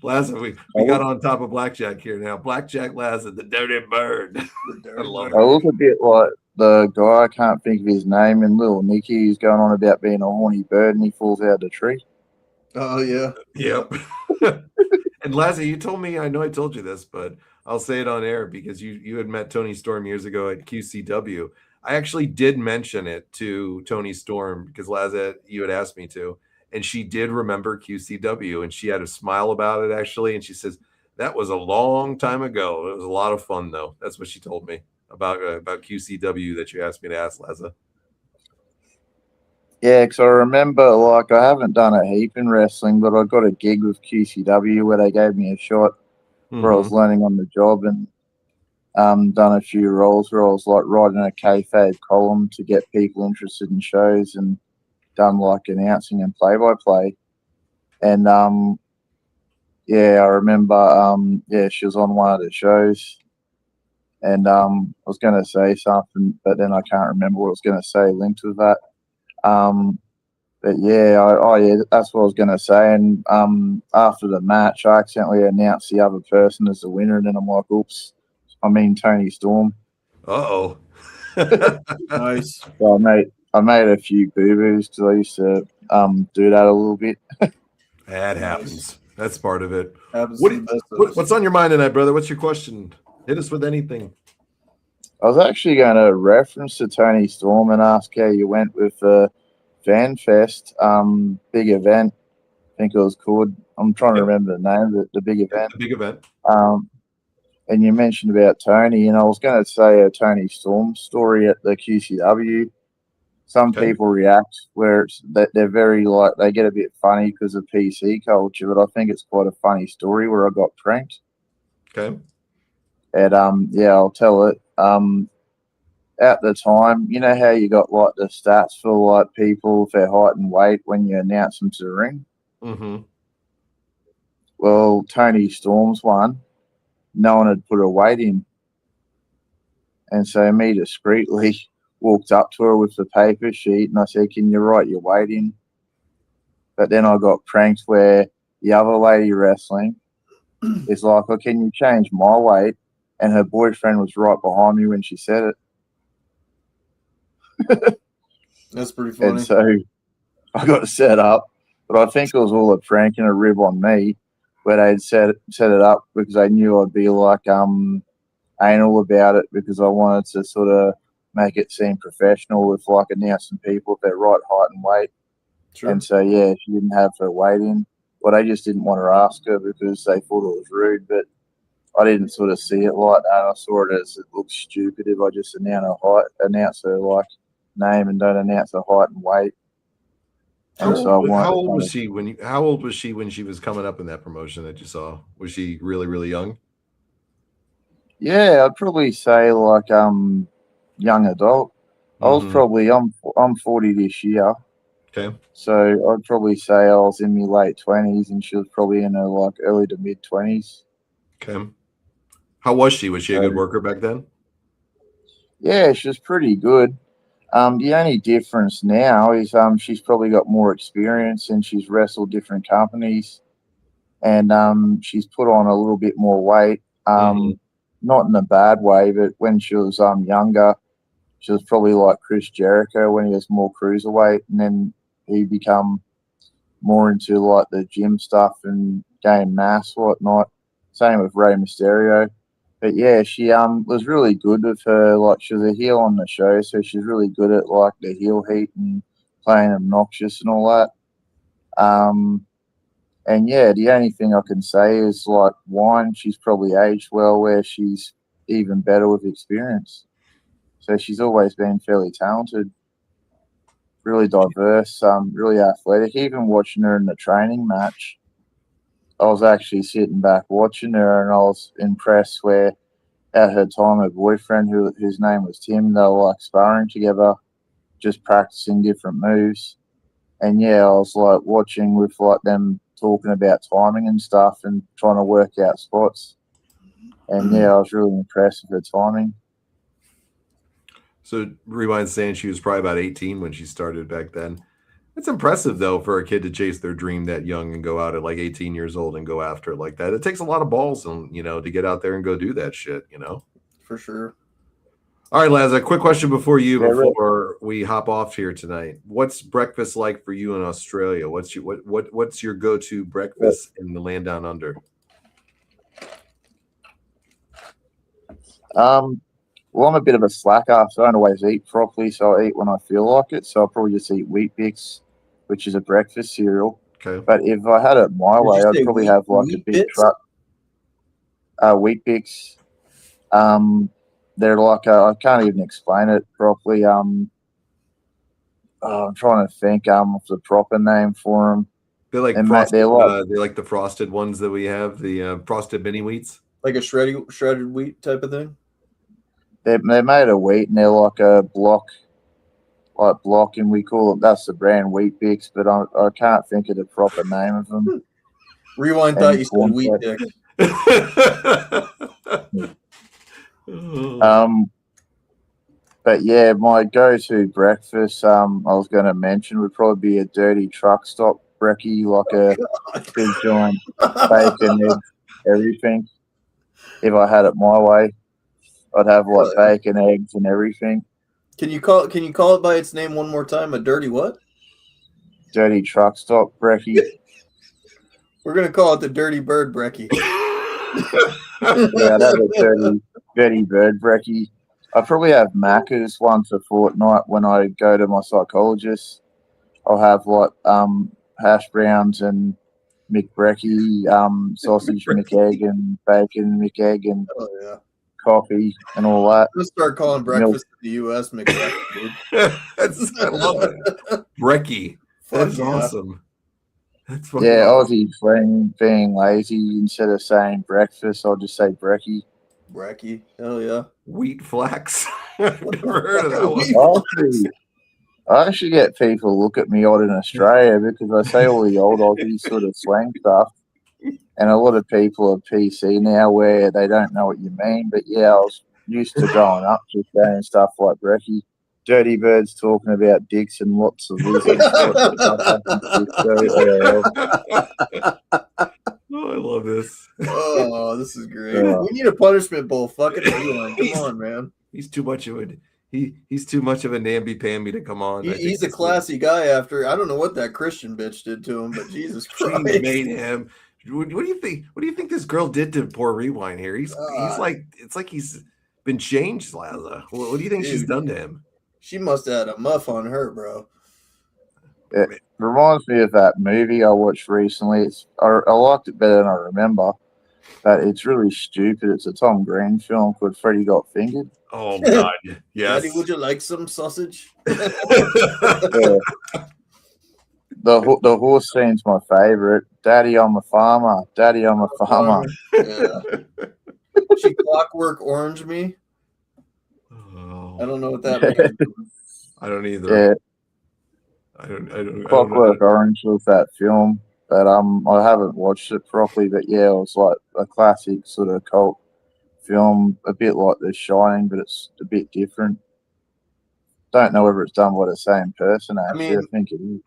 Lassa, we got on top of Blackjack here now. Blackjack Lassa, the dirty bird. I love it. I look a bit like the guy, I can't think of his name, in Little Nicky, who's going on about being a horny bird and he falls out of the tree. Oh, yeah. Yep. And Lassa, you told me, I know I told you this, but I'll say it on air because you had met Tony Storm years ago at QCW. I actually did mention it to Tony Storm because Lassa, you had asked me to. And she did remember QCW, and she had a smile about it, actually. And she says, that was a long time ago. It was a lot of fun, though. That's what she told me about QCW that you asked me to ask, Laza. Yeah, because I remember, I haven't done a heap in wrestling, but I got a gig with QCW where they gave me a shot where I was learning on the job and done a few roles where I was, writing a kayfabe column to get people interested in shows and done announcing and play-by-play. And I remember she was on one of the shows and I was going to say something, but then I can't remember what I was going to say linked with that. But yeah, that's what I was going to say. And after the match, I accidentally announced the other person as the winner, and then I'm like, oops, I mean Tony Storm. Uh-oh. Nice. So I made a few boo-boos because I used to do that a little bit. That happens. That's part of it. What's on your mind tonight, brother? What's your question? Hit us with anything. I was actually going to reference to Tony Storm and ask how you went with the Fan Fest, big event. I think it was called. I'm trying to Yep. remember the name, the big event. The big event. And you mentioned about Tony, and I was going to say a Tony Storm story at the QCW. Some Okay. people react where it's that they're very like they get a bit funny because of PC culture, but I think it's quite a funny story where I got pranked. Okay. And yeah, I'll tell it. At the time, you know how you got like the stats for like people for height and weight when you announce them to the ring. Mm-hmm. Well, Tony Storm's one. No one had put her weight in, and so me discreetly walked up to her with the paper sheet and I said, "Can you write your weight in?" But then I got pranked where the other lady wrestling is like, "Oh, can you change my weight?" And her boyfriend was right behind me when she said it. That's pretty funny. And so I got set up, but I think it was all a prank and a rib on me where they'd set it up because they knew I'd be like anal about it because I wanted to sort of make it seem professional with like announcing people their right height and weight. Sure. And so, yeah, she didn't have her weight in. Well, they just didn't want to ask her because they thought it was rude, but I didn't sort of see it like that. I saw it as it looks stupid if I just announce her like name and don't announce her height and weight. And so How old was she when she was coming up in that promotion that you saw? Was she really, really young? Yeah, I'd probably say like young adult. I was probably I'm 40 this year. Okay. So I'd probably say I was in my late 20s and she was probably in her like early to mid 20s. Okay. How was she? Was she a good worker back then? Yeah, she was pretty good. The only difference now is she's probably got more experience and she's wrestled different companies and she's put on a little bit more weight. Not in a bad way, but when she was younger, she was probably like Chris Jericho when he was more cruiserweight, and then he become more into like the gym stuff and gain mass, whatnot. Same with Rey Mysterio. But yeah, she was really good with her. Like she was a heel on the show, so she's really good at like the heel heat and playing obnoxious and all that. And yeah, the only thing I can say is like one, she's probably aged well, where she's even better with experience. So she's always been fairly talented, really diverse, really athletic. Even watching her in the training match, I was actually sitting back watching her, and I was impressed where at her time her boyfriend, whose name was Tim, they were like sparring together, just practicing different moves. And yeah, I was like watching with like them talking about timing and stuff and trying to work out spots. And yeah, I was really impressed with her timing. So Rewind saying she was probably about 18 when she started back then. It's impressive though for a kid to chase their dream that young and go out at like 18 years old and go after it like that. It takes a lot of balls and to get out there and go do that shit, For sure. All right, Laz, a quick question before we hop off here tonight. What's breakfast like for you in Australia? What's your go-to breakfast in the land down under? Well, I'm a bit of a slacker, so I don't always eat properly, so I eat when I feel like it. So I'll probably just eat Wheat Bix, which is a breakfast cereal. Okay. But if I had it my way, I'd probably have like a big truck. Wheat Bix. They're like I can't even explain it properly. I'm trying to think of the proper name for them. They're like frosted, they're like the frosted ones that we have, the frosted mini wheats. Like a shredded wheat type of thing? They're made of wheat and they're like a block, and we call it, that's the brand Wheat Bix, but I can't think of the proper name of them. Rewind thought you said wheat dick. But yeah, my go-to breakfast, I was going to mention, would probably be a dirty truck stop brekkie, like a big giant bacon, eggs, everything. If I had it my way, I'd have like bacon, eggs, and everything. Can you call it by its name one more time? A dirty what? Dirty truck stop brekkie. We're gonna call it the Dirty Bird brekkie. Yeah, I'd have a dirty bird brekkie. I probably have Macca's once a fortnight when I go to my psychologist. I'll have like hash browns and McBrecky, sausage, McEgg, and bacon, McEgg, and Oh yeah. coffee, and all that. Let's start calling breakfast in the U.S. McBreakfast, dude. I love it. Brekkie. That's Yeah. awesome. That's fucking Yeah, awesome. Aussie being lazy, instead of saying breakfast, I'll just say brekkie. Brekkie. Hell yeah. Wheat flax. I've never heard of that one. I actually get people look at me odd in Australia because I say all the old Aussie sort of slang stuff. And a lot of people are PC now where they don't know what you mean. But yeah, I was used to growing up just saying stuff like brekkie. Dirty Birds talking about dicks and lots of lizards. Oh, I love this. Oh, this is great. We need a punishment bowl. Fucking Rewind. Come on, man. He's too much of he's too much of a namby-pamby to come on. He's a classy guy after I don't know what that Christian bitch did to him, but Jesus Christ. She made him. What do you think? What do you think this girl did to poor Rewind here? He's like, it's like he's been changed, Laza. What do you think she's done to him? She must have had a muff on her, bro. It reminds me of that movie I watched recently. I liked it better than I remember, but it's really stupid. It's a Tom Green film called Freddy Got Fingered. Oh God, yes. Daddy, would you like some sausage? Yeah. The horse scene's my favorite. Daddy, I'm a farmer. Daddy, I'm a farmer. Yeah. She Clockwork Orange me. Oh. I don't know what that means. I don't either. Yeah. I don't. Clockwork Orange was that film, but I haven't watched it properly. But yeah, it was like a classic sort of cult film, a bit like The Shining, but it's a bit different. Don't know whether it's done by the same person. Actually, I think it is.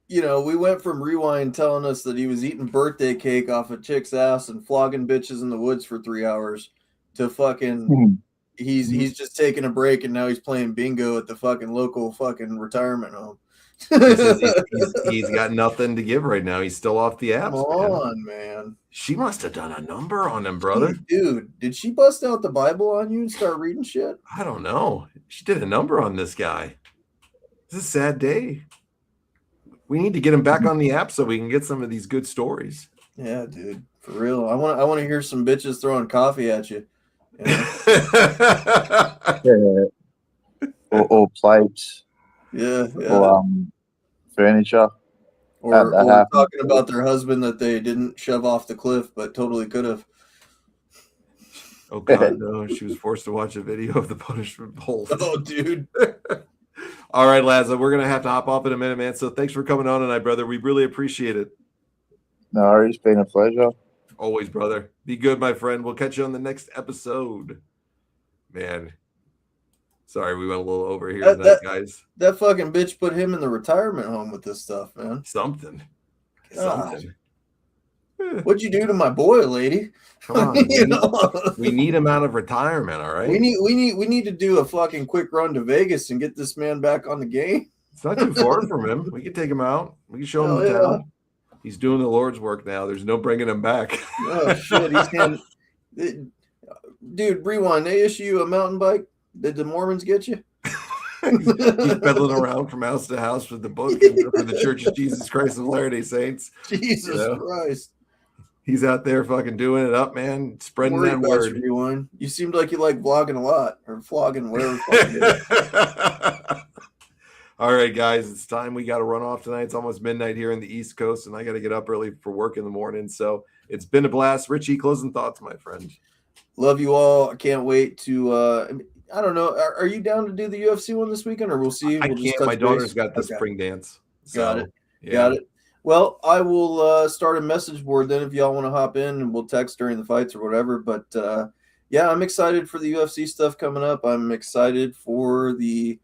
You know, we went from Rewind telling us that he was eating birthday cake off a chick's ass and flogging bitches in the woods for 3 hours to fucking he's just taking a break and now he's playing bingo at the fucking local fucking retirement home. He's got nothing to give right now. He's still off the apps. Come on, man. She must have done a number on him, brother. Dude, did she bust out the Bible on you and start reading shit? I don't know. She did a number on this guy. This is a sad day. We need to get him back on the app so we can get some of these good stories. Yeah, dude, for real. I want to hear some bitches throwing coffee at you. Or plates. Yeah. Or furniture. Or talking about their husband that they didn't shove off the cliff, but totally could have. Oh God, no! She was forced to watch a video of the punishment bowl. Oh, dude. All right, Laza, we're going to have to hop off in a minute, man. So thanks for coming on tonight, brother. We really appreciate it. No, it's been a pleasure. Always, brother. Be good, my friend. We'll catch you on the next episode. Man. Sorry, we went a little over here tonight, guys. That fucking bitch put him in the retirement home with this stuff, man. Something. What'd you do to my boy, lady? Come on. We need him out of retirement, all right? We need to do a fucking quick run to Vegas and get this man back on the game. It's not too far from him. We can take him out. We can show him the town. He's doing the Lord's work now. There's no bringing him back. Oh shit! Dude, Rewind. They issue you a mountain bike. Did the Mormons get you? He's peddling around from house to house with the book for the Church of Jesus Christ of Latter-day Saints. Jesus Christ. He's out there fucking doing it up, man. Spreading that word. Rewind. You seemed like you like vlogging a lot or flogging, whatever. All right, guys, it's time. We got to run off tonight. It's almost midnight here in the East Coast, and I got to get up early for work in the morning. So it's been a blast. Richie, closing thoughts, my friend. Love you all. I can't wait to. I don't know. Are you down to do the UFC one this weekend, or we'll see? I can't. My daughter's got the spring dance. So, got it. Yeah. Got it. Well, I will start a message board then if y'all want to hop in, and we'll text during the fights or whatever. But yeah, I'm excited for the UFC stuff coming up. I'm excited for the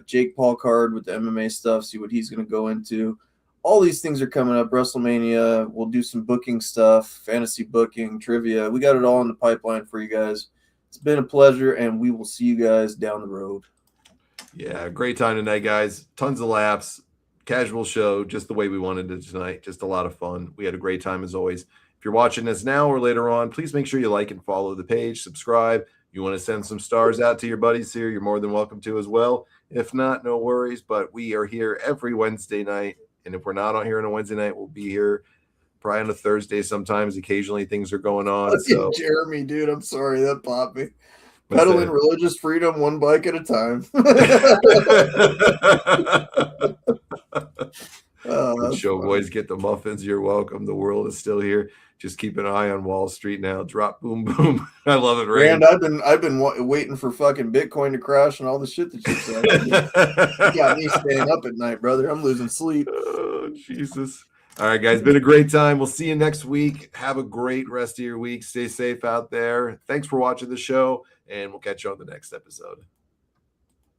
Jake Paul card with the MMA stuff. See what he's going to go into. All these things are coming up. WrestleMania. We'll do some booking stuff, fantasy booking, trivia. We got it all in the pipeline for you guys. It's been a pleasure, and we will see you guys down the road. Yeah, great time tonight, guys. Tons of laughs. Casual show, just the way we wanted it tonight. Just a lot of fun. We had a great time as always. If you're watching this now or later on, please make sure you like and follow the page, subscribe. You want to send some stars out to your buddies here, you're more than welcome to as well. If not, no worries, but we are here every Wednesday night. And if we're not on here on a Wednesday night, we'll be here probably on a Thursday sometimes. Occasionally things are going on. So Jeremy, dude, I'm sorry. That popped me. What's Peddling that? religious freedom one bike at a time. Good That's show, funny. boys. Get the muffins. You're welcome. The world is still here. Just keep an eye on Wall Street now. Drop, boom, boom. I love it, Ray. And I've been waiting for fucking Bitcoin to crash and all the shit that you said. You got me staying up at night, brother. I'm losing sleep. Oh, Jesus. All right, guys. Been a great time. We'll see you next week. Have a great rest of your week. Stay safe out there. Thanks for watching the show, and we'll catch you on the next episode.